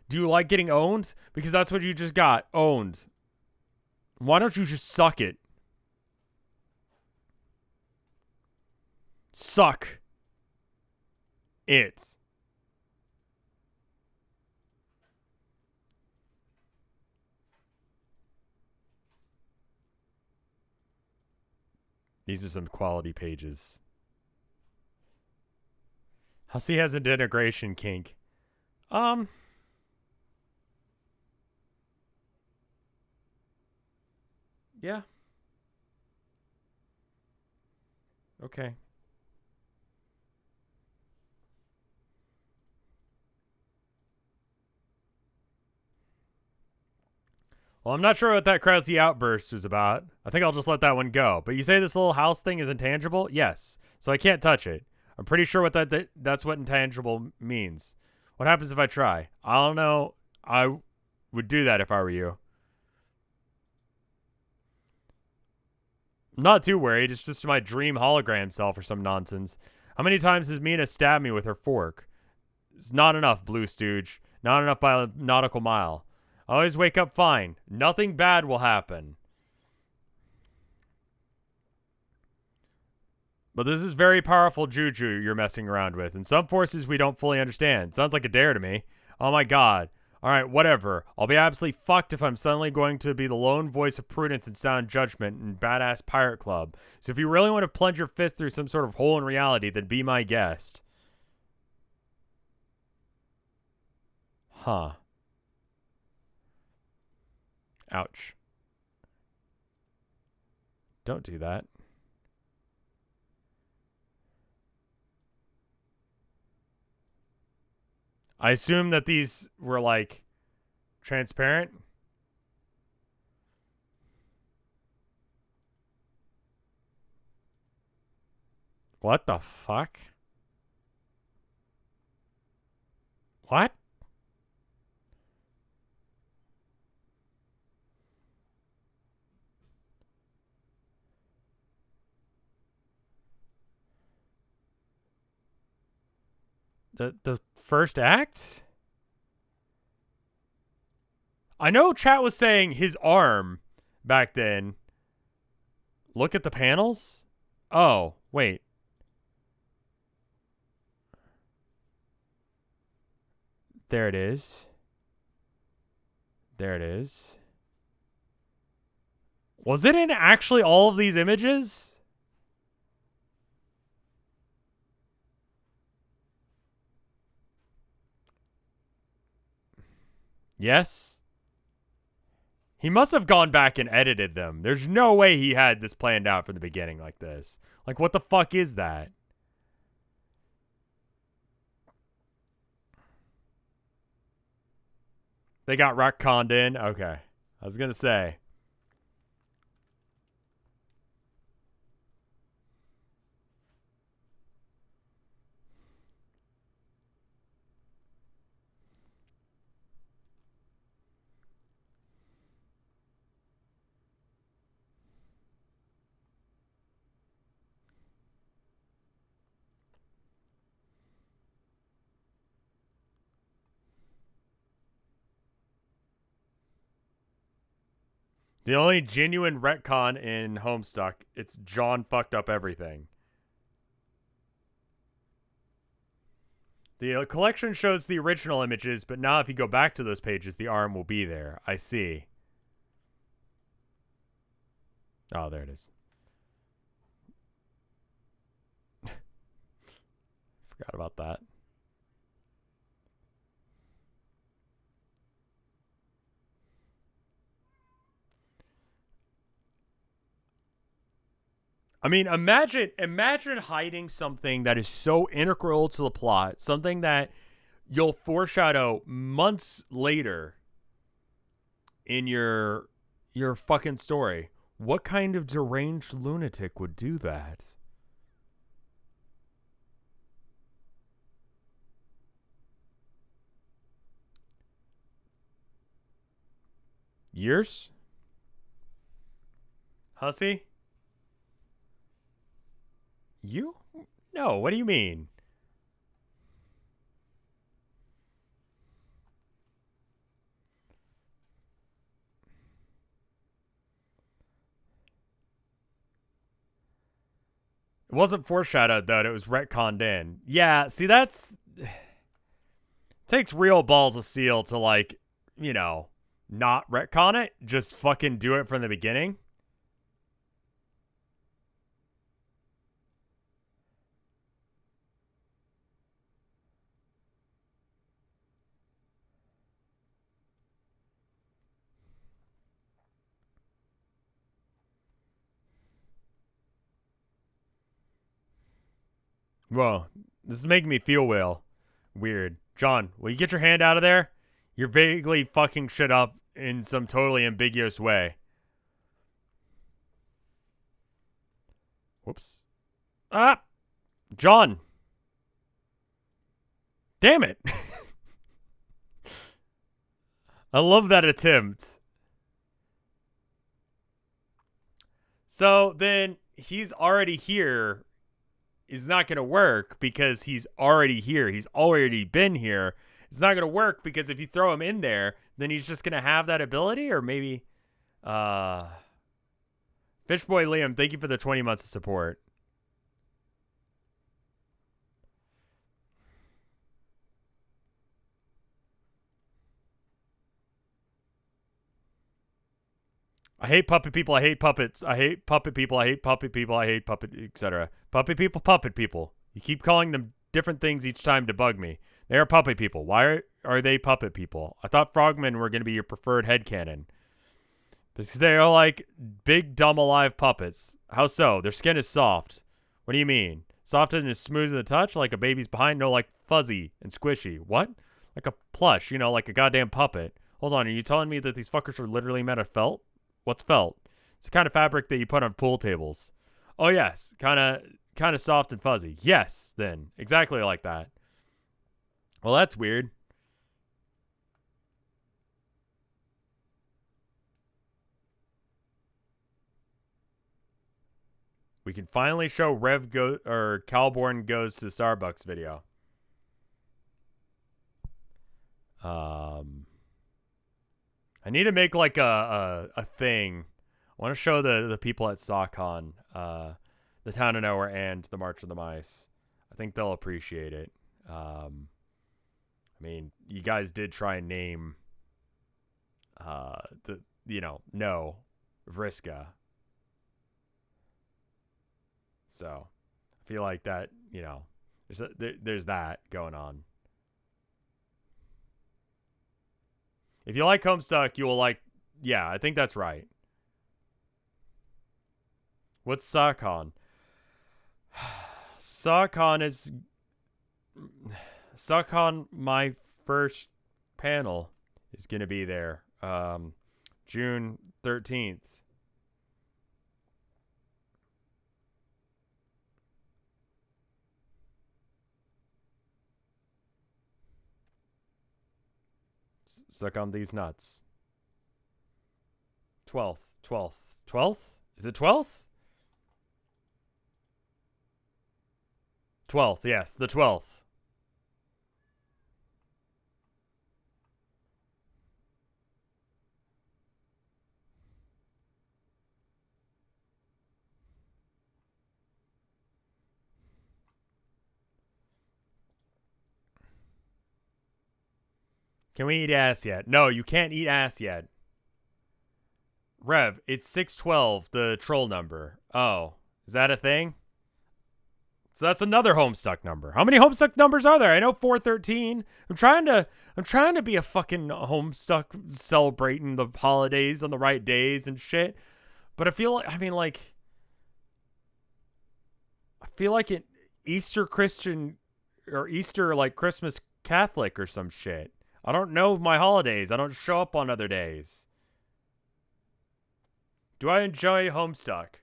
Do you like getting owned? Because that's what you just got. Owned. Why don't you just suck it? Suck it. These are some quality pages. Hussey has an integration kink. Yeah. Okay. Well, I'm not sure what that Krause outburst was about. I think I'll just let that one go. But you say this little house thing is intangible? Yes. So I can't touch it. I'm pretty sure what that's what intangible means. What happens if I try? I don't know. I would do that if I were you. I'm not too worried. It's just my dream hologram self or some nonsense. How many times has Mina stabbed me with her fork? It's not enough, Blue Stooge. Not enough by a nautical mile. I always wake up fine. Nothing bad will happen. But this is very powerful juju you're messing around with, and some forces we don't fully understand. Sounds like a dare to me. Oh my god. Alright, whatever. I'll be absolutely fucked if I'm suddenly going to be the lone voice of prudence and sound judgment in Badass Pirate Club. So if you really want to plunge your fist through some sort of hole in reality, then be my guest. Huh. Ouch. Don't do that. I assume that these were, like, transparent. What the fuck? What? The first act? I know chat was saying his arm back then. Look at the panels? Oh, wait. There it is. There it is. Was it in actually all of these images? Yes. He must have gone back and edited them. There's no way he had this planned out from the beginning like this. Like, what the fuck is that? They got retconned in? Okay. I was gonna say. The only genuine retcon in Homestuck, it's John fucked up everything. The collection shows the original images, but now if you go back to those pages, the arm will be there. I see. Oh, there it is. Forgot about that. I mean, imagine hiding something that is so integral to the plot, something that you'll foreshadow months later in your fucking story. What kind of deranged lunatic would do that? Years? Hussy? You? No, what do you mean? It wasn't foreshadowed, though. It was retconned in. Yeah, see, that's... takes real balls of steel to, like, you know, not retcon it. Just fucking do it from the beginning. Whoa, this is making me feel weird. John, will you get your hand out of there? You're vaguely fucking shit up in some totally ambiguous way. Whoops. Ah! John! Damn it! I love that attempt. So then he's already here is not going to work because he's already here. He's already been here. It's not going to work because if you throw him in there, then he's just going to have that ability, or maybe Fishboy Liam, thank you for the 20 months of support. I hate puppet people. I hate puppets. I hate puppet people. I hate puppet people. I hate puppet, etc. Puppet people, puppet people. You keep calling them different things each time to bug me. They are puppet people. Why are they puppet people? I thought frogmen were going to be your preferred headcanon. Because they are like big, dumb, alive puppets. How so? Their skin is soft. What do you mean? Soft and as smooth in the touch, like a baby's behind? No, like fuzzy and squishy. What? Like a plush, you know, like a goddamn puppet. Hold on, are you telling me that these fuckers are literally made of felt? What's felt? It's the kind of fabric that you put on pool tables. Oh yes, kind of soft and fuzzy. Yes, then exactly like that. Well, that's weird. We can finally show Calborn goes to Starbucks video. I need to make like a thing. I want to show the people at SockCon, the Town of Nowhere and the March of the Mice. I think they'll appreciate it. I mean, you guys did try and name Vriska. So I feel like that, there's that going on. If you like Homestuck, you will like... Yeah, I think that's right. What's SockCon? SockCon is... SockCon, my first panel, is going to be there. June 13th. Suck on these nuts. 12th? Is it 12th? 12th, yes, the 12th. Can we eat ass yet? No, you can't eat ass yet. Rev, it's 612, the troll number. Oh, is that a thing? So that's another Homestuck number. How many Homestuck numbers are there? I know 413. I'm trying to be a fucking Homestuck, celebrating the holidays on the right days and shit. But I feel like it Easter Christian or Easter like Christmas Catholic or some shit. I don't know my holidays. I don't show up on other days. Do I enjoy Homestuck?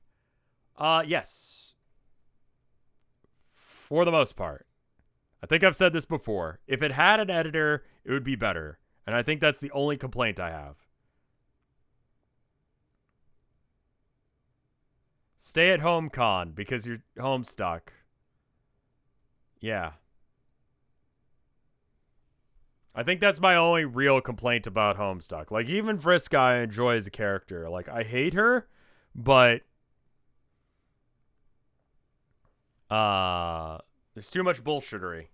Yes. For the most part. I think I've said this before. If it had an editor, it would be better. And I think that's the only complaint I have. Stay at home con because you're Homestuck. Yeah. I think that's my only real complaint about Homestuck. Like, even Vriska I enjoy as a character. Like, I hate her, but there's too much bullshittery.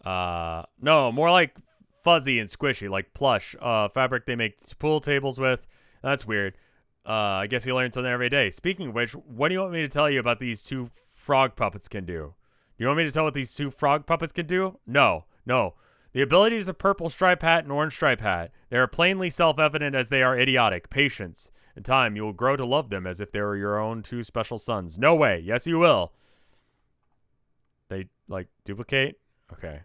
No, more like fuzzy and squishy, like plush. Fabric they make pool tables with. That's weird. I guess you learn something every day. Speaking of which, what do you want me to tell you about these two frog puppets can do? Do you want me to tell what these two frog puppets can do? No, no. The abilities of Purple Stripe Hat and Orange Stripe Hat, they are plainly self-evident as they are idiotic. Patience. In time, you will grow to love them as if they were your own two special sons. No way. Yes, you will. They, like, duplicate? Okay.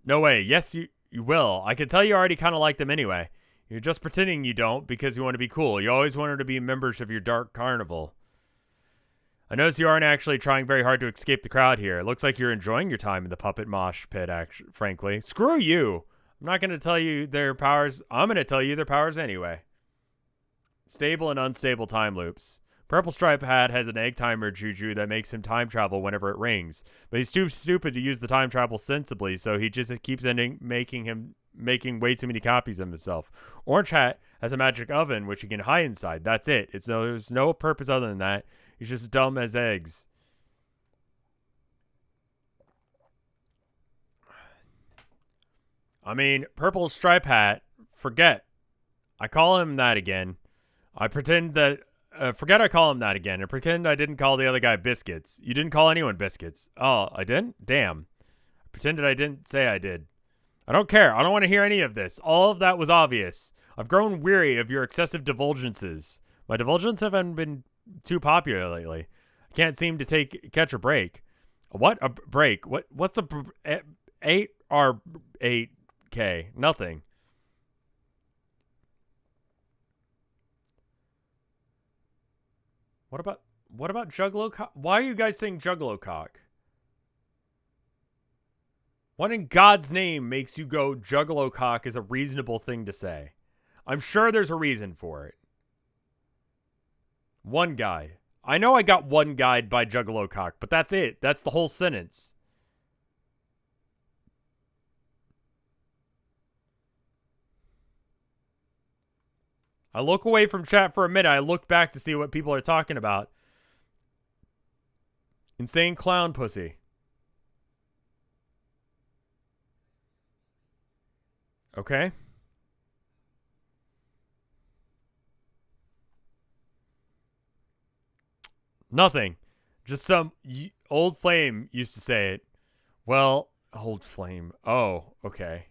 No way. Yes, you will. I can tell you already kind of like them anyway. You're just pretending you don't because you want to be cool. You always wanted to be members of your dark carnival. I notice you aren't actually trying very hard to escape the crowd here. It looks like you're enjoying your time in the puppet mosh pit, frankly. Screw you. I'm not going to tell you their powers. I'm going to tell you their powers anyway. Stable and unstable time loops. Purple Stripe Hat has an egg timer juju that makes him time travel whenever it rings. But he's too stupid to use the time travel sensibly, so he just keeps making way too many copies of himself. Orange Hat has a magic oven which he can hide inside. That's it. There's no purpose other than that. He's just dumb as eggs. I mean, Purple Stripe Hat, forget. I call him that again. I pretend that forget I call him that again, and pretend I didn't call the other guy Biscuits. You didn't call anyone Biscuits. Oh, I didn't? Damn. I pretended I didn't say I did. I don't care. I don't want to hear any of this. All of that was obvious. I've grown weary of your excessive divulgences. My divulgences haven't been too popular lately. I can't seem to catch a break. What? A break? What's a 8 or 8K? Nothing. What about Juggalo Cock? Why are you guys saying Juggalo Cock? What in God's name makes you go Juggalo Cock is a reasonable thing to say? I'm sure there's a reason for it. One guide. I know I got one guide by Juggalo Cock, but that's it. That's the whole sentence. I look away from chat for a minute. I look back to see what people are talking about. Insane clown pussy. Okay. Nothing. Just some old flame used to say it. Well, old flame. Oh, okay.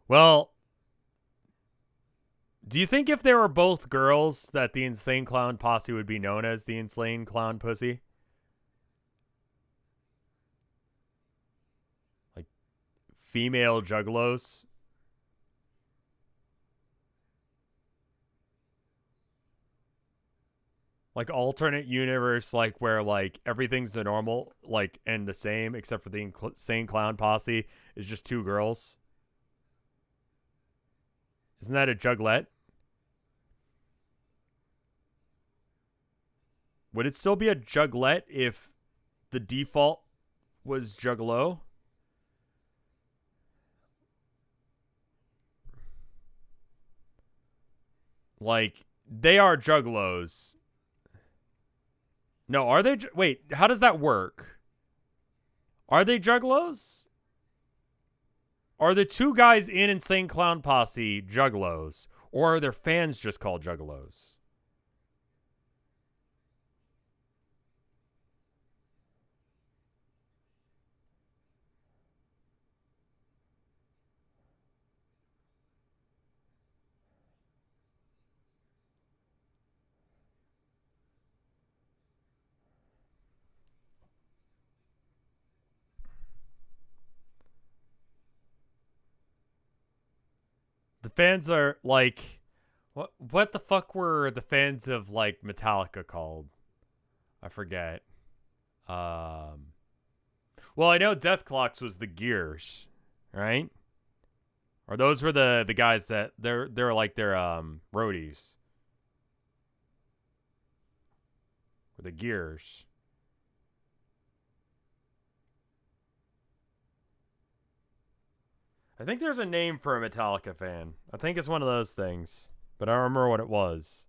Well, do you think if they were both girls that the Insane Clown Posse would be known as the Insane Clown Pussy? Like, female juggalos? Like, alternate universe, like, where, like, everything's the normal, like, and the same, except for the Insane Clown Posse is just two girls? Isn't that a juglet? Would it still be a juglet if the default was juggalo? Like, they are juggalos. No, are they? Wait, how does that work? Are they juggalos? Are the two guys in Insane Clown Posse juggalos? Or are their fans just called juggalos? fans are like, what the fuck were the fans of like Metallica called? I forget. Well, I know Death Clocks was the Gears, right? Or those were the guys that they're like their roadies. Or the Gears. I think there's a name for a Metallica fan. I think it's one of those things, but I don't remember what it was.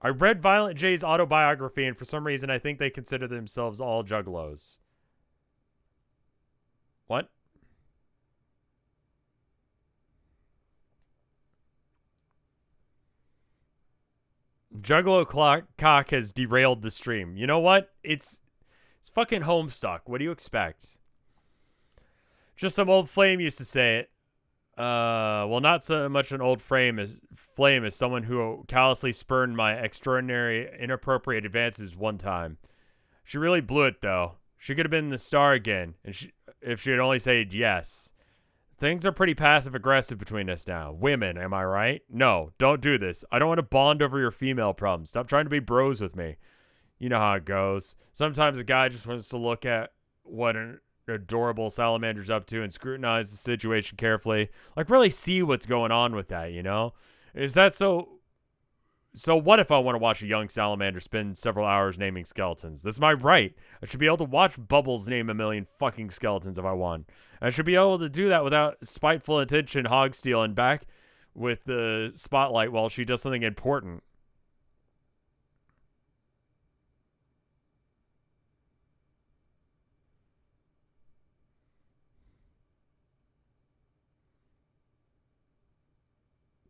I read Violent J's autobiography, and for some reason I think they consider themselves all juggalos. What? Juggalo cock has derailed the stream. You know what? It's fucking Homestuck. What do you expect? Just some old flame used to say it. Well, not so much an old flame as someone who callously spurned my extraordinary, inappropriate advances one time. She really blew it, though. She could have been the star again, and if she had only said yes. Things are pretty passive-aggressive between us now. Women, am I right? No, don't do this. I don't want to bond over your female problems. Stop trying to be bros with me. You know how it goes. Sometimes a guy just wants to look at what an adorable salamander's up to and scrutinize the situation carefully. Like, really see what's going on with that, you know? Is that so... So what if I want to watch a young salamander spend several hours naming skeletons? That's my right. I should be able to watch Bubbles name a million fucking skeletons if I want. I should be able to do that without spiteful attention hog stealing back with the spotlight while she does something important.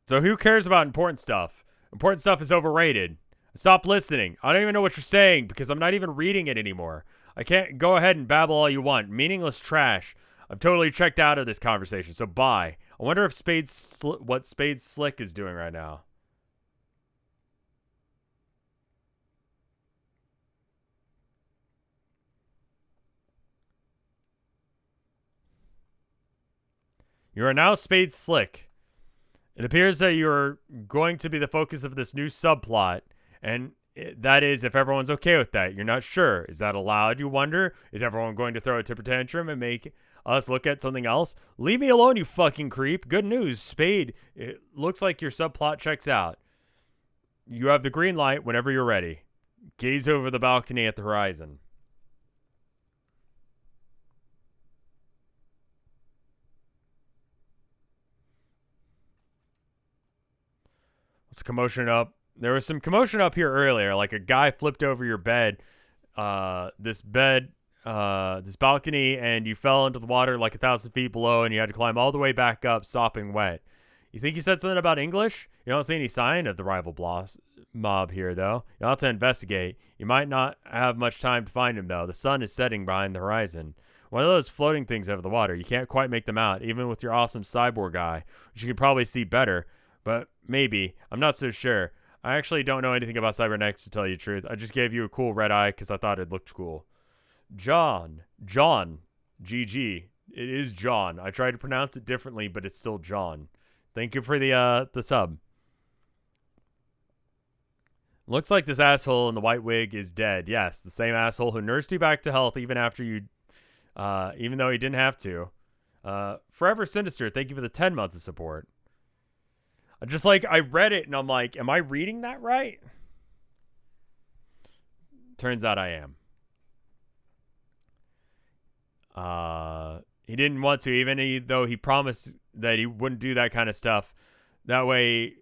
So who cares about important stuff? Important stuff is overrated. Stop listening. I don't even know what you're saying because I'm not even reading it anymore. I can't go ahead and babble all you want. Meaningless trash. I've totally checked out of this conversation, so bye. I wonder if what Spade Slick is doing right now. You are now Spade Slick. It appears that you're going to be the focus of this new subplot, and that is if everyone's okay with that. You're not sure. Is that allowed, you wonder? Is everyone going to throw a temper tantrum and make us look at something else? Leave me alone, you fucking creep. Good news, Spade. It looks like your subplot checks out. You have the green light whenever you're ready. Gaze over the balcony at the horizon. What's the commotion up? There was some commotion up here earlier. Like a guy flipped over your bed. This balcony, and you fell into the water like 1,000 feet below, and you had to climb all the way back up, sopping wet. You think he said something about English? You don't see any sign of the rival mob here, though. You'll have to investigate. You might not have much time to find him, though. The sun is setting behind the horizon. One of those floating things over the water. You can't quite make them out, even with your awesome cyborg eye, which you could probably see better. But maybe. I'm not so sure. I actually don't know anything about cybernetics, to tell you the truth. I just gave you a cool red eye because I thought it looked cool. John. GG. It is John. I tried to pronounce it differently, but it's still John. Thank you for the sub. Looks like this asshole in the white wig is dead. Yes, the same asshole who nursed you back to health even after you, even though he didn't have to. Forever Sinister, thank you for the 10 months of support. Just like, I read it and I'm like, am I reading that right? Turns out I am. He didn't want to, even though he promised that he wouldn't do that kind of stuff. That way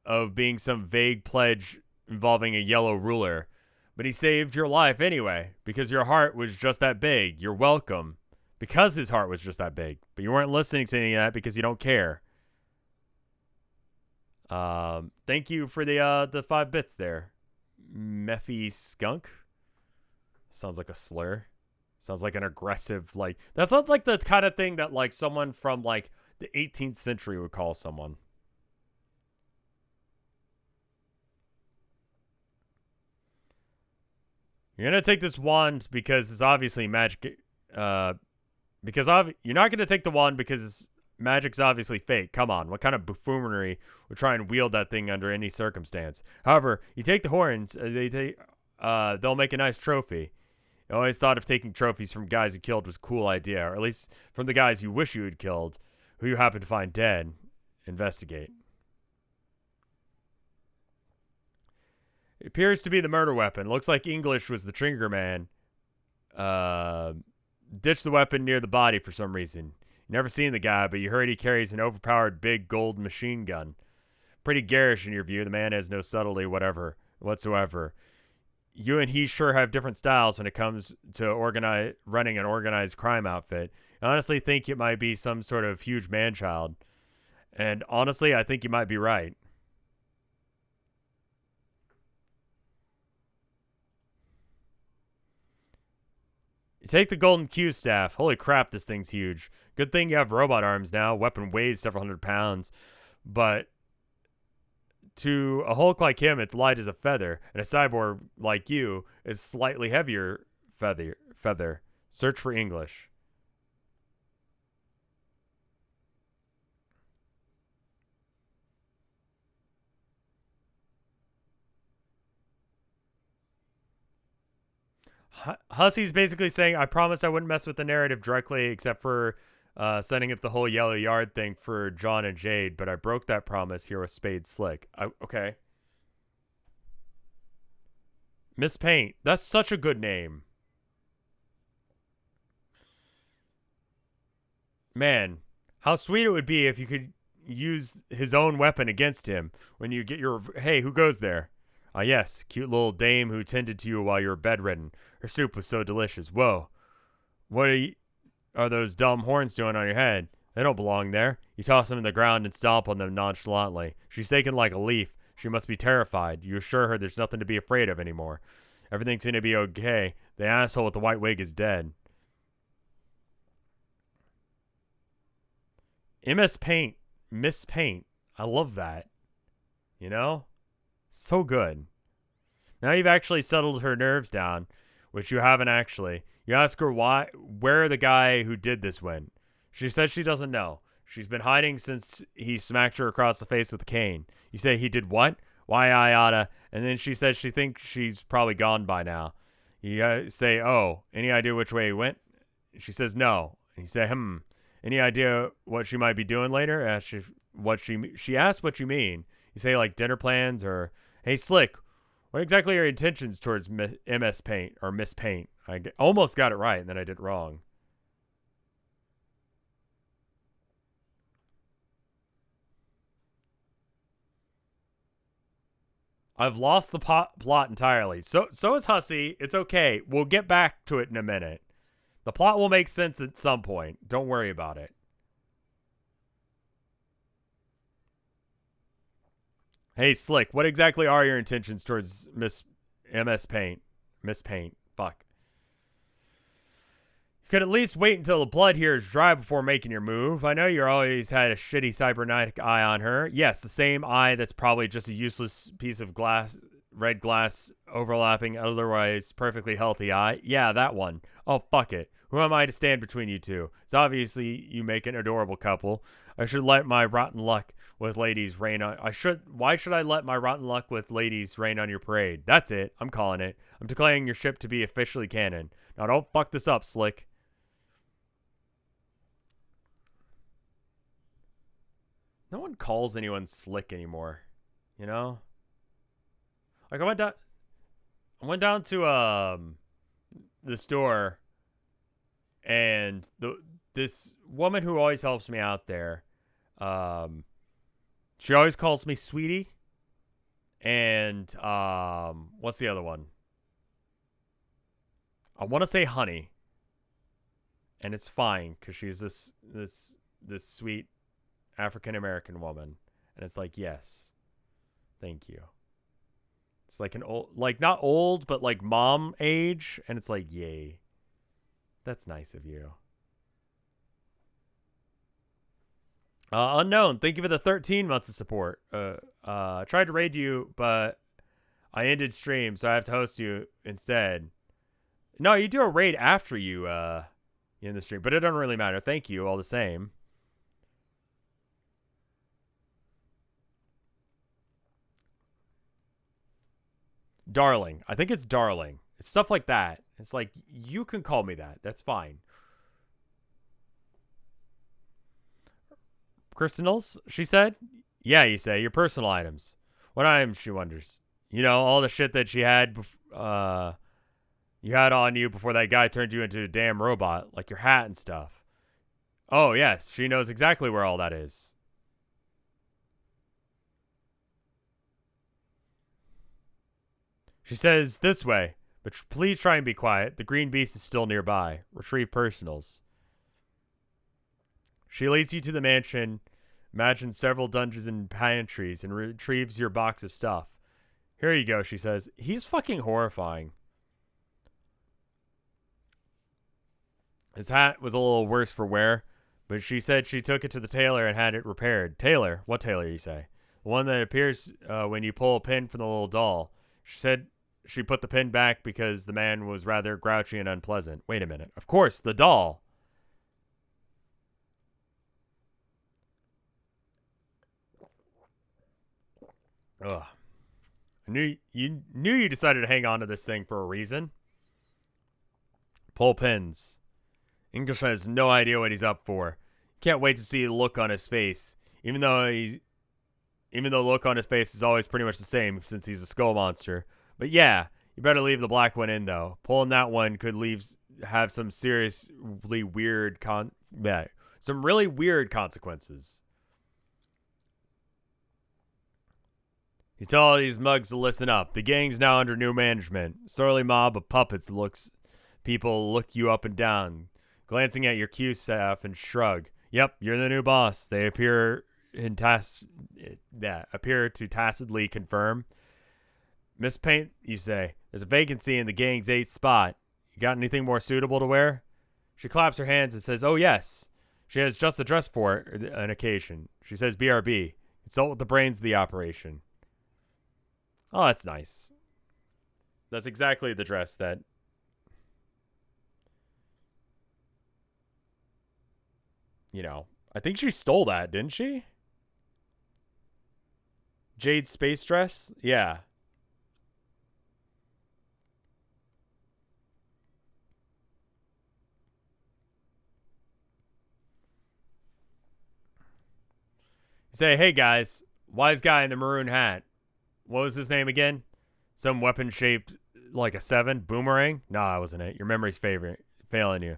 of being some vague pledge involving a yellow ruler. But he saved your life anyway, because your heart was just that big. You're welcome. Because his heart was just that big. But you weren't listening to any of that because you don't care. Thank you for the 5 bits there. Mephi Skunk. Sounds like a slur. Sounds like an aggressive, like, that sounds like the kind of thing that, like, someone from, like, the 18th century would call someone. You're gonna take this wand because it's obviously magic. You're not gonna take the wand because magic's obviously fake. Come on, what kind of buffoonery would try and wield that thing under any circumstance? However, you take the horns. They'll make a nice trophy. I always thought of taking trophies from guys you killed was a cool idea, or at least from the guys you wish you had killed, who you happen to find dead. Investigate. It appears to be the murder weapon. Looks like English was the trigger man. Ditched the weapon near the body for some reason. You never seen the guy, but you heard he carries an overpowered big gold machine gun. Pretty garish in your view. The man has no subtlety whatsoever. You and he sure have different styles when it comes to running an organized crime outfit. I honestly think it might be some sort of huge man-child. And honestly, I think you might be right. You take the golden Q staff. Holy crap, this thing's huge. Good thing you have robot arms now. Weapon weighs several hundred pounds. But to a Hulk like him, it's light as a feather. And a cyborg like you is slightly heavier feather. Search for English. Hussey's basically saying, I promised I wouldn't mess with the narrative directly except for setting up the whole Yellow Yard thing for John and Jade, but I broke that promise here with Spade Slick. Okay. Miss Paint. That's such a good name. Man, how sweet it would be if you could use his own weapon against him when you get your... Hey, who goes there? Ah, yes, cute little dame who tended to you while you were bedridden. Her soup was so delicious. Whoa. What are those dumb horns doing on your head? They don't belong there. You toss them in the ground and stomp on them nonchalantly. She's shaking like a leaf. She must be terrified. You assure her there's nothing to be afraid of anymore. Everything's going to be okay. The asshole with the white wig is dead. MS Paint. Miss Paint. I love that. You know? So good. Now you've actually settled her nerves down, which you haven't actually. You ask her where the guy who did this went. She says she doesn't know. She's been hiding since he smacked her across the face with a cane. You say he did what? Why I oughta. And then she says she thinks she's probably gone by now. You say, oh, any idea which way he went? She says no. And you say, any idea what she might be doing later? She asks what you mean. You say like dinner plans or, hey Slick, what exactly are your intentions towards MS Paint or Miss Paint? I almost got it right and then I did wrong. I've lost the plot entirely. So is Hussey. It's okay. We'll get back to it in a minute. The plot will make sense at some point. Don't worry about it. Hey, Slick, what exactly are your intentions towards MS Paint? Miss Paint. Fuck. You could at least wait until the blood here is dry before making your move. I know you're always had a shitty cybernetic eye on her. Yes, the same eye that's probably just a useless piece of red glass overlapping otherwise perfectly healthy eye. Yeah, that one. Oh, fuck it. Who am I to stand between you two? It's obviously you make an adorable couple. I should let my rotten luck with ladies rain on... Why should I let my rotten luck with ladies rain on your parade? That's it. I'm calling it. I'm declaring your ship to be officially canon. Now don't fuck this up, Slick. No one calls anyone Slick anymore. You know? Like I went down to the store and this woman who always helps me out there, she always calls me sweetie. And what's the other one? I want to say honey. And it's fine because she's this sweet African-American woman. And it's like, yes. Thank you. It's like an old, like not old, but like mom age. And it's like, yay. That's nice of you. Unknown, thank you for the 13 months of support. I tried to raid you, but I ended stream, so I have to host you instead. No, you do a raid after you in the stream, but it doesn't really matter. Thank you all the same. Darling. I think it's darling. It's stuff like that. It's like, you can call me that. That's fine. Crystals, she said. Yeah, you say, your personal items. What items, she wonders. You know, all the shit that she had, you had on you before that guy turned you into a damn robot, like your hat and stuff. Oh, yes, she knows exactly where all that is. She says, this way, but please try and be quiet. The green beast is still nearby. Retrieve personals. She leads you to the mansion, imagines several dungeons and pantries, and retrieves your box of stuff. Here you go, she says. He's fucking horrifying. His hat was a little worse for wear, but she said she took it to the tailor and had it repaired. Tailor? What tailor, you say? The one that appears when you pull a pin from the little doll. She said she put the pin back because the man was rather grouchy and unpleasant. Wait a minute. Of course, the doll. Ugh. I knew you decided to hang on to this thing for a reason. Pull pins. English has no idea what he's up for. Can't wait to see the look on his face. Even though the look on his face is always pretty much the same since he's a skull monster. But yeah, you better leave the black one in though. Pulling that one could have some seriously weird some really weird consequences. You tell all these mugs to listen up. The gang's now under new management. Surly mob of puppets people look you up and down, glancing at your Q staff and shrug. Yep, you're the new boss. They appear to tacitly confirm. Miss Paint, you say, there's a vacancy in the gang's 8th spot. You got anything more suitable to wear? She claps her hands and says, oh yes. She has just the dress for an occasion. She says, BRB. Consult with the brains of the operation. Oh, that's nice. That's exactly the dress that... You know, I think she stole that, didn't she? Jade's space dress? Yeah. You say, hey guys, wise guy in the maroon hat. What was his name again? Some weapon shaped like a 7? Boomerang? Nah, that wasn't it. Your memory's failing you.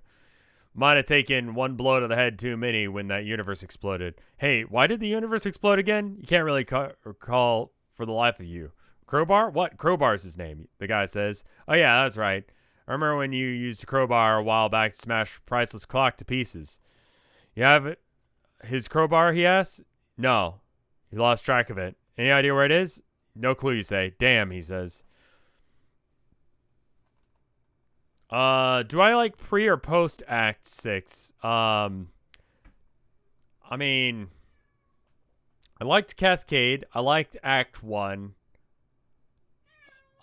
Might have taken one blow to the head too many when that universe exploded. Hey, why did the universe explode again? You can't really recall for the life of you. Crowbar? What? Crowbar's his name, the guy says. Oh yeah, that's right. I remember when you used a crowbar a while back to smash Priceless Clock to pieces. You have his crowbar, he asks? No. He lost track of it. Any idea where it is? No clue, you say. Damn, he says. Do I like pre or post Act 6? I mean, I liked Cascade. I liked Act 1.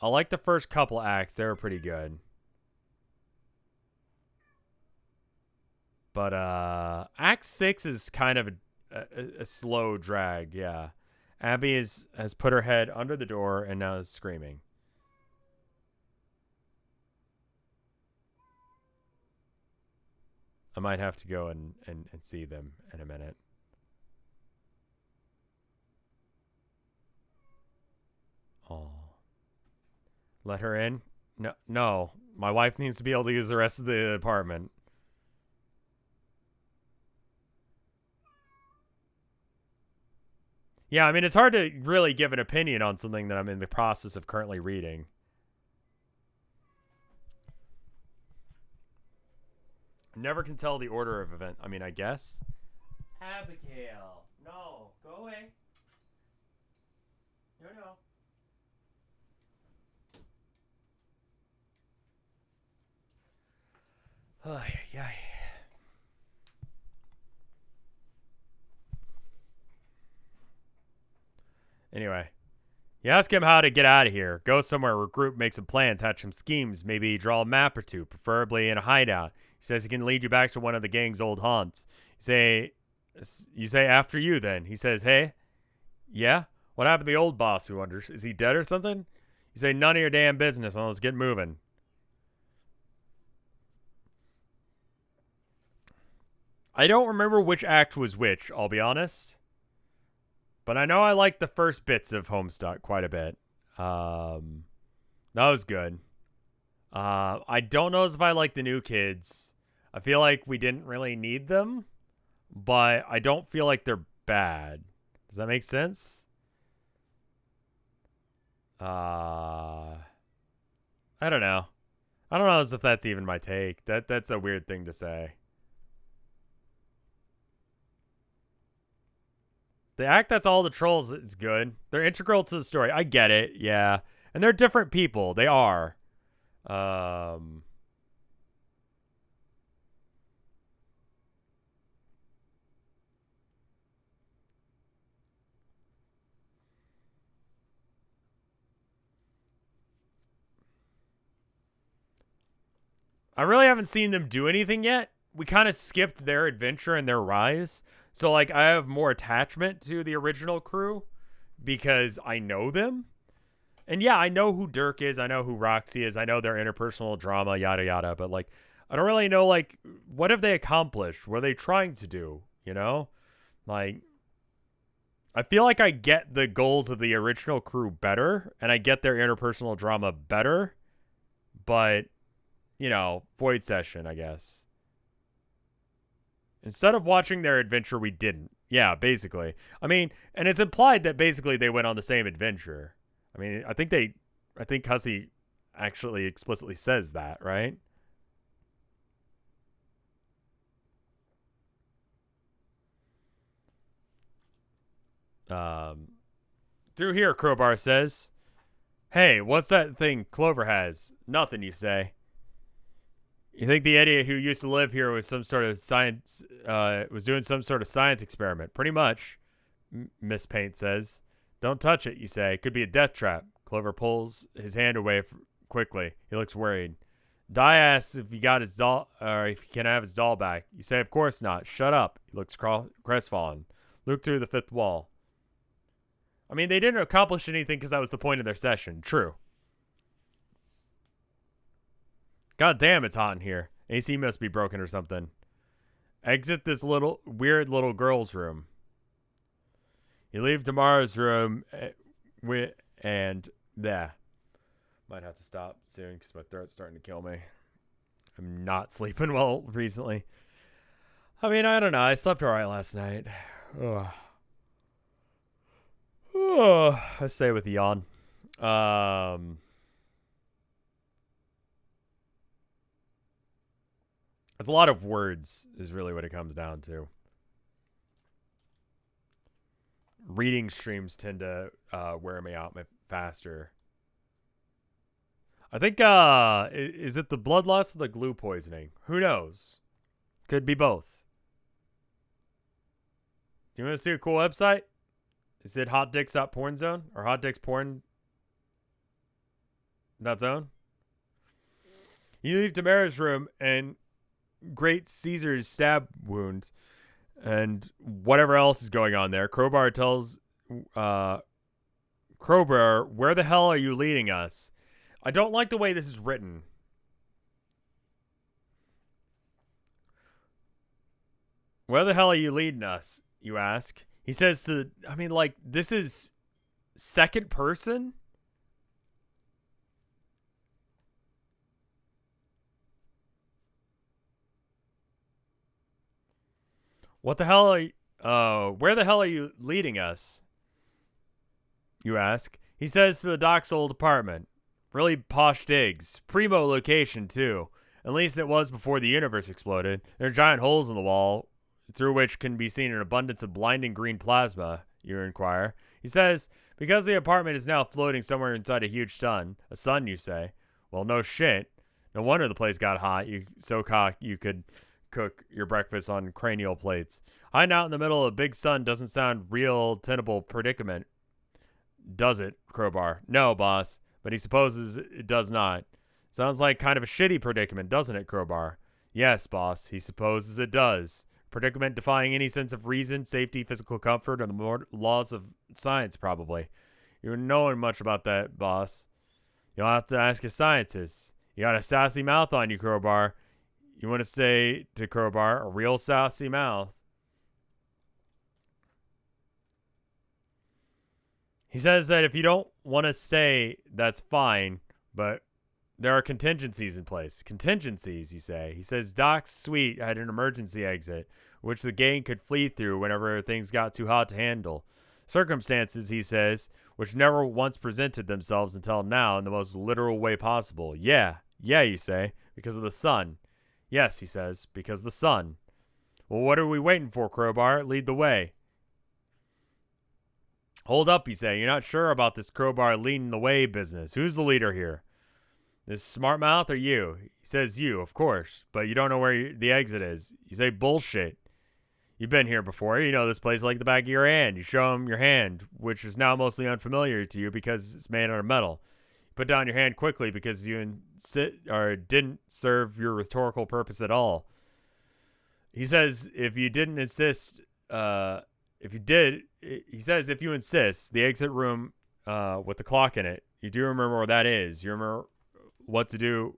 I liked the first couple acts. They were pretty good. But Act 6 is kind of a slow drag, yeah. Abby has put her head under the door and now is screaming. I might have to go and see them in a minute. Oh. Let her in? No. My wife needs to be able to use the rest of the apartment. Yeah, I mean, it's hard to really give an opinion on something that I'm in the process of currently reading. Never can tell the order of event. I mean, I guess. Abigail. No. Go away. No. Oh, yeah. Anyway. You ask him how to get out of here. Go somewhere, regroup, make some plans, hatch some schemes, maybe draw a map or two, preferably in a hideout. He says he can lead you back to one of the gang's old haunts. You say after you then. He says, hey, yeah? What happened to the old boss who wonders? Is he dead or something? You say, none of your damn business, and let's get moving. I don't remember which act was which, I'll be honest. But I know I liked the first bits of Homestuck quite a bit. That was good. I don't know if I like the new kids. I feel like we didn't really need them, but I don't feel like they're bad. Does that make sense? I don't know. I don't know as if that's even my take. That's a weird thing to say. The act that's all the trolls is good. They're integral to the story. I get it, yeah. And they're different people. They are. I really haven't seen them do anything yet. We kind of skipped their adventure and their rise. So, like, I have more attachment to the original crew because I know them. And, yeah, I know who Dirk is. I know who Roxy is. I know their interpersonal drama, yada, yada. But, like, I don't really know, like, what have they accomplished? What are they trying to do, you know? Like, I feel like I get the goals of the original crew better, and I get their interpersonal drama better. But, you know, void session, I guess. Instead of watching their adventure, we didn't. Yeah, basically. I mean, and it's implied that basically they went on the same adventure. I mean, I think Hussey actually explicitly says that, right? Through here, Crowbar says, hey, what's that thing Clover has? Nothing, you say. You think the idiot who used to live here was some sort of science, was doing some sort of science experiment? Pretty much, Miss Paint says. Don't touch it, you say. Could be a death trap. Clover pulls his hand away quickly. He looks worried. Di asks if he got his doll, or if he can have his doll back. You say, of course not. Shut up. He looks crestfallen. Look through the fifth wall. I mean, they didn't accomplish anything because that was the point of their session. True. God damn, it's hot in here. AC must be broken or something. Exit this weird little girl's room. You leave Tamara's room and yeah. Might have to stop soon because my throat's starting to kill me. I'm not sleeping well recently. I mean, I don't know. I slept alright last night. Ugh. I stay with a yawn. It's a lot of words is really what it comes down to. Reading streams tend to wear me out faster. I think, is it the blood loss or the glue poisoning? Who knows? Could be both. Do you want to see a cool website? Is it hotdicks.pornzone or hotdicksporn.zone? You leave Tamara's room and Great Caesar's stab wound and whatever else is going on there. Crowbar tells Crowbar, where the hell are you leading us? I don't like the way this is written. Where the hell are you leading us, you ask? He says this is second person? What the hell are you, where the hell are you leading us? You ask. He says to the doc's old apartment. Really posh digs. Primo location, too. At least it was before the universe exploded. There are giant holes in the wall, through which can be seen an abundance of blinding green plasma, you inquire. He says, because the apartment is now floating somewhere inside a huge sun. A sun, you say. Well, no shit. No wonder the place got hot. So hot you could cook your breakfast on cranial plates. Hiding out in the middle of a big sun doesn't sound real tenable predicament. does it, Crowbar? No, boss, but he supposes it does not. Sounds like kind of a shitty predicament, doesn't it, Crowbar? Yes, boss, he supposes it does. Predicament defying any sense of reason, safety, physical comfort, or the laws of science, probably. You don't know much about that, boss. You'll have to ask a scientist. You got a sassy mouth on you, Crowbar. You want to say to Crowbar, a real sassy mouth. He says that if you don't want to stay, that's fine, but there are contingencies in place. Contingencies, you say. He says Doc's suite had an emergency exit, which the gang could flee through whenever things got too hot to handle. Circumstances, he says, which never once presented themselves until now in the most literal way possible. Yeah, you say, because of the sun. Yes, he says, because of the sun. Well, what are we waiting for, Crowbar? Lead the way. Hold up, you say. You're not sure about this Crowbar leading the way business. Who's the leader here? This smart mouth or you? He says you, of course, but you don't know where the exit is. You say bullshit. You've been here before. You know this place like the back of your hand. You show him your hand, which is now mostly unfamiliar to you because it's made out of metal. You put down your hand quickly because you didn't serve your rhetorical purpose at all. He says if you didn't insist, if you did, he says if you insist, the exit room with the clock in it, you do remember where that is. You remember what to do.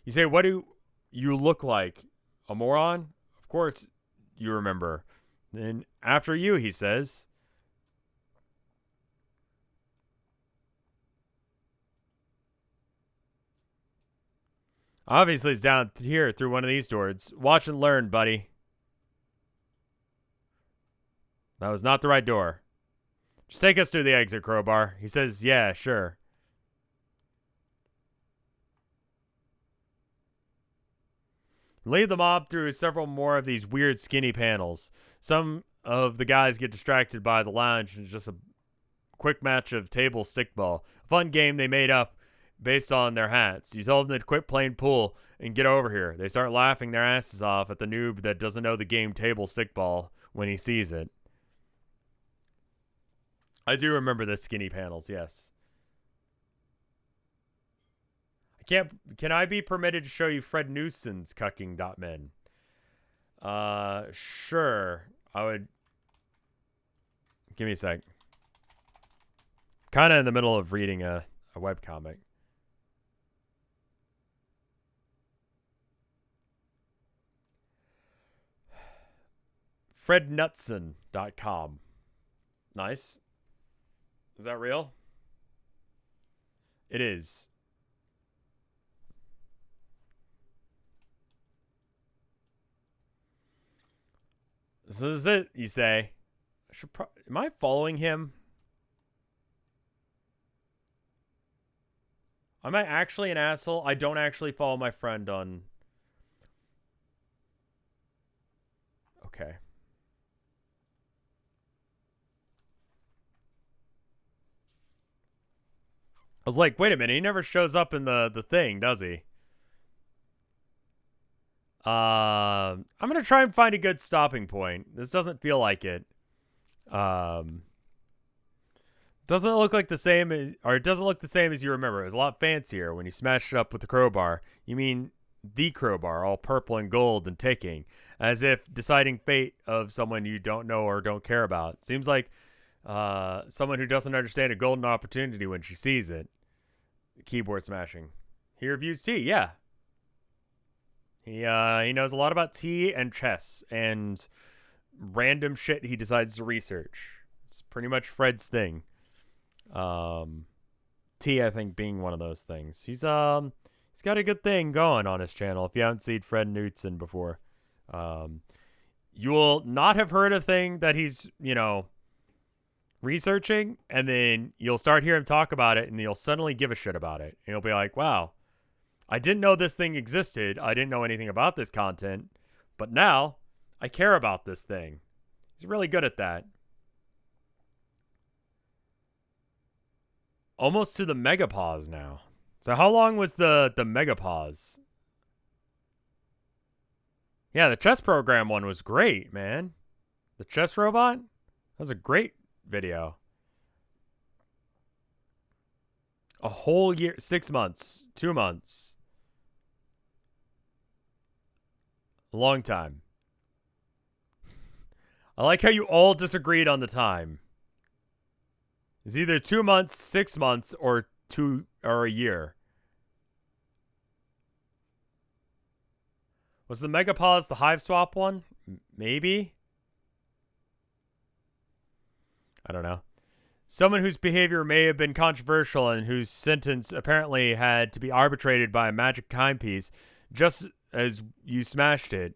You say, what do you look like? A moron? Of course you remember. Then after you, he says. Obviously it's down here through one of these doors. Watch and learn, buddy. That was not the right door. Just take us through the exit, Crowbar. He says, yeah, sure. Lead the mob through several more of these weird skinny panels. Some of the guys get distracted by the lounge and just a quick match of table stickball. A fun game they made up based on their hats. You tell them to quit playing pool and get over here. They start laughing their asses off at the noob that doesn't know the game table stickball when he sees it. I do remember the skinny panels, yes. Can I be permitted to show you Fred Newson's cucking.men? Sure. I would. Give me a sec. Kind of in the middle of reading a webcomic. FredNutson.com. Nice. Is that real? It is. So this is it, you say. Am I following him? Am I actually an asshole? I don't actually follow my friend on... Okay. I was like, wait a minute, he never shows up in the thing, does he? I'm going to try and find a good stopping point. This doesn't feel like it. Doesn't look like the same, or it doesn't look the same as you remember. It was a lot fancier when you smashed it up with the crowbar. You mean the crowbar, all purple and gold and ticking, as if deciding fate of someone you don't know or don't care about. Seems like someone who doesn't understand a golden opportunity when she sees it. Keyboard smashing. He reviews tea, yeah. He knows a lot about tea and chess and random shit he decides to research. It's pretty much Fred's thing. Tea, I think, being one of those things. He's got a good thing going on his channel. If you haven't seen Fred Knudsen before, you will not have heard a thing that he's, researching, and then you'll start hearing him talk about it, and you'll suddenly give a shit about it. And you'll be like, wow, I didn't know this thing existed. I didn't know anything about this content, but now I care about this thing. He's really good at that. Almost to the megapause now. So how long was the megapause? Yeah, the chess program one was great, man. The chess robot? That was a great video. A whole year, 6 months, 2 months. A long time. I like how you all disagreed on the time. It's either 2 months, 6 months, or a year. Was the Megapause the Hive Swap one? Maybe? I don't know. Someone whose behavior may have been controversial and whose sentence apparently had to be arbitrated by a magic timepiece, just as you smashed it.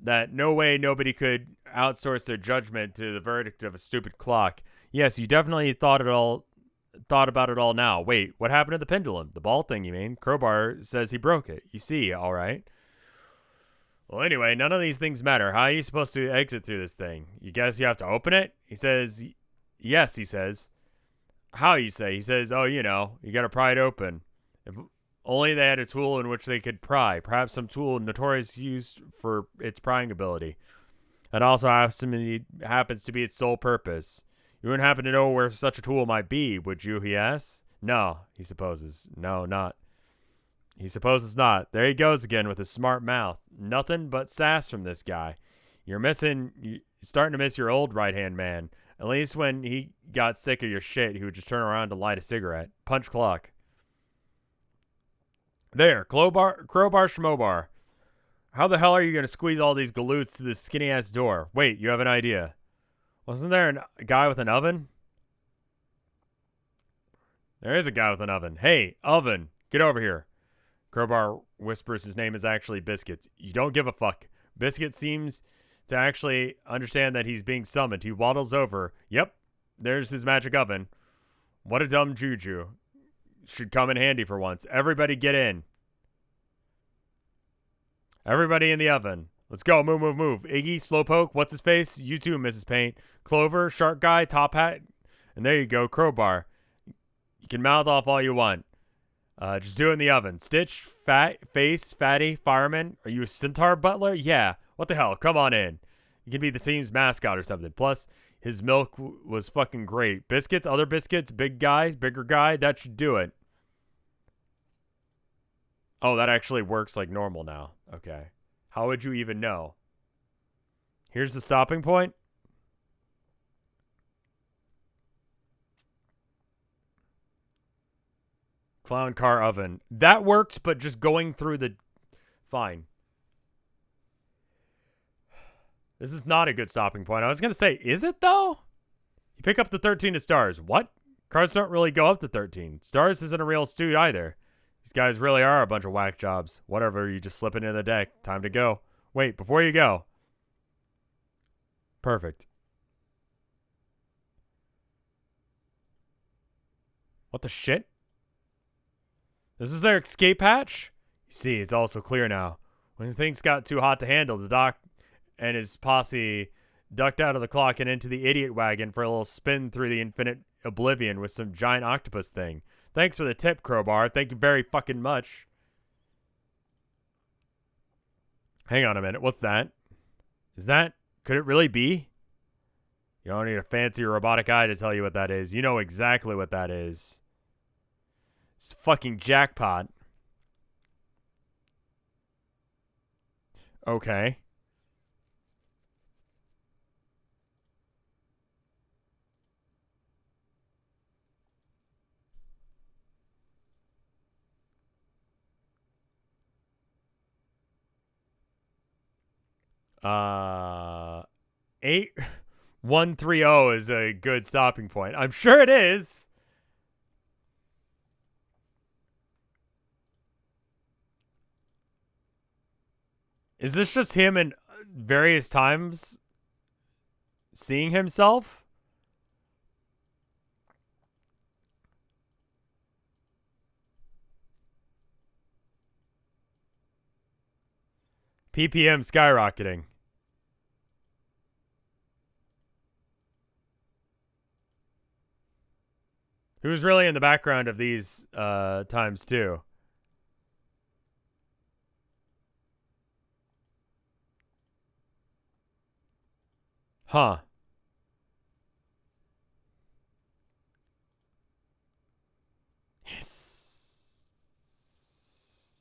That no way nobody could outsource their judgment to the verdict of a stupid clock. Yes, you definitely thought about it all now. Wait, what happened to the pendulum? The ball thing, you mean? Crowbar says he broke it. You see, all right. Well, anyway, none of these things matter. How are you supposed to exit through this thing? You guess you have to open it? He says, yes, he says. How, you say? He says, oh, you know, you gotta pry it open. If only they had a tool in which they could pry. Perhaps some tool notorious used for its prying ability. That also happens to be its sole purpose. You wouldn't happen to know where such a tool might be, would you, he asks? No, he supposes. No, not. He supposes not. There he goes again with his smart mouth. Nothing but sass from this guy. You're starting to miss your old right-hand man. At least when he got sick of your shit, he would just turn around to light a cigarette. Punch clock. There, crowbar schmobar. How the hell are you going to squeeze all these galoots through this skinny-ass door? Wait, you have an idea. Wasn't there a guy with an oven? There is a guy with an oven. Hey, oven, get over here. Crowbar whispers his name is actually Biscuits. You don't give a fuck. Biscuit seems to actually understand that he's being summoned. He waddles over. Yep, there's his magic oven. What a dumb juju. Should come in handy for once. Everybody get in. Everybody in the oven. Let's go. Move, move, move. Iggy, Slowpoke, what's his face? You too, Mrs. Paint. Clover, Shark Guy, Top Hat. And there you go, Crowbar. You can mouth off all you want. Just do it in the oven. Stitch, Face, Fatty, Fireman. Are you a Centaur Butler? Yeah. What the hell? Come on in. You can be the team's mascot or something. Plus, his milk was fucking great. Biscuits, other biscuits, big guy, bigger guy. That should do it. Oh, that actually works like normal now. Okay. How would you even know? Here's the stopping point. Clown car oven. That works, but just going through the... Fine. This is not a good stopping point. I was going to say, is it though? You pick up the 13 of stars. What? Cars don't really go up to 13. Stars isn't a real suit either. These guys really are a bunch of whack jobs. Whatever, you just slip it into the deck. Time to go. Wait, before you go. Perfect. What the shit? This is their escape hatch? You see, it's also clear now. When things got too hot to handle, the doc and his posse ducked out of the clock and into the idiot wagon for a little spin through the infinite oblivion with some giant octopus thing. Thanks for the tip, Crowbar. Thank you very fucking much. Hang on a minute. What's that? Could it really be? You don't need a fancy robotic eye to tell you what that is. You know exactly what that is. It's fucking jackpot. Okay. Uh, 8130 is a good stopping point. I'm sure it is. Is this just him in various times seeing himself? PPM skyrocketing. Who's really in the background of these times too? Huh.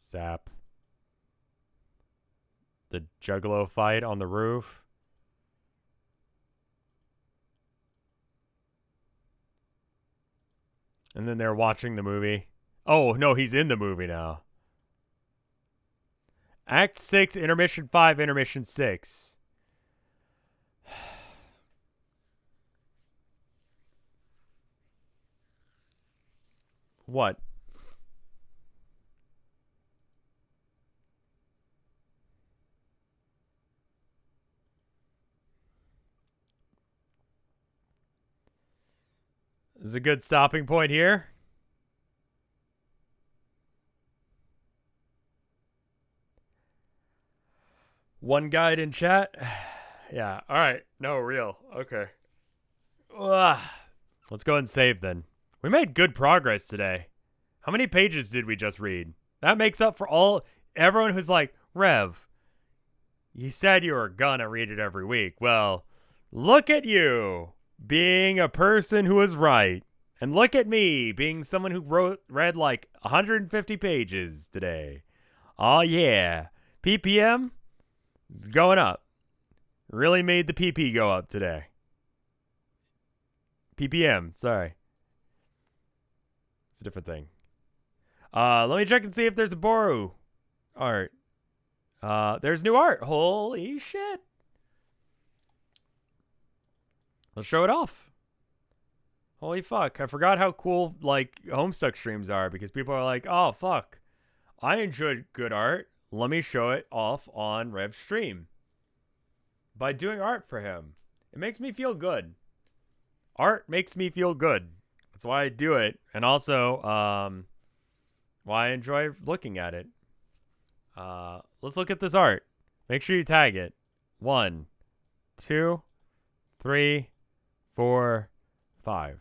Zap. The Juggalo fight on the roof. And then they're watching the movie. Oh, no, he's in the movie now. Act 6, Intermission 5, Intermission 6. What? This is a good stopping point here. One guide in chat. Yeah. All right. No, real. Okay. Ugh. Let's go and save then. We made good progress today. How many pages did we just read? That makes up for everyone who's like, Rev, you said you were gonna read it every week. Well, look at you being a person who was right. And look at me being someone who read like 150 pages today. Oh yeah. PPM is going up. Really made the PP go up today. PPM, sorry. It's a different thing. Let me check and see if there's a Boru art. There's new art. Holy shit. Let's show it off. Holy fuck. I forgot how cool, like, Homestuck streams are because people are like, oh, fuck. I enjoyed good art. Let me show it off on Rev's stream. By doing art for him. It makes me feel good. Art makes me feel good. That's why I do it. And also, why I enjoy looking at it. Let's look at this art. Make sure you tag it. 1, 2, 3, 4, 5.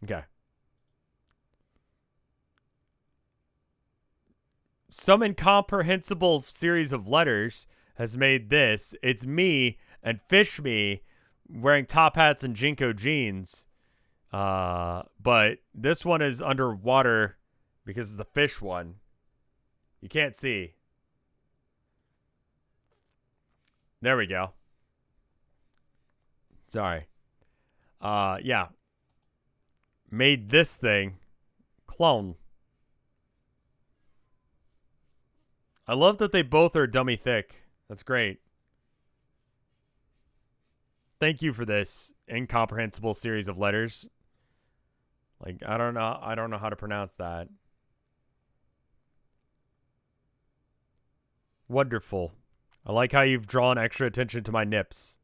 Okay. Some incomprehensible series of letters has made this. It's me and Fish Me wearing top hats and Jinko jeans. But this one is underwater because it's the fish one. You can't see. There we go. Sorry. Yeah. Made this thing. Clone. I love that they both are dummy thick. That's great. Thank you for this incomprehensible series of letters. Like, I don't know how to pronounce that. Wonderful. I like how you've drawn extra attention to my nips.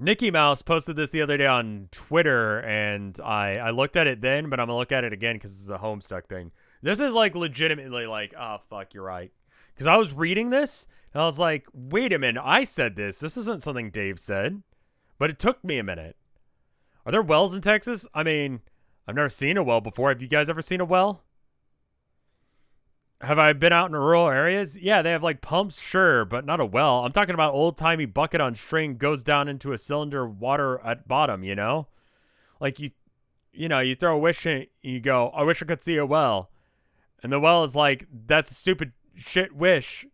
Nikki Mouse posted this the other day on Twitter, and I looked at it then, but I'm gonna look at it again because it's a Homestuck thing. This is like legitimately like, oh fuck, you're right. Because I was reading this, and I was like, wait a minute, I said this. This isn't something Dave said. But it took me a minute. Are there wells in Texas? I mean, I've never seen a well before. Have you guys ever seen a well? Have I been out in rural areas? Yeah, they have like pumps, sure, but not a well. I'm talking about old-timey bucket on string goes down into a cylinder water at bottom, you know? Like you throw a wish in, you go, I wish I could see a well. And the well is like, that's a stupid shit wish,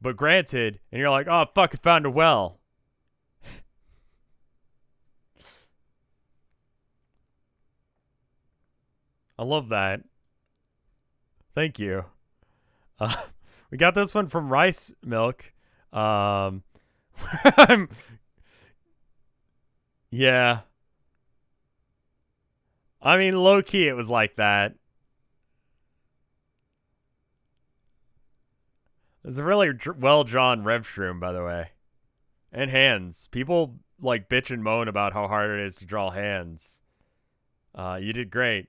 but granted. And you're like, oh, fuck, I found a well. I love that. Thank you. We got this one from Rice Milk. Yeah. I mean, low-key, it was like that. It's a really well-drawn Rev Shroom, by the way. And hands. People, like, bitch and moan about how hard it is to draw hands. You did great.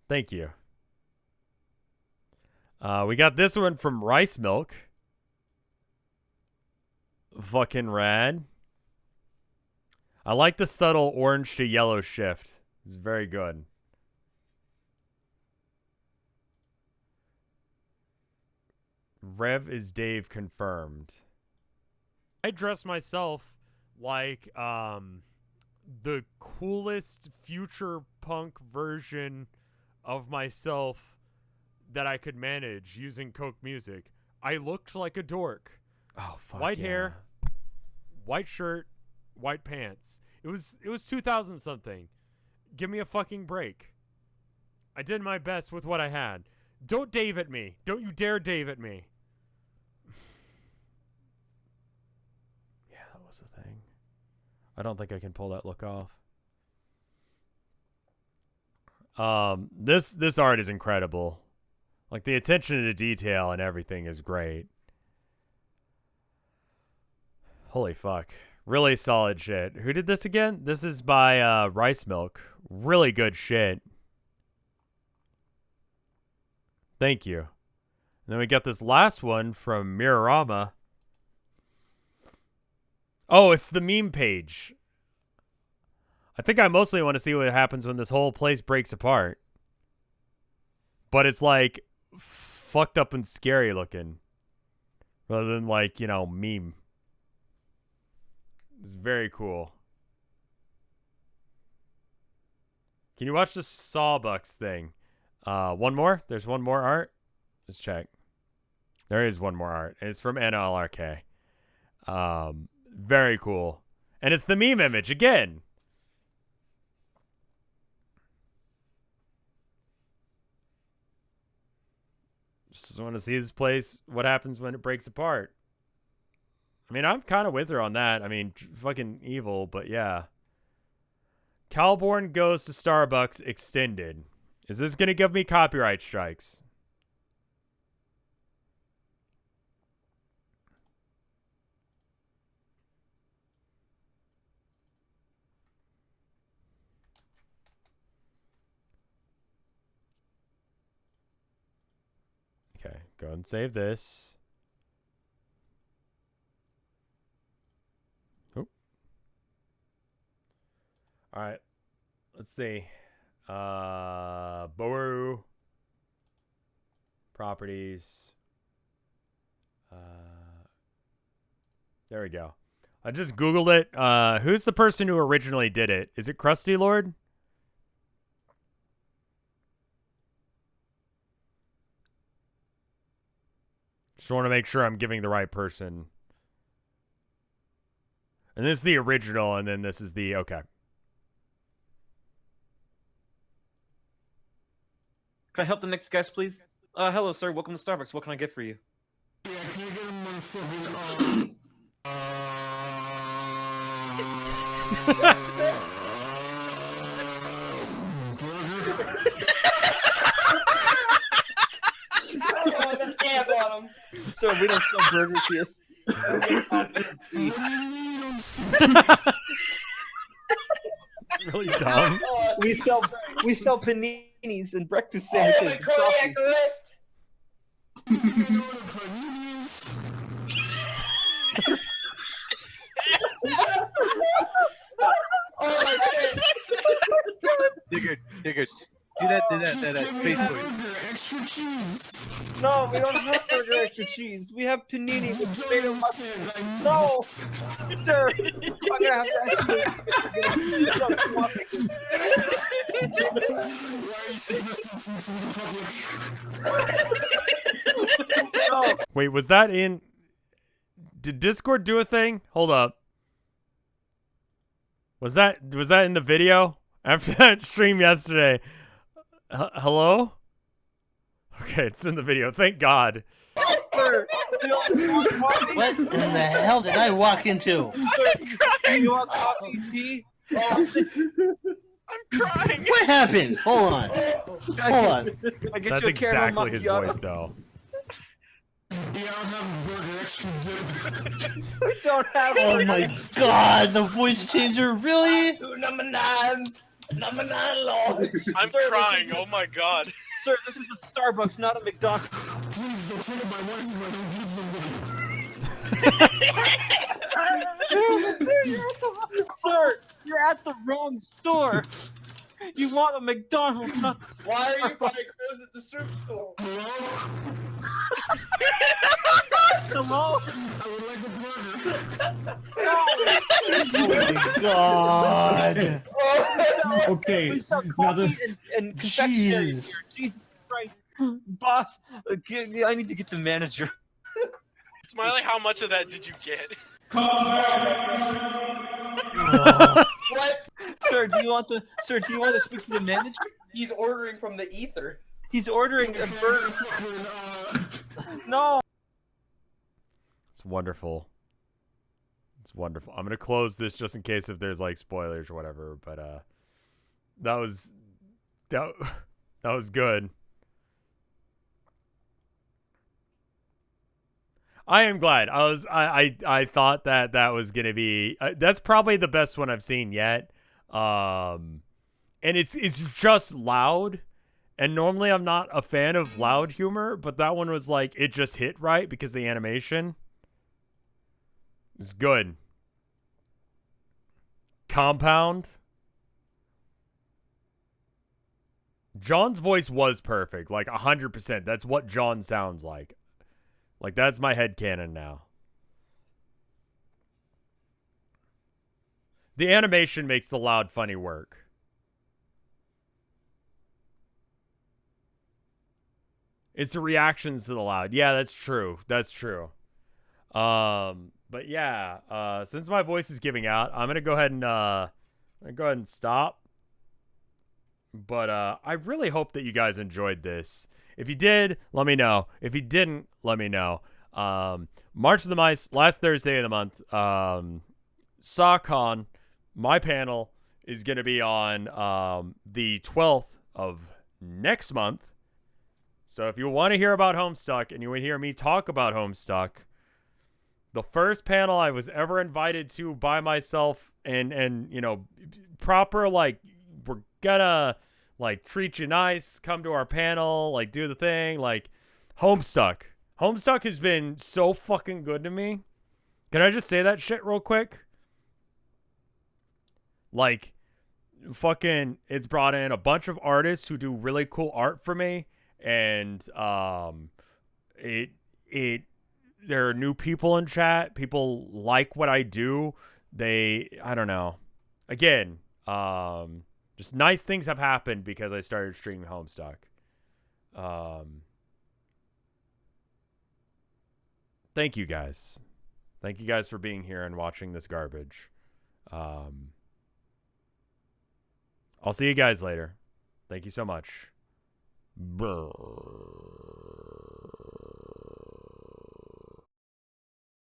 Thank you. We got this one from Rice Milk. Fucking rad. I like the subtle orange to yellow shift. It's very good. Rev is Dave confirmed. I dress myself like the coolest future punk version of myself that I could manage using Coke music. I looked like a dork. Oh, fuck White hair, white shirt, white pants. It was 2000 something. Give me a fucking break. I did my best with what I had. Don't Dave at me. Don't you dare Dave at me. Yeah, that was a thing. I don't think I can pull that look off. This art is incredible. Like, the attention to detail and everything is great. Holy fuck. Really solid shit. Who did this again? This is by Rice Milk. Really good shit. Thank you. And then we got this last one from Mirrorama. Oh, it's the meme page. I think I mostly want to see what happens when this whole place breaks apart. But it's like fucked up and scary looking. Rather than like, you know, meme. It's very cool. Can you watch the Sawbucks thing? One more? There's one more art? Let's check. There is one more art. And it's from NLRK. Very cool. And it's the meme image again. Just want to see this place, what happens when it breaks apart. I mean, I'm kind of with her on that. I mean, fucking evil, but yeah. Calborn Goes to Starbucks extended. Is this going to give me copyright strikes? Okay, go and save this. Oh. All right. Let's see. Boru. Properties. There we go. I just Googled it. Who's the person who originally did it? Is it Krusty Lord? Just want to make sure I'm giving the right person. And this is the original, and then this is the... Okay. Can I help the next guest, please? Hello, sir. Welcome to Starbucks. What can I get for you? Yeah, can you get him motherfucking, Sir, we don't sell burgers here. Really dumb. We sell paninis and breakfast sandwiches. I'm a cardiac arrest. Oh my god. Diggers. Do that space voice. extra cheese. No, we don't have burger extra cheese. We have panini with tomato mustard. No, sir. I'm gonna have to ask you. Why are you saying this from the public? No. Wait, was that in... Did Discord do a thing? Hold up. Was that in the video? After that stream yesterday. Hello? Okay, it's in the video. Thank God. Sir, What in the hell did I walk into? you want coffee, tea? I'm crying. What happened? Hold on. Hold on. I get That's you a caramel exactly his macchiato. voice, though. Yeah, I'll have a burger extra dip. We don't have. Oh my god, the voice changer, really? Two number nines. Number 9 Lord. I'm Sir, crying. Oh my god. Sir, this is a Starbucks, not a McDonald's. Please don't tell my wife if I don't give them Sir, you're at the wrong store. You want a McDonald's, not the Why are you Starbucks. buying clothes at the soup store? Hello? I would like a burger. No! my god. Okay, We sell now coffee the and confectionery Jeez. here. Jesus Christ. Boss, I need to get the manager. Smiley, how much of that did you get? What? Sir, do you want to speak to the manager? He's ordering from the ether. He's ordering a burger. No. It's wonderful. It's wonderful. I'm gonna close this just in case if there's like spoilers or whatever. But that was good. I am glad. I thought that was gonna be. That's probably the best one I've seen yet. And it's just loud. And normally I'm not a fan of loud humor, but that one was like it just hit right because the animation is good. Compound. John's voice was perfect, like 100%. That's what John sounds like. Like, that's my headcanon now. The animation makes the loud funny work. It's the reactions to the loud. Yeah, that's true. That's true. But yeah, since my voice is giving out, I'm gonna go ahead and stop. But I really hope that you guys enjoyed this. If you did, let me know. If you didn't, let me know. March of the Mice, last Thursday of the month. SawCon, my panel is going to be on the 12th of next month. So if you want to hear about Homestuck and you want to hear me talk about Homestuck, the first panel I was ever invited to by myself and you know, proper, like, we're gonna like treat you nice, come to our panel, like do the thing, like Homestuck. Homestuck has been so fucking good to me. Can I just say that shit real quick? Like, fucking, it's brought in a bunch of artists who do really cool art for me, and there are new people in chat. People like what I do. I don't know. Again, just nice things have happened because I started streaming Homestuck. Thank you guys. Thank you guys for being here and watching this garbage. I'll see you guys later. Thank you so much. Brr.